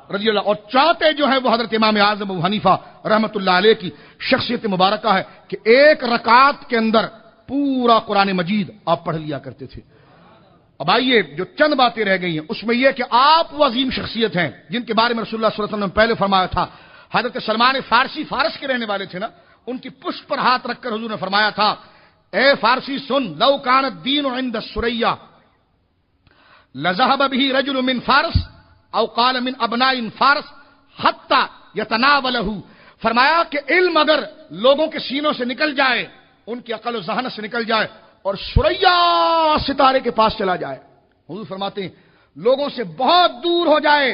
رضی اللہ، اور چوتھے جو ہے وہ حضرت امام اعظم ابو حنیفہ رحمۃ اللہ علیہ کی شخصیت مبارکہ ہے کہ ایک رکعت کے اندر پورا قرآن مجید آپ پڑھ لیا کرتے تھے۔ اب آئیے جو چند باتیں رہ گئی ہیں اس میں یہ کہ آپ وہ عظیم شخصیت ہیں جن کے بارے میں رسول اللہ صلی اللہ علیہ وسلم نے پہلے فرمایا تھا، حضرت سلمان فارسی، فارس کے رہنے والے تھے نا، ان کی پشت پر ہاتھ رکھ کر حضور نے فرمایا تھا اے فارسی سن، لو کان الدین عند الثریا لذهب به رجل من فارس او قال من ابناء فارس حتى يتناوله، فرمایا کہ علم اگر لوگوں کے سینوں سے نکل جائے، ان کی عقل و ذہانت سے نکل جائے اور ثریا ستارے کے پاس چلا جائے، حضور فرماتے ہیں لوگوں سے بہت دور ہو جائے،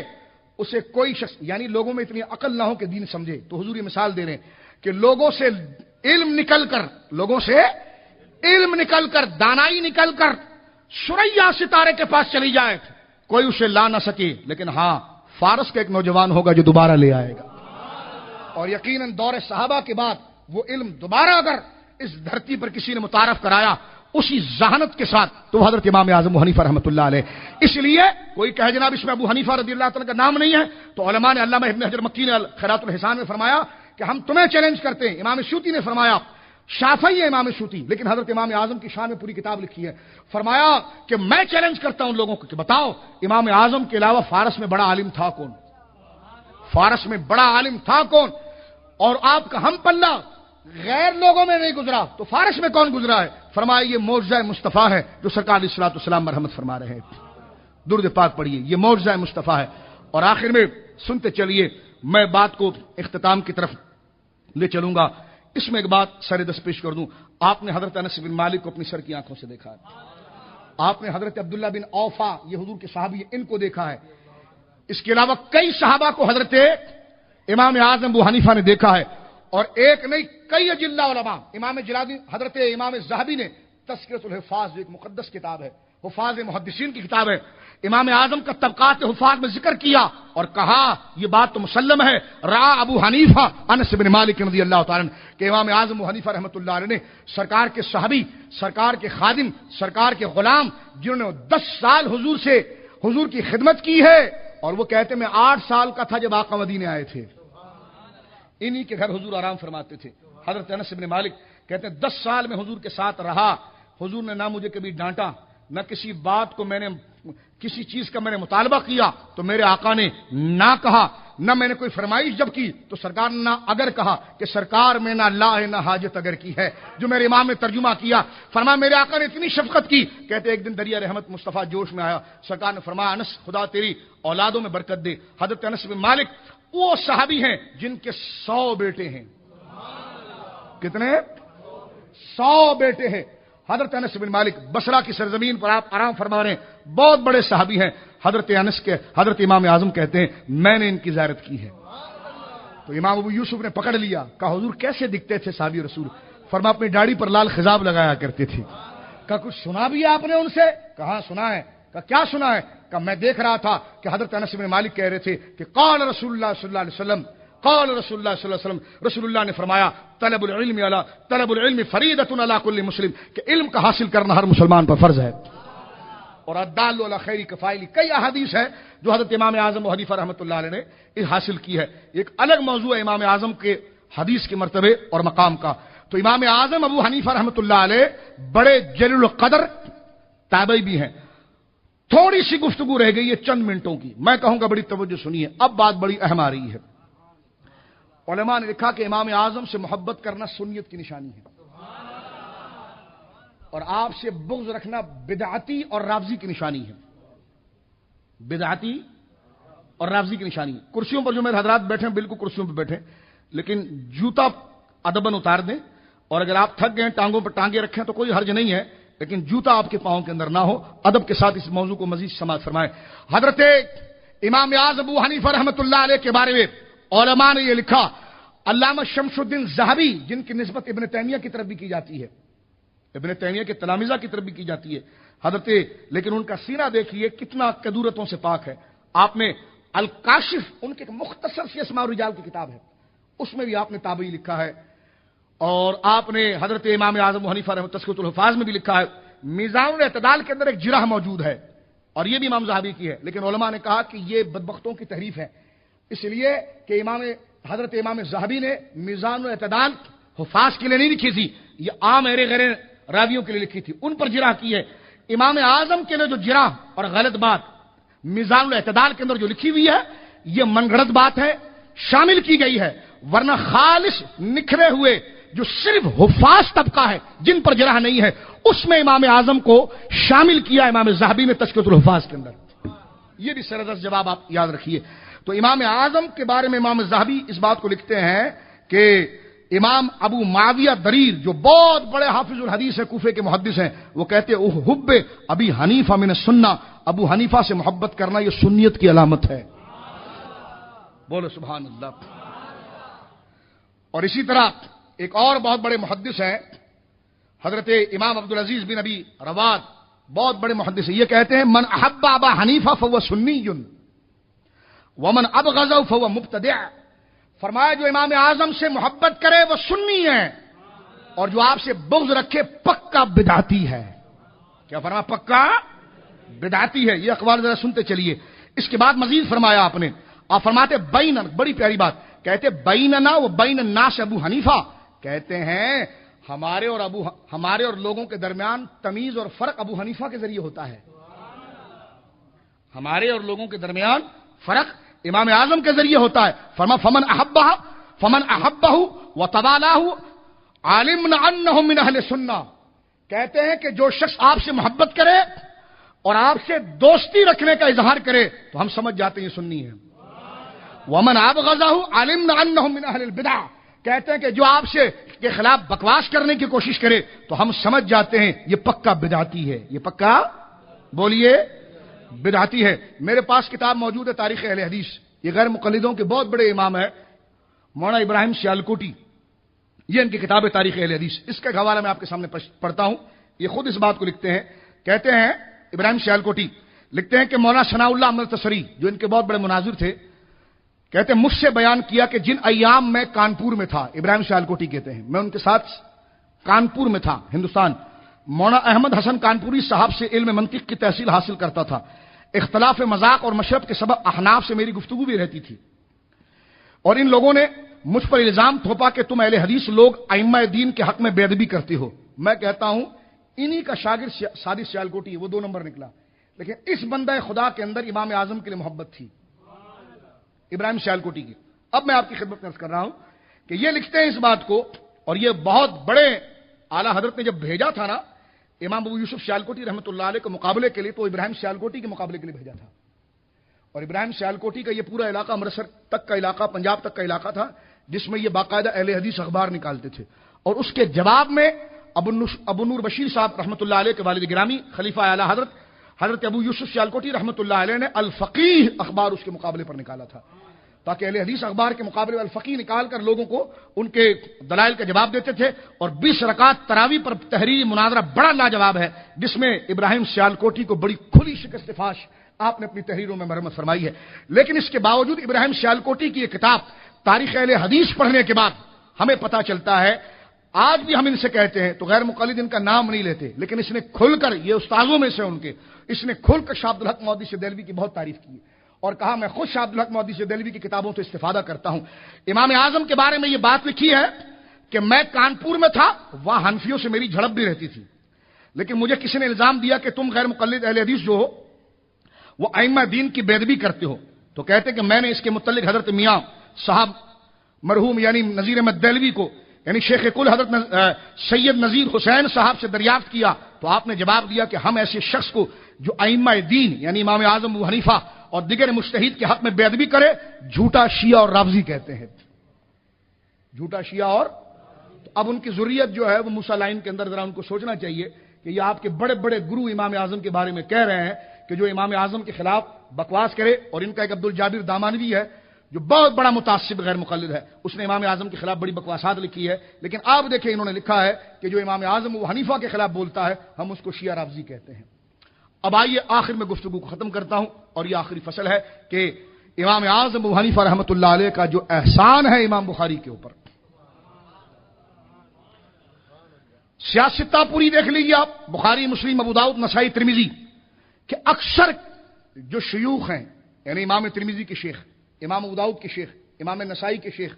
اسے کوئی شخص، یعنی لوگوں میں اتنی عقل نہ ہو کہ دین سمجھے، تو حضور یہ مثال دے رہے ہیں کہ لوگوں سے علم نکل کر، لوگوں سے علم نکل کر، دانائی نکل کر ثریا ستارے کے پاس چلی جائے، کوئی اسے لا نہ سکے، لیکن ہاں فارس کا ایک نوجوان ہوگا جو دوبارہ لے آئے گا، اور یقیناً دور صحابہ کے بعد وہ علم دوبارہ اگر اس دھرتی پر کسی نے متعارف کرایا اسی ذہانت کے ساتھ تو حضرت امام اعظم ابو حنیفہ رحمۃ اللہ علیہ۔ اس لیے کوئی کہے جناب اس میں ابو حنیفہ رضی اللہ تعالیٰ کا نام نہیں ہے، تو علماء نے، علامہ ابن حجر مکی نے خیرات الحسان میں فرمایا کہ ہم تمہیں چیلنج کرتے ہیں۔ امام سیوطی نے فرمایا، شافعی ہے امام سیوطی لیکن حضرت امام اعظم کی شان میں پوری کتاب لکھی ہے، فرمایا کہ میں چیلنج کرتا ہوں لوگوں کو کہ بتاؤ امام اعظم کے علاوہ فارس میں بڑا عالم تھا کون؟ فارس میں بڑا عالم تھا کون؟ اور آپ کا ہم پلہ غیر لوگوں میں نہیں گزرا تو فارس میں کون گزرا ہے؟ فرمایا یہ معجزہ مصطفیٰ ہے جو سرکار علیہ الصلوۃ والسلام مرحمت فرما رہے ہیں. درود پاک پڑھیے، یہ معجزہ مصطفیٰ ہے. اور آخر میں سنتے چلیے، میں بات کو اختتام کی طرف لے چلوں گا. اس میں ایک بات سر دست پیش کر دوں. آپ نے حضرت انس بن مالک کو اپنی سر کی آنکھوں سے دیکھا ہے. آپ نے حضرت عبداللہ بن اوفا، یہ حضور کے صحابی، ان کو دیکھا ہے. اس کے علاوہ کئی صحابہ کو حضرت امام اعظم ابو حنیفہ نے دیکھا ہے. اور ایک نہیں، کئی اجلہ علماء، امام جلالدین، حضرت امام ذہبی نے تذکرۃ الحفاظ، جو ایک مقدس کتاب ہے، حفاظ محدثین کی کتاب ہے، امام اعظم کا طبقات حفاظ میں ذکر کیا اور کہا یہ بات تو مسلم ہے، را ابو حنیفہ انس بن مالک رضی اللہ تعالیٰ عنہ، کہ امام اعظم ابو حنیفہ رحمۃ اللہ علیہ نے سرکار کے صحابی، سرکار کے خادم، سرکار کے غلام، جنہوں نے 10 سال حضور کی خدمت کی ہے، اور وہ کہتے میں 8 سال کا تھا جب آقا مدینے آئے تھے. انہی کے گھر حضور آرام فرماتے تھے. حضرت انس بن مالک کہتے ہیں 10 سال میں حضور کے ساتھ رہا. حضور نے نہ مجھے کبھی ڈانٹا، نہ کسی بات کو میں نے، کسی چیز کا میں نے مطالبہ کیا تو میرے آقا نے نہ کہا، نہ میں نے کوئی فرمائش جب کی تو سرکار نے نہ اگر کہا، کہ سرکار میں نہ لا ہے نہ حاجت اگر کی ہے، جو میرے امام نے ترجمہ کیا. فرمایا میرے آقا نے اتنی شفقت کی. کہتے ایک دن دریا رحمت مصطفیٰ جوش میں آیا. سرکار نے فرمایا انس خدا تیری اولادوں میں برکت دے. حضرت انس بن مالک وہ صحابی ہیں جن کے 100 بیٹے ہیں. کتنے؟ 100 بیٹے ہیں. حضرت انس بن مالک بصرہ کی سرزمین پر آپ آرام فرما رہے ہیں، بہت بڑے صحابی ہیں. حضرت انس کے حضرت امام اعظم کہتے ہیں میں نے ان کی زیارت کی ہے. تو امام ابو یوسف نے پکڑ لیا، کہا حضور کیسے دکھتے تھے صحابی رسول؟ فرمایا اپنی داڑھی پر لال خضاب لگایا کرتے تھے. کہا کچھ سنا بھی آپ نے ان سے؟ کہا سنا ہے. کہا کیا سنا ہے؟ کہا میں دیکھ رہا تھا کہ حضرت انس بن مالک کہہ رہے تھے کہ قال رسول اللہ صلی اللہ علیہ وسلم، قال رسول اللہ صلی اللہ علیہ وسلم، رسول اللہ نے فرمایا طلب العلم فریضۃ علی کل مسلم، کہ علم کا حاصل کرنا ہر مسلمان پر فرض ہے. اور الدال علی خیر کفائل، کئی احادیث ہے جو حضرت امام اعظم ابو حنیفہ رحمۃ اللہ علیہ نے حاصل کی ہے. ایک الگ موضوع ہے امام اعظم کے حدیث کے مرتبے اور مقام کا. تو امام اعظم ابو حنیفہ رحمۃ اللہ علیہ بڑے جلیل القدر تابعی بھی ہیں. تھوڑی سی گفتگو رہ گئی ہے چند منٹوں کی، میں کہوں گا بڑی توجہ سنیے، اب بات بڑی اہم آ رہی ہے. علماء نے لکھا کہ امام اعظم سے محبت کرنا سنیت کی نشانی ہے، اور آپ سے بغض رکھنا بدعتی اور رافضی کی نشانی ہے. بدعتی اور رافضی کی نشانی ہے. کرسیوں پر جو میرے حضرات بیٹھے ہیں بالکل کرسیوں پہ بیٹھے، لیکن جوتا ادباً اتار دیں، اور اگر آپ تھک گئے ٹانگوں پر ٹانگیں رکھیں تو کوئی حرج نہیں ہے، لیکن جوتا آپ کے پاؤں کے اندر نہ ہو. ادب کے ساتھ اس موضوع کو مزید سماعت فرمائیں. حضرت امام اعظم ابو حنیفہ رحمۃ اللہ علیہ کے بارے میں علماء نے یہ لکھا، علامہ شمس الدین ذہبی، جن کی نسبت ابن تیمیہ کی طرف بھی کی جاتی ہے، ابن تیمیہ کے تلامذہ کی طرف بھی کی جاتی ہے حضرت، لیکن ان کا سینہ دیکھیے کتنا کدورتوں سے پاک ہے. آپ نے الکاشف، ان کے مختصر سی اسماء الرجال کی کتاب ہے، اس میں بھی آپ نے تابعی لکھا ہے. اور آپ نے حضرت امام اعظم ابو حنیفہ رحمۃ تذکرۃ الحفاظ میں بھی لکھا ہے. میزان الاعتدال کے اندر ایک جرح موجود ہے، اور یہ بھی امام ذہبی کی ہے، لیکن علماء نے کہا کہ یہ بدبختوں کی تحریف ہے، اس لیے کہ حضرت امام ذہبی نے میزان الاعتدال حفاظ کے لیے نہیں لکھی تھی، یہ عام ایرے غیر راویوں کے لیے لکھی تھی، ان پر جرح کی ہے. امام اعظم کے لیے جو جرح اور غلط بات میزان الاعتدال کے اندر جو لکھی ہوئی ہے، یہ من گھڑت بات ہے، شامل کی گئی ہے، ورنہ خالص نکھرے ہوئے جو صرف حفاظ طبقہ ہے جن پر جرح نہیں ہے، اس میں امام اعظم کو شامل کیا امام ذہبی نے تذکرۃ الحفاظ کے اندر. یہ بھی سردست جواب آپ یاد رکھیے. تو امام اعظم کے بارے میں امام ذہبی اس بات کو لکھتے ہیں کہ امام ابو معاویہ دریر جو بہت بڑے حافظ الحدیث ہیں، کوفے کے محدث ہیں، وہ کہتے ہیں حب ابی حنیفہ من السنہ، ابو حنیفہ سے محبت کرنا یہ سنیت کی علامت ہے. بولو سبحان اللہ. اور اسی طرح ایک اور بہت بڑے محدث ہیں حضرت امام عبدالعزیز بن ابی رواد، بہت بڑے محدث ہیں، یہ کہتے ہیں من احب ابا حنیفہ فهو سنی ومن ابغضه فهو مبتدع. فرمایا جو امام اعظم سے محبت کرے وہ سنی ہے، اور جو آپ سے بغض رکھے پکا بدعتی ہے. کیا فرمایا؟ پکا بدعتی ہے. یہ اقوال ذرا سنتے چلیے. اس کے بعد مزید فرمایا آپ نے، آپ فرماتے بین، بڑی پیاری بات کہتے بیننا و بین الناس ابو حنیفہ، کہتے ہیں ہمارے اور لوگوں کے درمیان تمیز اور فرق ابو حنیفہ کے ذریعے ہوتا ہے. ہمارے اور لوگوں کے درمیان فرق امام اعظم کے ذریعے ہوتا ہے. فمن احبہ وتوالہ عالمنا انہم من اہل سنہ، کہتے ہیں کہ جو شخص آپ سے محبت کرے اور آپ سے دوستی رکھنے کا اظہار کرے تو ہم سمجھ جاتے ہیں یہ سنی ہے۔ ومن ابغضہ علمنا انہم من اہل البدع، کہتے ہیں کہ جو آپ سے کے خلاف بکواس کرنے کی کوشش کرے تو ہم سمجھ جاتے ہیں یہ پکا بدعتی ہے، یہ پکا بولیے بدعتی ہے۔ میرے پاس کتاب موجود ہے تاریخ اہل حدیث، یہ غیر مقلدوں کے بہت بڑے امام ہے مولانا ابراہیم سیالکوٹی، یہ ان کی کتاب ہے تاریخ اہل حدیث، اس کا حوالہ میں آپ کے سامنے پڑھتا ہوں۔ یہ خود اس بات کو لکھتے ہیں، کہتے ہیں ابراہیم سیالکوٹی لکھتے ہیں کہ مولانا ثناء اللہ احمد تصری جو ان کے بہت بڑے مناظر تھے، کہتے ہیں مجھ سے بیان کیا کہ جن ایام میں کانپور میں تھا، ابراہیم سیالکوٹی کہتے ہیں میں ان کے ساتھ کانپور میں تھا ہندوستان، مولانا احمد حسن کانپوری صاحب سے علم منطق کی تحصیل حاصل کرتا تھا، اختلاف مذاق اور مشرب کے سبب احناف سے میری گفتگو بھی رہتی تھی، اور ان لوگوں نے مجھ پر الزام تھوپا کہ تم اہل حدیث لوگ ائمہ دین کے حق میں بے ادبی کرتے ہو۔ میں کہتا ہوں انہی کا شاگرد سعدی سیالکوٹی وہ 2 نمبر نکلا، لیکن اس بندہ خدا کے اندر امام اعظم کے لیے محبت تھی، ابراہیم سیالکوٹی کی۔ اب میں آپ کی خدمت میں عرض کر رہا ہوں کہ یہ لکھتے ہیں اس بات کو، اور یہ بہت بڑے اعلیٰ حضرت نے جب بھیجا تھا نا امام ابو یوسف سیالکوٹی رحمۃ اللہ علیہ کے مقابلے کے لیے، تو ابراہیم سیالکوٹی کے مقابلے کے لیے بھیجا تھا، اور ابراہیم سیالکوٹی کا یہ پورا علاقہ امرتسر تک کا علاقہ، پنجاب تک کا علاقہ تھا جس میں یہ باقاعدہ اہل حدیث اخبار نکالتے تھے، اور اس کے جواب میں ابو نور بشیر صاحب رحمۃ اللہ علیہ کے والد گرامی خلیفہ اعلیٰ حضرت ابو یوسف سیالکوٹی رحمۃ اللہ علیہ نے الفقیہ اخبار اس کے مقابلے پر نکالا تھا، تاکہ اہل حدیث اخبار کے مقابلے میں الفقیہ نکال کر لوگوں کو ان کے دلائل کا جواب دیتے تھے، اور 20 رکعت تراویح پر تحریری مناظرہ بڑا لاجواب ہے جس میں ابراہیم سیالکوٹی کو بڑی کھلی شکست فاش آپ نے اپنی تحریروں میں مرمت فرمائی ہے۔ لیکن اس کے باوجود ابراہیم سیالکوٹی کی یہ کتاب تاریخ اہل حدیث پڑھنے کے بعد ہمیں پتہ چلتا ہے، آج بھی ہم ان سے کہتے ہیں تو غیر مقلد ان کا نام نہیں لیتے، لیکن اس نے کھل کر، یہ استاذوں میں سے ان کے، اس نے کھل کر شاہ عبدالحق محدث دہلوی کی بہت تعریف کی اور کہا میں خود شاہ عبدالحق محدث دہلوی کی کتابوں سے استفادہ کرتا ہوں۔ امام اعظم کے بارے میں یہ بات لکھی ہے کہ میں کانپور میں تھا، وہاں حنفیوں سے میری جھڑپ بھی رہتی تھی، لیکن مجھے کسی نے الزام دیا کہ تم غیر مقلد اہل حدیث جو ہو وہ ائمہ دین کی بے ادبی کرتے ہو، تو کہتے کہ میں نے اس کے متعلق حضرت میاں صاحب مرحوم یعنی نذیر احمد دہلوی کو، یعنی شیخ کل حضرت سید نذیر حسین صاحب سے دریافت کیا، تو آپ نے جواب دیا کہ ہم ایسے شخص کو جو ائمہ دین یعنی امام اعظم ابو حنیفہ اور دیگر مجتہد کے حق میں بے ادبی کرے جھوٹا شیعہ اور رافضی کہتے ہیں، جھوٹا شیعہ اور تو اب ان کی ذریت جو ہے وہ موسیٰ لائن کے اندر ذرا ان کو سوچنا چاہیے کہ یہ آپ کے بڑے بڑے گرو امام اعظم کے بارے میں کہہ رہے ہیں کہ جو امام اعظم کے خلاف بکواس کرے، اور ان کا ایک عبدالجابر دامانوی ہے جو بہت بڑا متعصب غیر مقلد ہے، اس نے امام اعظم کے خلاف بڑی بکواسات لکھی ہے، لیکن آپ دیکھیں انہوں نے لکھا ہے کہ جو امام اعظم ابو حنیفہ کے خلاف بولتا ہے ہم اس کو شیعہ رافضی کہتے ہیں۔ اب آئیے آخر میں گفتگو کو ختم کرتا ہوں، اور یہ آخری فصل ہے کہ امام اعظم ابو حنیفہ رحمۃ اللہ علیہ کا جو احسان ہے امام بخاری کے اوپر، سیاستہ پوری دیکھ لیجیے آپ، بخاری، مسلم، ابو داؤد، نسائی، ترمذی، کہ اکثر جو شیوخ ہیں یعنی امام ترمذی کے شیخ، امام ابو داؤد کے شیخ، امام نسائی کے شیخ،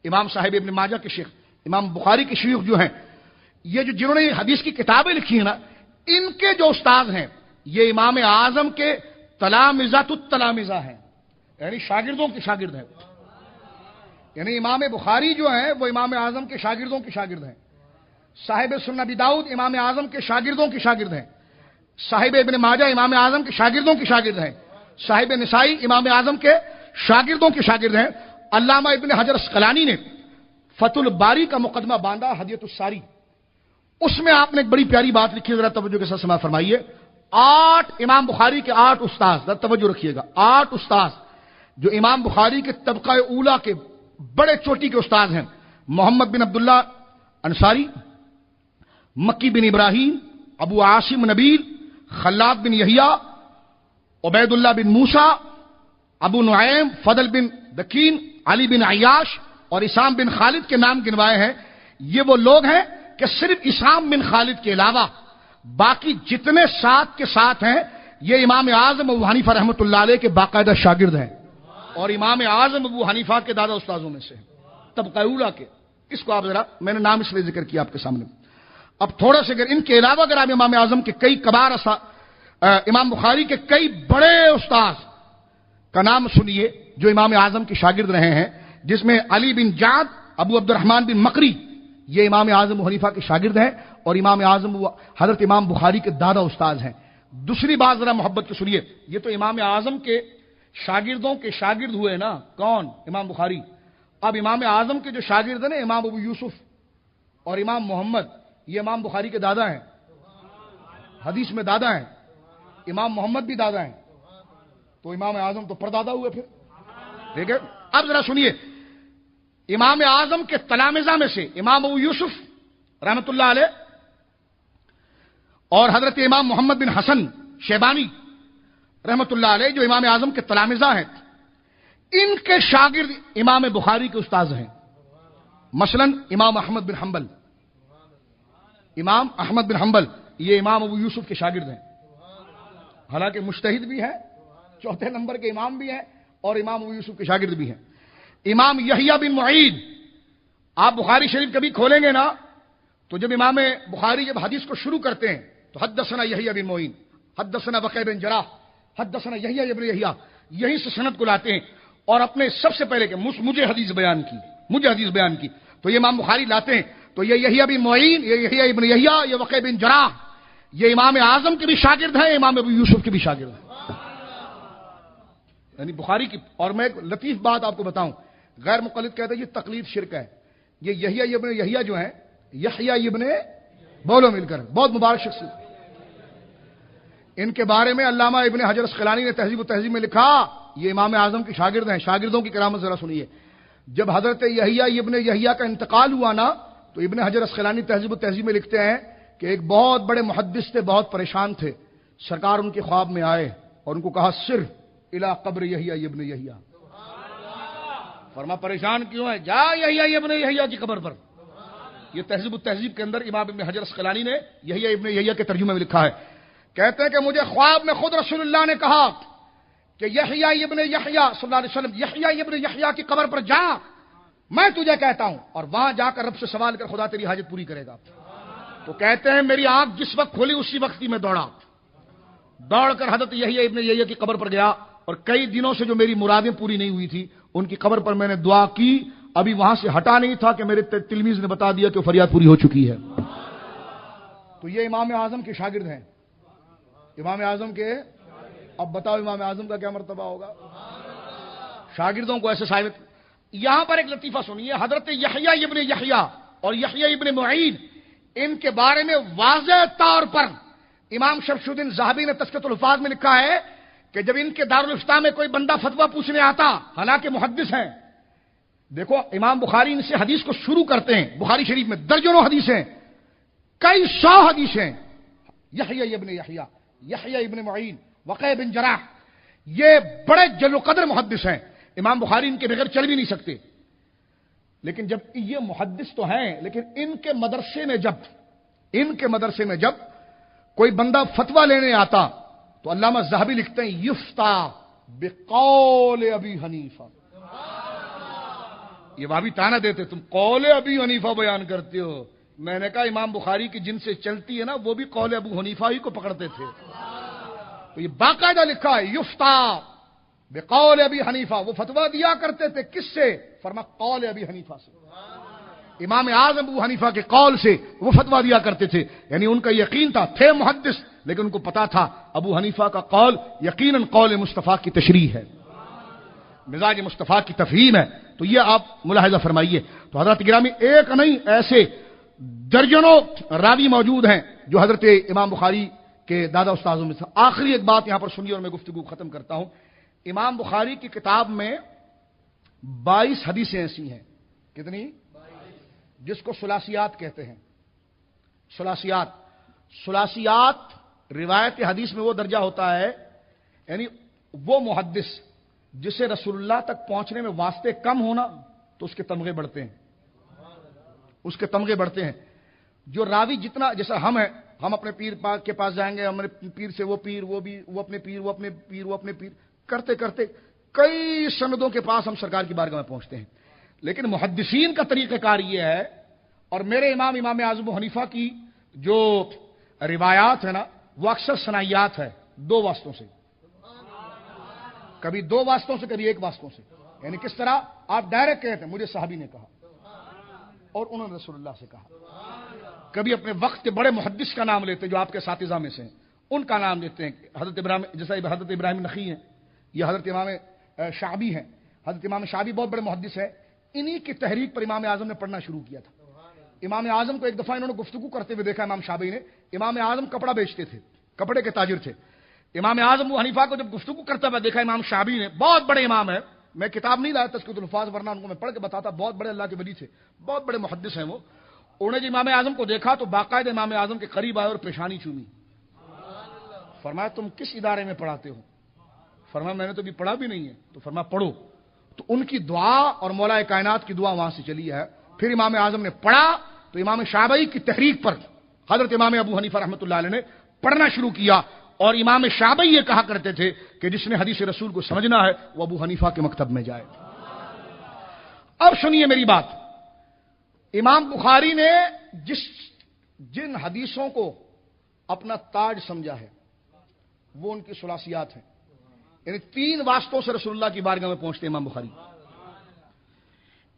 امام صاحب ابن ماجہ کے شیخ، امام بخاری کے شیوخ جو ہیں، یہ جو جنہوں نے حدیث کی کتابیں لکھی ہیں نا، ان کے جو استاد ہیں یہ امام اعظم کے تلامذۃ التلامذہ ہیں، یعنی شاگردوں کے شاگرد ہیں، یعنی امام بخاری جو ہیں وہ امام اعظم کے شاگردوں کے شاگرد ہیں، صاحب سنن ابی داؤد امام اعظم کے شاگردوں کے شاگرد ہیں، صاحب ابن ماجہ امام اعظم کے شاگردوں کے شاگرد ہیں، صاحب نسائی امام اعظم کے شاگردوں کے شاگرد ہیں۔ علامہ ابن حجر اسقلانی نے فتح الباری کا مقدمہ باندھا ہدیۃ الساری، اس میں آپ نے ایک بڑی پیاری بات لکھی، ذرا توجہ کے ساتھ سماعت فرمائیے۔ 8 امام بخاری کے 8 استاد، ذرا توجہ رکھیے گا، 8 استاد جو امام بخاری کے طبقہ اولا کے بڑے چوٹی کے استاد ہیں، محمد بن عبداللہ انصاری، مکی بن ابراہیم، ابو عاصم نبیل، خلاد بن یحییٰ، عبید اللہ بن موسیٰ، ابو نعیم، فضل بن دکین، علی بن عیاش اور اسام بن خالد کے نام گنوائے ہیں۔ یہ وہ لوگ ہیں کہ صرف اسام بن خالد کے علاوہ باقی جتنے ساتھ کے ساتھ ہیں یہ امام اعظم ابو حنیفہ رحمۃ اللہ علیہ کے باقاعدہ شاگرد ہیں، اور امام اعظم ابو حنیفہ کے دادا استاذوں میں سے طبقہ اولا کے۔ اس کو آپ ذرا، میں نے نام اس لیے ذکر کیا آپ کے سامنے۔ اب تھوڑا سا اگر ان کے علاوہ اگر آپ امام اعظم کے کئی کبار امام بخاری کے کئی بڑے استاد کا نام سنیے جو امام اعظم کے شاگرد رہے ہیں، جس میں علی بن جعد، ابو عبد الرحمن بن مقری، یہ امام اعظم ابو حنیفہ کے شاگرد ہیں اور امام اعظم حضرت امام بخاری کے دادا استاد ہیں۔ دوسری بات ذرا محبت سے سنیے، یہ تو امام اعظم کے شاگردوں کے شاگرد ہوئے نا، کون؟ امام بخاری۔ اب امام اعظم کے جو شاگرد ہیں نا، امام ابو یوسف اور امام محمد، یہ امام بخاری کے دادا ہیں، حدیث میں دادا ہیں، امام محمد بھی دادا ہیں، تو امام اعظم تو پردادا ہوئے پھر، ٹھیک ہے۔ اب ذرا سنیے، امام اعظم کے تلامذہ میں سے امام ابو یوسف رحمت اللہ علیہ اور حضرت امام محمد بن حسن شیبانی رحمت اللہ علیہ جو امام اعظم کے تلامذہ ہیں، ان کے شاگرد امام بخاری کے استاذ ہیں۔ مثلا امام احمد بن حنبل، امام احمد بن حنبل یہ امام ابو یوسف کے شاگرد ہیں، حالانکہ مجتہد بھی ہیں، چوتھے نمبر کے امام بھی ہیں اور امام ابو یوسف کے شاگرد بھی ہیں۔ امام یحییٰ بن معین، آپ بخاری شریف کبھی کھولیں گے نا تو جب امام بخاری جب حدیث کو شروع کرتے ہیں تو حدثنا یحییٰ بن معین، حدثنا وقیع بن جراح، حدثنا یحییٰ ابن یحییٰ، یہیں سے سند کو لاتے ہیں اور اپنے سب سے پہلے کہ مجھے حدیث بیان کی تو یہ امام بخاری لاتے ہیں، تو یہ یحییٰ بن معین، یہ یحییٰ ابن یحییٰ، یہ وقیع بن جراح، یہ امام اعظم کے بھی شاگرد ہیں، امام ابو یوسف کے بھی شاگرد ہیں، یعنی بخاری کی۔ اور میں ایک لطیف بات آپ کو بتاؤں، غیر مقلد کہتے ہیں یہ تقلید شرک ہے۔ یہ یحییٰ ابن یحییٰ جو ہیں، یحییٰ ابن، بولو مل کر، بہت مبارک شخصیت، ان کے بارے میں علامہ ابن حجر اسقلانی نے تہذیب و تہذیب میں لکھا، یہ امام اعظم کے شاگرد ہیں۔ شاگردوں کی کرامت ذرا سنیے، جب حضرت یحییٰ ابن یحییٰ کا انتقال ہوا نا تو ابن حجر اسقلانی تہذیب و تہذیب میں لکھتے ہیں کہ ایک بہت بڑے محدث تھے، بہت پریشان تھے، سرکار ان کے خواب میں آئے اور ان کو کہا سر الی قبر یحییٰ ابن یحییٰ، فرما پریشان کیوں ہے، جا یحییٰ ابن یحییٰ کی قبر پر۔ یہ تہذیب و تہذیب کے اندر امام ابن حجر اسقلانی نے یحییٰ ابن یحییٰ کے ترجمے میں لکھا ہے، کہتے ہیں کہ مجھے خواب میں خود رسول اللہ نے کہا کہ یحییٰ ابن یحییٰ صلی اللہ علیہ وسلم، یحییٰ ابن یحییٰ کی قبر پر جا، میں تجھے کہتا ہوں، اور وہاں جا کر رب سے سوال کر، خدا تیری حاجت پوری کرے گا۔ تو کہتے ہیں میری آنکھ جس وقت کھلی اسی وقت ہی میں دوڑ کر حضرت یحییٰ ابن یحییٰ کی قبر پر گیا، اور کئی دنوں سے جو میری مرادیں پوری نہیں ہوئی تھی ان کی قبر پر میں نے دعا کی، ابھی وہاں سے ہٹا نہیں تھا کہ میرے تلمیذ نے بتا دیا کہ فریاد پوری ہو چکی ہے۔ تو یہ امام اعظم کے شاگرد ہیں، امام اعظم کے۔ اب بتاؤ امام اعظم کا کیا مرتبہ ہوگا؟ شاگردوں کو ایسے ثابت۔ یہاں پر ایک لطیفہ سنیے، حضرت یحییٰ ابن یحییٰ اور یحییٰ ابن معین، ان کے بارے میں واضح طور پر امام شمس الدین ذہبی نے تذکرۃ الحفاظ میں لکھا ہے کہ جب ان کے دارالافتاء میں کوئی بندہ فتویٰ پوچھنے آتا، حالانکہ محدث ہیں، دیکھو امام بخاری ان سے حدیث کو شروع کرتے ہیں، بخاری شریف میں درجنوں حدیثیں، کئی سو حدیثیں، یحییٰ ابن یحییٰ، یحییٰ ابن معین، وقیع بن جراح، یہ بڑے جل و قدر محدث ہیں، امام بخاری ان کے بغیر چل بھی نہیں سکتے۔ لیکن جب یہ محدث تو ہیں، لیکن ان کے مدرسے میں جب کوئی بندہ فتویٰ لینے آتا تو علامہ ذہبی لکھتے ہیں یفتا بقول ابی حنیفہ، یہ وہابی تانا دیتے تم قول ابی حنیفہ بیان کرتے ہو، میں نے کہا امام بخاری کی جن سے چلتی ہے نا وہ بھی قول ابو حنیفہ ہی کو پکڑتے تھے، تو یہ باقاعدہ لکھا ہے یفتا بقول ابی حنیفہ، وہ فتویٰ دیا کرتے تھے کس سے؟ فرما قول ابی حنیفہ سے، امام اعظم ابو حنیفہ کے قول سے وہ فتویٰ دیا کرتے تھے، یعنی ان کا یقین تھا، تھے محدث لیکن ان کو پتا تھا ابو حنیفہ کا قول یقیناً قول مصطفیٰ کی تشریح ہے، مزاج مصطفیٰ کی تفہیم ہے۔ تو یہ آپ ملاحظہ فرمائیے۔ تو حضرت گرامی ایک نہیں ایسے درجنوں راوی موجود ہیں جو حضرت امام بخاری کے دادا استاذوں میں سے۔ آخری ایک بات یہاں پر سنیے اور میں گفتگو ختم کرتا ہوں۔ امام بخاری کی کتاب میں 22 حدیثیں ایسی ہیں، کتنی؟ جس کو ثلاثیات کہتے ہیں۔ ثلاثیات روایت حدیث میں وہ درجہ ہوتا ہے، یعنی وہ محدث جسے رسول اللہ تک پہنچنے میں واسطے کم ہونا تو اس کے تمغے بڑھتے ہیں، جو راوی جتنا، جیسا ہم ہیں، ہم اپنے پیر پاک کے پاس جائیں گے، ہمارے پیر سے وہ پیر، وہ اپنے پیر کرتے کرتے کئی سندوں کے پاس ہم سرکار کی بارگاہ میں پہنچتے ہیں۔ لیکن محدثین کا طریقہ کار یہ ہے، اور میرے امام اعظم ابو حنیفہ کی جو روایات ہے نا وہ اکثر ثنائیات ہے، 2 واسطوں سے، کبھی 2 واسطوں سے، کبھی 1 واسطوں سے، یعنی کس طرح آپ ڈائریکٹ کہتے ہیں مجھے صحابی نے کہا، اور انہوں نے رسول اللہ سے کہا. کبھی اپنے وقت کے بڑے محدث کا نام لیتے جو آپ کے اساتذہ میں سے ہیں, ان کا نام لیتے ہیں. حضرت ابراہیم, جیسا حضرت ابراہیم نخعی ہیں, یہ حضرت امام شعبی ہیں. حضرت امام شعبی بہت بڑے محدث ہیں. انہی کی تحریک پر امام اعظم نے پڑھنا شروع کیا تھا. امام اعظم کو ایک دفعہ انہوں نے گفتگو کرتے ہوئے دیکھا امام شعبی نے. امام اعظم کپڑا بیچتے تھے, کپڑے کے تاجر تھے. امام اعظم ابو حنیفہ کو جب گفتگو کرتا ہوا دیکھا امام شعبی نے, بہت بڑے امام ہیں, میں کتاب نہیں لایا تذکرۃ الحفاظ, ورنہ ان کو میں پڑھ کے بتاتا, بہت بڑے اللہ کے ولی تھے, بہت بڑے محدث ہیں وہ. انہوں نے جب امام اعظم کو دیکھا تو باقاعدہ امام اعظم کے قریب آئے اور پیشانی چومی. فرمایا تم کس ادارے میں پڑھاتے ہو؟ فرمایا میں نے تو ابھی پڑھا بھی نہیں ہے. تو فرمایا پڑھو. تو ان کی دعا اور مولا کائنات کی دعا وہاں سے چلی ہے. پھر امام اعظم نے پڑھا تو امام شعبی کی تحریک پر حضرت امام ابو حنیفہ رحمۃ اللہ علیہ نے پڑھنا شروع کیا. اور امام شعبی یہ کہا کرتے تھے کہ جس نے حدیث رسول کو سمجھنا ہے وہ ابو حنیفہ کے مکتب میں جائے. اب سنیے میری بات. امام بخاری نے جن حدیثوں کو اپنا تاج سمجھا ہے وہ ان کی ثلاثیات ہیں. یعنی 3 واسطوں سے رسول اللہ کی بارگاہ میں پہنچتے امام بخاری,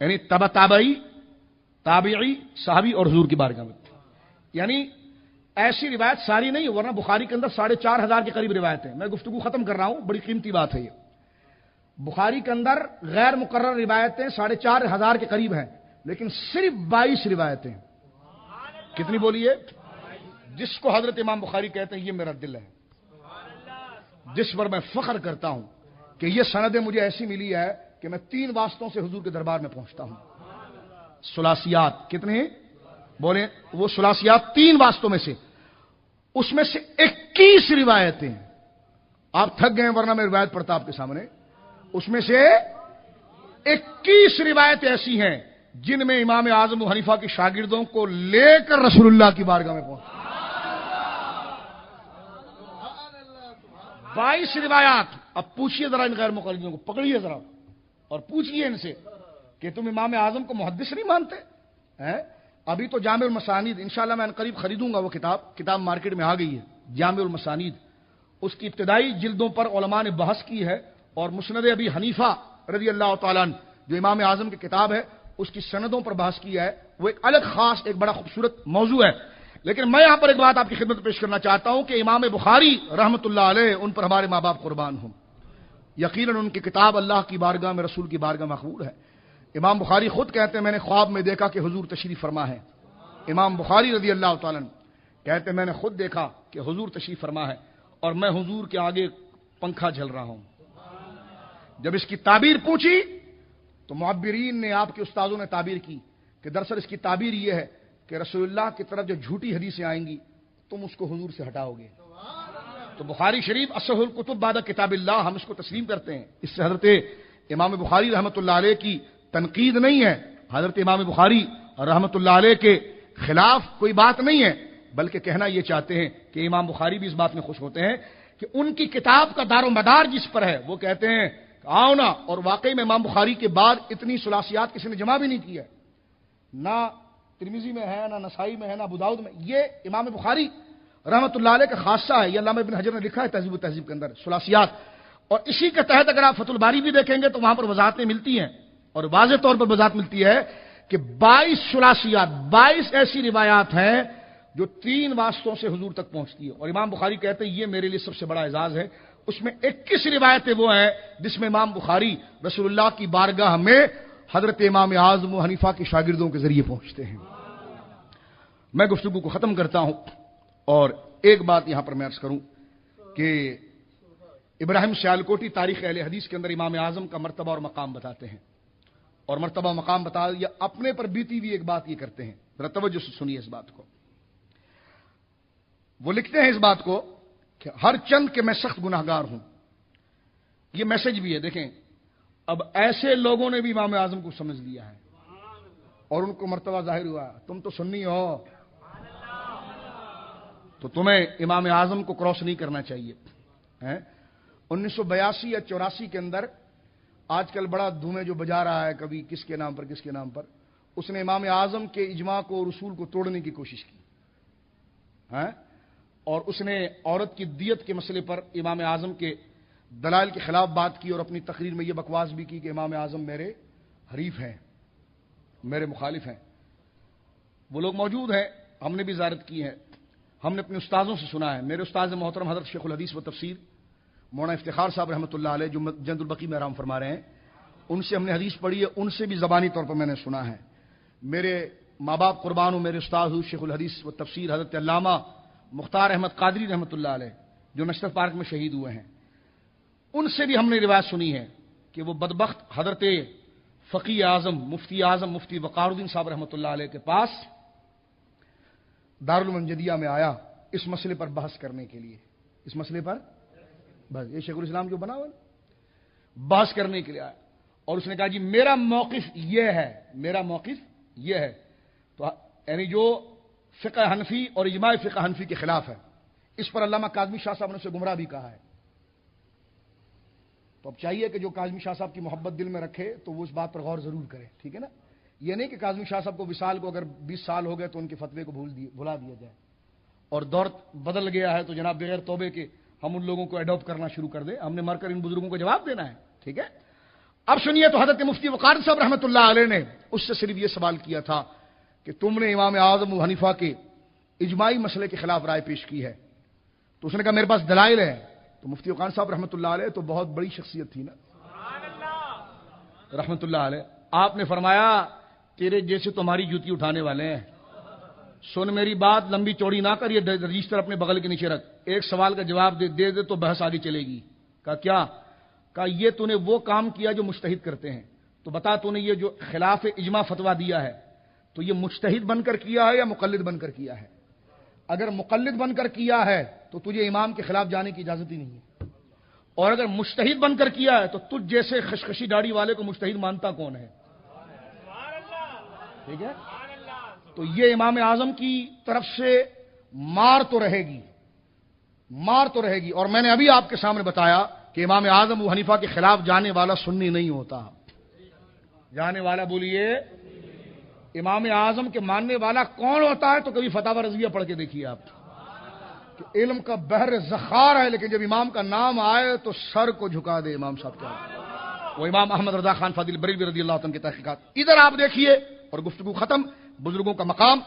یعنی تبع تابعی, تابعی, صحابی اور حضور کی بارگاہ میں. یعنی ایسی روایت ساری نہیں, ورنہ بخاری کے اندر 4,500 کے قریب روایت ہیں. میں گفتگو ختم کر رہا ہوں, بڑی قیمتی بات ہے یہ. بخاری کے اندر غیر مقرر روایتیں 4,500 کے قریب ہیں, لیکن صرف 22 روایتیں. کتنی بولیے؟ جس کو حضرت امام بخاری کہتے ہیں یہ میرا دل ہے, جس پر میں فخر کرتا ہوں کہ یہ سند مجھے ایسی ملی ہے کہ میں 3 واسطوں سے حضور کے دربار میں پہنچتا ہوں. ثلاثیات کتنے بولیں؟ وہ ثلاثیات 3 واسطوں میں سے, اس میں سے 21 روایتیں. آپ تھک گئے ورنہ میں روایت پڑھتا آپ کے سامنے. اس میں سے 21 روایتیں ایسی ہیں جن میں امام اعظم ابو حنیفہ کے شاگردوں کو لے کر رسول اللہ کی بارگاہ میں پہنچا. 22 روایات. اب پوچھئے ذرا ان غیر مقلدوں کو, پکڑیے ذرا اور پوچھئے ان سے کہ تم امام اعظم کو محدث نہیں مانتے ہیں؟ ابھی تو جامع المسانید انشاءاللہ میں قریب خریدوں گا, وہ کتاب مارکیٹ میں آ گئی ہے, جامع المسانید. اس کی ابتدائی جلدوں پر علماء نے بحث کی ہے, اور مسند ابی حنیفہ رضی اللہ تعالیٰ عنہ جو امام اعظم کی کتاب ہے اس کی سندوں پر بحث کی ہے. وہ ایک الگ خاص ایک بڑا خوبصورت موضوع ہے. لیکن میں یہاں پر ایک بات آپ کی خدمت پیش کرنا چاہتا ہوں کہ امام بخاری رحمۃ اللہ علیہ, ان پر ہمارے ماں باپ قربان ہوں, یقیناً ان کی کتاب اللہ کی بارگاہ میں, رسول کی بارگاہ مقبول ہے. امام بخاری خود کہتے ہیں میں نے خواب میں دیکھا کہ حضور تشریف فرما ہے. امام بخاری رضی اللہ تعالیٰ کہتے ہیں میں نے خود دیکھا کہ حضور تشریف فرما ہے اور میں حضور کے آگے پنکھا جھل رہا ہوں. جب اس کی تعبیر پوچھی تو معبرین نے, آپ کے استادوں نے تعبیر کی کہ دراصل اس کی تعبیر یہ ہے کہ رسول اللہ کی طرف جو جھوٹی حدیثیں آئیں گی تم اس کو حضور سے ہٹاؤ گے. تو بخاری شریف اصح الکتب بعد کتاب اللہ, ہم اس کو تسلیم کرتے ہیں. اس سے حضرت امام بخاری رحمۃ اللہ علیہ کی تنقید نہیں ہے, حضرت امام بخاری رحمۃ اللہ علیہ کے خلاف کوئی بات نہیں ہے, بلکہ کہنا یہ چاہتے ہیں کہ امام بخاری بھی اس بات میں خوش ہوتے ہیں کہ ان کی کتاب کا دار و مدار جس پر ہے وہ کہتے ہیں آؤ نا. اور واقعی میں امام بخاری کے بعد اتنی ثلاثیات کسی نے جمع بھی نہیں کی ہے, نہ ترمذی میں ہے, نہ نسائی میں ہے, نہ ابو داؤد میں. یہ امام بخاری رحمۃ اللہ علیہ کا خاصہ ہے. یہ علامہ ابن حجر نے لکھا ہے تہذیب و تہذیب کے اندر ثلاثیات. اور اسی کے تحت اگر آپ فتح الباری بھی دیکھیں گے تو وہاں پر وضاحتیں ملتی ہیں, اور واضح طور پر وضاحت ملتی ہے کہ 22 ثلاثیات, 22 ایسی روایات ہیں جو 3 واسطوں سے حضور تک پہنچتی ہے. اور امام بخاری کہتے ہیں یہ میرے لیے سب سے بڑا اعزاز ہے. اس میں 21 روایتیں وہ ہیں جس میں امام بخاری رسول اللہ کی بارگاہ میں حضرت امام اعظم ابو حنیفہ کے شاگردوں کے ذریعے پہنچتے ہیں. میں گفتگو کو ختم کرتا ہوں اور ایک بات یہاں پر میں عرض کروں کہ ابراہیم سیالکوٹی تاریخ اہل حدیث کے اندر امام اعظم کا مرتبہ اور مقام بتاتے ہیں, اور مرتبہ و مقام بتا دیا اپنے پر بیتی ہوئی ایک بات یہ کرتے ہیں, ذرا توجہ سے سنیے اس بات کو. وہ لکھتے ہیں اس بات کو کہ ہر چند کہ میں سخت گناہگار ہوں. یہ میسج بھی ہے, دیکھیں اب ایسے لوگوں نے بھی امام اعظم کو سمجھ لیا ہے اور ان کو مرتبہ ظاہر ہوا. تم تو سنی ہو تو تمہیں امام اعظم کو کراس نہیں کرنا چاہیے. 1982 یا 84 کے اندر آج کل بڑا دھومے جو بجا رہا ہے, کبھی کس کے نام پر کس کے نام پر, اس نے امام اعظم کے اجماع کو, رسول کو توڑنے کی کوشش کی, اور اس نے عورت کی دیت کے مسئلے پر امام اعظم کے دلائل کے خلاف بات کی, اور اپنی تقریر میں یہ بکواس بھی کی کہ امام اعظم میرے حریف ہیں, میرے مخالف ہیں. وہ لوگ موجود ہیں، ہم نے بھی زیارت کی ہے، ہم نے اپنے استاذوں سے سنا ہے. میرے استاذ محترم حضرت شیخ الحدیث و تفسیر مولانا افتخار صاحب رحمۃ اللہ علیہ جو جند البقی میں آرام فرما رہے ہیں، ان سے ہم نے حدیث پڑھی ہے، ان سے بھی زبانی طور پر میں نے سنا ہے. میرے ماں باپ قربان ہوں، میرے استاذ شیخ الحدیث و تفسیر حضرت علامہ مختار احمد قادری رحمۃ اللہ علیہ جو نشتر پارک میں شہید ہوئے ہیں، ان سے بھی ہم نے روایت سنی ہے کہ وہ بدبخت حضرت فقی اعظم مفتی وقار الدین صاحب رحمۃ اللہ علیہ کے پاس دارالمنجدیہ میں آیا اس مسئلے پر بحث کرنے کے لیے. اس مسئلے پر بس یہ شیخ الاسلام جو بنا ہوا بحث کرنے کے لیے آیا اور اس نے کہا جی میرا موقف یہ ہے تو یعنی جو فقہ حنفی اور اجماع فقہ حنفی کے خلاف ہے. اس پر علامہ کاظمی شاہ صاحب نے اسے گمراہ بھی کہا ہے. تو اب چاہیے کہ جو کاظمی شاہ صاحب کی محبت دل میں رکھے تو وہ اس بات پر غور ضرور کرے، ٹھیک ہے نا. یہ نہیں کہ کاظمی شاہ صاحب کو وصال کو اگر 20 سال ہو گئے تو ان کے فتوے کو بھلا دیا جائے اور دور بدل گیا ہے تو جناب بغیر توبے کے ہم ان لوگوں کو اڈاپٹ کرنا شروع کر دیں. ہم نے مر کر ان بزرگوں کو جواب دینا ہے، ٹھیک ہے. اب سنیے تو حضرت مفتی وقار صاحب رحمۃ اللہ علیہ نے اس سے صرف یہ سوال کیا تھا کہ تم نے امام اعظم ابو حنیفہ کے اجماعی مسئلے کے خلاف رائے پیش کی ہے. تو اس نے کہا میرے پاس دلائل ہے. تو مفتی وقار صاحب رحمۃ اللہ علیہ تو بہت بڑی شخصیت تھی نا رحمۃ اللہ علیہ. آپ نے فرمایا تیرے جیسے تمہاری جوتی اٹھانے والے ہیں، سن میری بات لمبی چوڑی نہ کر، یہ رجسٹر اپنے بغل کے نیچے رکھ، ایک سوال کا جواب دے تو بحث آگے چلے گی. کہا کیا؟ کہا یہ تو نے وہ کام کیا جو مجتہد کرتے ہیں، تو بتا تو نے یہ جو خلاف اجماع فتویٰ دیا ہے تو یہ مجتہد بن کر کیا ہے یا مقلد بن کر کیا ہے؟ اگر مقلد بن کر کیا ہے تو تجھے امام کے خلاف جانے کی اجازت ہی نہیں ہے، اور اگر مجتہد بن کر کیا ہے تو تجھ جیسے خشخشی داڑھی والے کو مجتہد مانتا کون ہے؟ ٹھیک ہے. تو یہ امام اعظم کی طرف سے مار تو رہے گی. اور میں نے ابھی آپ کے سامنے بتایا کہ امام اعظم ابو حنیفہ کے خلاف جانے والا سنی نہیں ہوتا. جانے والا بولیے امام اعظم کے ماننے والا کون ہوتا ہے؟ تو کبھی فتاوی رضویہ پڑھ کے دیکھیے آپ کہ علم کا بحر زخار ہے، لیکن جب امام کا نام آئے تو سر کو جھکا دے امام صاحب کے آگے. وہ امام احمد رضا خان فاضل بریلوی رضی اللہ عنہ کی تحقیقات. ادھر آپ دیکھیے اور گفتگو ختم. بزرگوں کا مقام.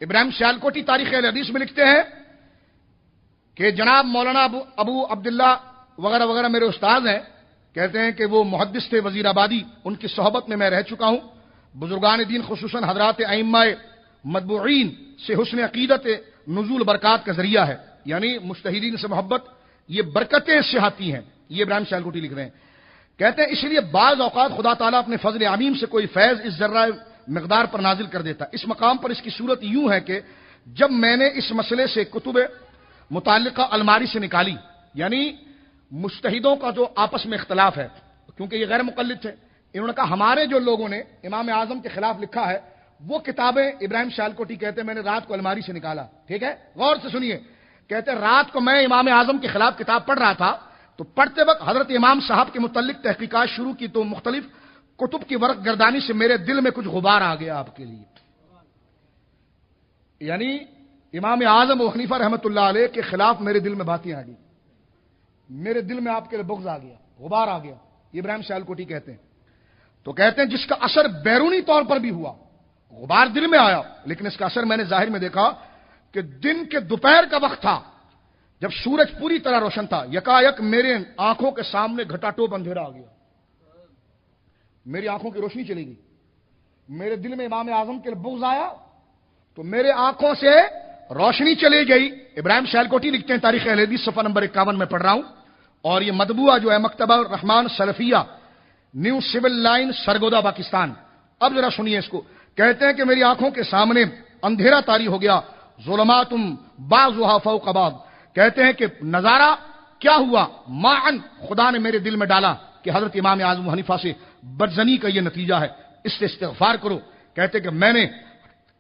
ابراہیم سیالکوٹی تاریخ اہل حدیث میں لکھتے ہیں کہ جناب مولانا ابو عبداللہ وغیرہ وغیرہ میرے استاد ہیں، کہتے ہیں کہ وہ محدث تھے وزیر آبادی، ان کی صحبت میں رہ چکا ہوں. بزرگان دین خصوصاً حضرات ائمہ مطبوعین سے حسن عقیدت نزول برکات کا ذریعہ ہے، یعنی مجتہدین سے محبت یہ برکتیں اس سے آتی ہیں. یہ ابراہیم سیالکوٹی لکھ رہے ہیں. کہتے ہیں اس لیے بعض اوقات خدا تعالیٰ اپنے فضل عمیم سے کوئی فیض اس ذرہ مقدار پر نازل کر دیتا. اس مقام پر اس کی صورت یوں ہے کہ جب میں نے اس مسئلے سے کتب متعلقہ الماری سے نکالی، یعنی مجتہدوں کا جو آپس میں اختلاف ہے، کیونکہ یہ غیر مقلد تھے، انہوں نے کہا ہمارے جو لوگوں نے امام اعظم کے خلاف لکھا ہے وہ کتابیں ابراہیم سیالکوٹی کہتے ہیں میں نے رات کو الماری سے نکالا. ٹھیک ہے، غور سے سنیے. کہتے ہیں رات کو میں امام اعظم کے خلاف کتاب پڑھ رہا تھا تو پڑھتے وقت حضرت امام صاحب کے متعلق تحقیقات شروع کی تو مختلف کتب کی ورق گردانی سے میرے دل میں کچھ غبار آ گیا آپ کے لیے. یعنی امام اعظم ابو حنیفہ رحمۃ اللہ علیہ کے خلاف میرے دل میں باتیں آ گئی، میرے دل میں آپ کے لیے بغض آ گیا، غبار آ گیا. یہ ابراہیم سیالکوٹی کہتے ہیں. تو کہتے ہیں جس کا اثر بیرونی طور پر بھی ہوا، غبار دل میں آیا، لیکن اس کا اثر میں نے ظاہر میں دیکھا کہ دن کے دوپہر کا وقت تھا جب سورج پوری طرح روشن تھا، یکایک میرے آنکھوں کے سامنے گھٹا ٹوپ اندھیرا آ گیا، میری آنکھوں کی روشنی چلی گئی، میرے دل میں امام اعظم کے لیے بغض آیا تو میرے آنکھوں سے روشنی چلی گئی. ابراہیم سیالکوٹی لکھتے ہیں تاریخ اہل حدیث صفحہ نمبر 51 میں پڑھ رہا ہوں، اور یہ مطبوعہ جو ہے Maktaba Alrahman Salafiya new civil line Sargodha Pakistan. اب ذرا سنیے اس کو. کہتے ہیں کہ میری آنکھوں کے سامنے اندھیرا طاری ہو گیا، ظلمات بعضها فوق بعض. کہتے ہیں کہ نظارہ کیا ہوا، معن خدا نے میرے دل میں ڈالا کہ حضرت امام اعظم ابو حنیفہ سے بدزنی کا یہ نتیجہ ہے، اس سے استغفار کرو. کہتے ہیں کہ میں نے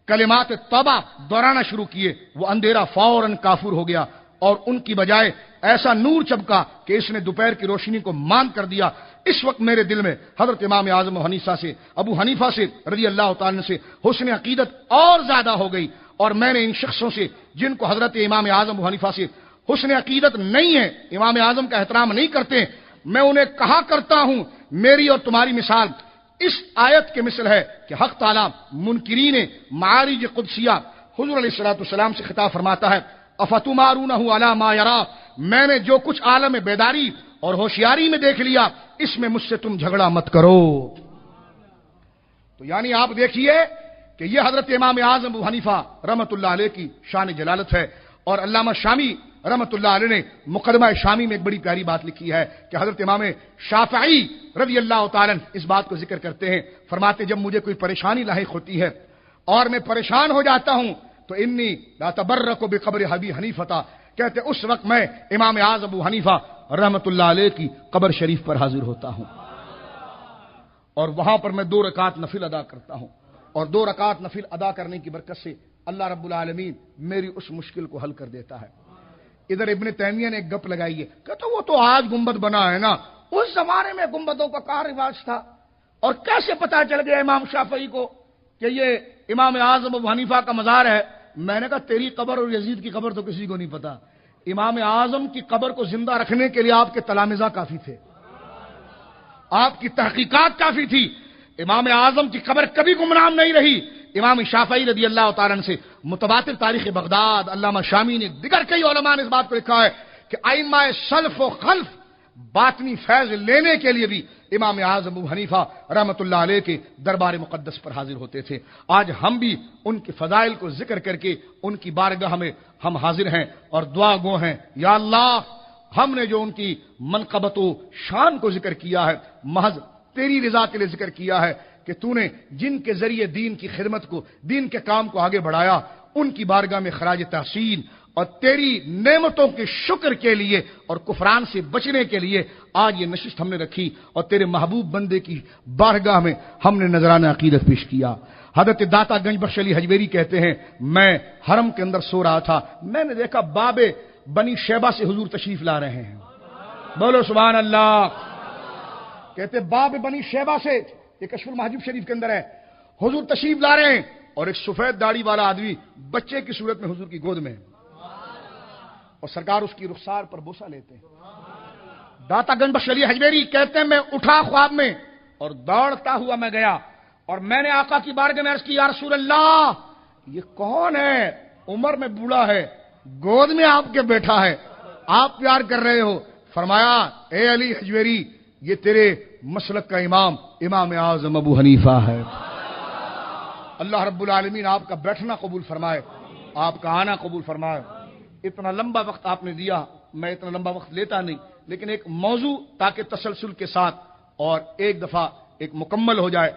کلمات توبہ دہرانا شروع کیے، وہ اندھیرا فوراً کافور ہو گیا اور ان کی بجائے ایسا نور چمکا کہ اس نے دوپہر کی روشنی کو مان کر دیا. اس وقت میرے دل میں حضرت امام اعظم ابو حنیفہ سے رضی اللہ تعالی سے حسن عقیدت اور زیادہ ہو گئی، اور میں نے ان شخصوں سے جن کو حضرت امام اعظم ابو حنیفہ سے حسن عقیدت نہیں ہے، امام اعظم کا احترام نہیں کرتے، میں انہیں کہا کرتا ہوں میری اور تمہاری مثال اس آیت کے مثل ہے کہ حق تعالیٰ منکرین معارج قدسیہ حضور علیہ السلام سے خطاب فرماتا ہے افتمارونہ علی ما یرا، میں نے جو کچھ عالم بیداری اور ہوشیاری میں دیکھ لیا اس میں مجھ سے تم جھگڑا مت کرو۔ تو یعنی آپ دیکھیے کہ یہ حضرت امام اعظم ابو حنیفہ رحمۃ اللہ علیہ کی شان جلالت ہے۔ اور علامہ شامی رحمۃ اللہ علیہ نے مقدمہ شامی میں ایک بڑی پیاری بات لکھی ہے کہ حضرت امام شافعی رضی اللہ تعالیٰ اس بات کو ذکر کرتے ہیں، فرماتے جب مجھے کوئی پریشانی لاحق ہوتی ہے اور میں پریشان ہو جاتا ہوں تو انی لا تبرک بقبر ابی حنیفہ، کہتے اس وقت میں امام اعظم ابو حنیفہ رحمۃ اللہ علیہ کی قبر شریف پر حاضر ہوتا ہوں اور وہاں پر میں 2 رکعت نفل ادا کرتا ہوں، اور 2 رکعت نفل ادا کرنے کی برکت سے اللہ رب العالمین میری اس مشکل کو حل کر دیتا ہے۔ ادھر ابن تیمیہ نے ایک گپ لگائی ہے، کہتا وہ تو آج گنبد بنا ہے نا، اس زمانے میں گنبدوں کا کیا رواج تھا اور کیسے پتا چل گیا امام شافعی کو کہ یہ امام اعظم ابو حنیفہ کا مزار ہے؟ میں نے کہا تیری قبر اور یزید کی قبر تو کسی کو نہیں پتا، امام اعظم کی قبر کو زندہ رکھنے کے لیے آپ کے تلامذہ کافی تھے، آپ کی تحقیقات کافی تھی۔ امام اعظم کی قبر کبھی گمنام نہیں رہی۔ امام شافعی رضی اللہ تعالیٰ عنہ سے متواتر تاریخ بغداد، علامہ شامی نے دیگر کئی علماء نے اس بات کو لکھا ہے کہ ائمہ سلف و خلف باطنی فیض لینے کے لیے بھی امام اعظم ابو حنیفہ رحمۃ اللہ علیہ کے دربار مقدس پر حاضر ہوتے تھے۔ آج ہم بھی ان کے فضائل کو ذکر کر کے ان کی بارگاہ میں ہم حاضر ہیں اور دعا گو ہیں، یا اللہ ہم نے جو ان کی منقبت و شان کو ذکر کیا ہے محض تیری رضا کے لیے ذکر کیا ہے کہ تو نے جن کے ذریعے دین کی خدمت کو، دین کے کام کو آگے بڑھایا، ان کی بارگاہ میں خراج تحسین اور تیری نعمتوں کے شکر کے لیے اور کفران سے بچنے کے لیے آج یہ نشست ہم نے رکھی اور تیرے محبوب بندے کی بارگاہ میں ہم نے نذرانہ عقیدت پیش کیا۔ حضرت داتا گنج بخش علی حجویری کہتے ہیں میں حرم کے اندر سو رہا تھا، میں نے دیکھا باب بنی شیبہ سے حضور تشریف لا رہے ہیں، بولو سبحان اللہ۔ کہتے باب بنی شیبہ سے، یہ کشف المحجوب شریف کے اندر ہے، حضور تشریف لا رہے ہیں اور ایک سفید داڑھی والا آدمی بچے کی صورت میں حضور کی گود میں اور سرکار اس کی رخسار پر بوسہ لیتے ہیں۔ داتا گنج بخش علی حجویری کہتے ہیں میں اٹھا خواب میں اور دوڑتا ہوا میں گیا اور میں نے آقا کی بارگاہ میں عرض کی یا رسول اللہ یہ کون ہے؟ عمر میں بوڑھا ہے، گود میں آپ کے بیٹھا ہے، آپ پیار کر رہے ہو؟ فرمایا اے علی حجویری یہ تیرے مسلک کا امام امام اعظم ابو حنیفہ ہے۔ اللہ رب العالمین آپ کا بیٹھنا قبول فرمائے، آپ کا آنا قبول فرمائے۔ اتنا لمبا وقت آپ نے دیا، میں اتنا لمبا وقت لیتا نہیں، لیکن ایک موضوع تاکہ تسلسل کے ساتھ اور ایک دفعہ ایک مکمل ہو جائے،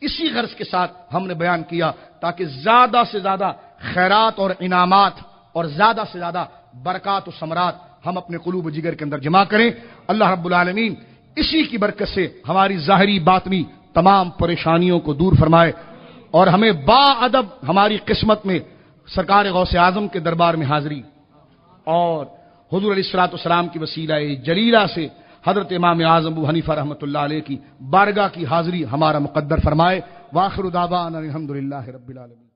اسی غرض کے ساتھ ہم نے بیان کیا تاکہ زیادہ سے زیادہ خیرات اور انعامات اور زیادہ سے زیادہ برکات و ثمرات ہم اپنے قلوب و جگر کے اندر جمع کریں۔ اللہ رب العالمین اسی کی برکت سے ہماری ظاہری باطنی تمام پریشانیوں کو دور فرمائے اور ہمیں با ادب ہماری قسمت میں سرکار غوث اعظم کے دربار میں حاضری اور حضور علیہ الصلوۃ والسلام کی وسیلہ جلیلہ سے حضرت امام اعظم ابو حنیفہ رحمۃ اللہ علیہ کی بارگاہ کی حاضری ہمارا مقدر فرمائے۔ وآخر دعوانا الحمدللہ رب العالمین۔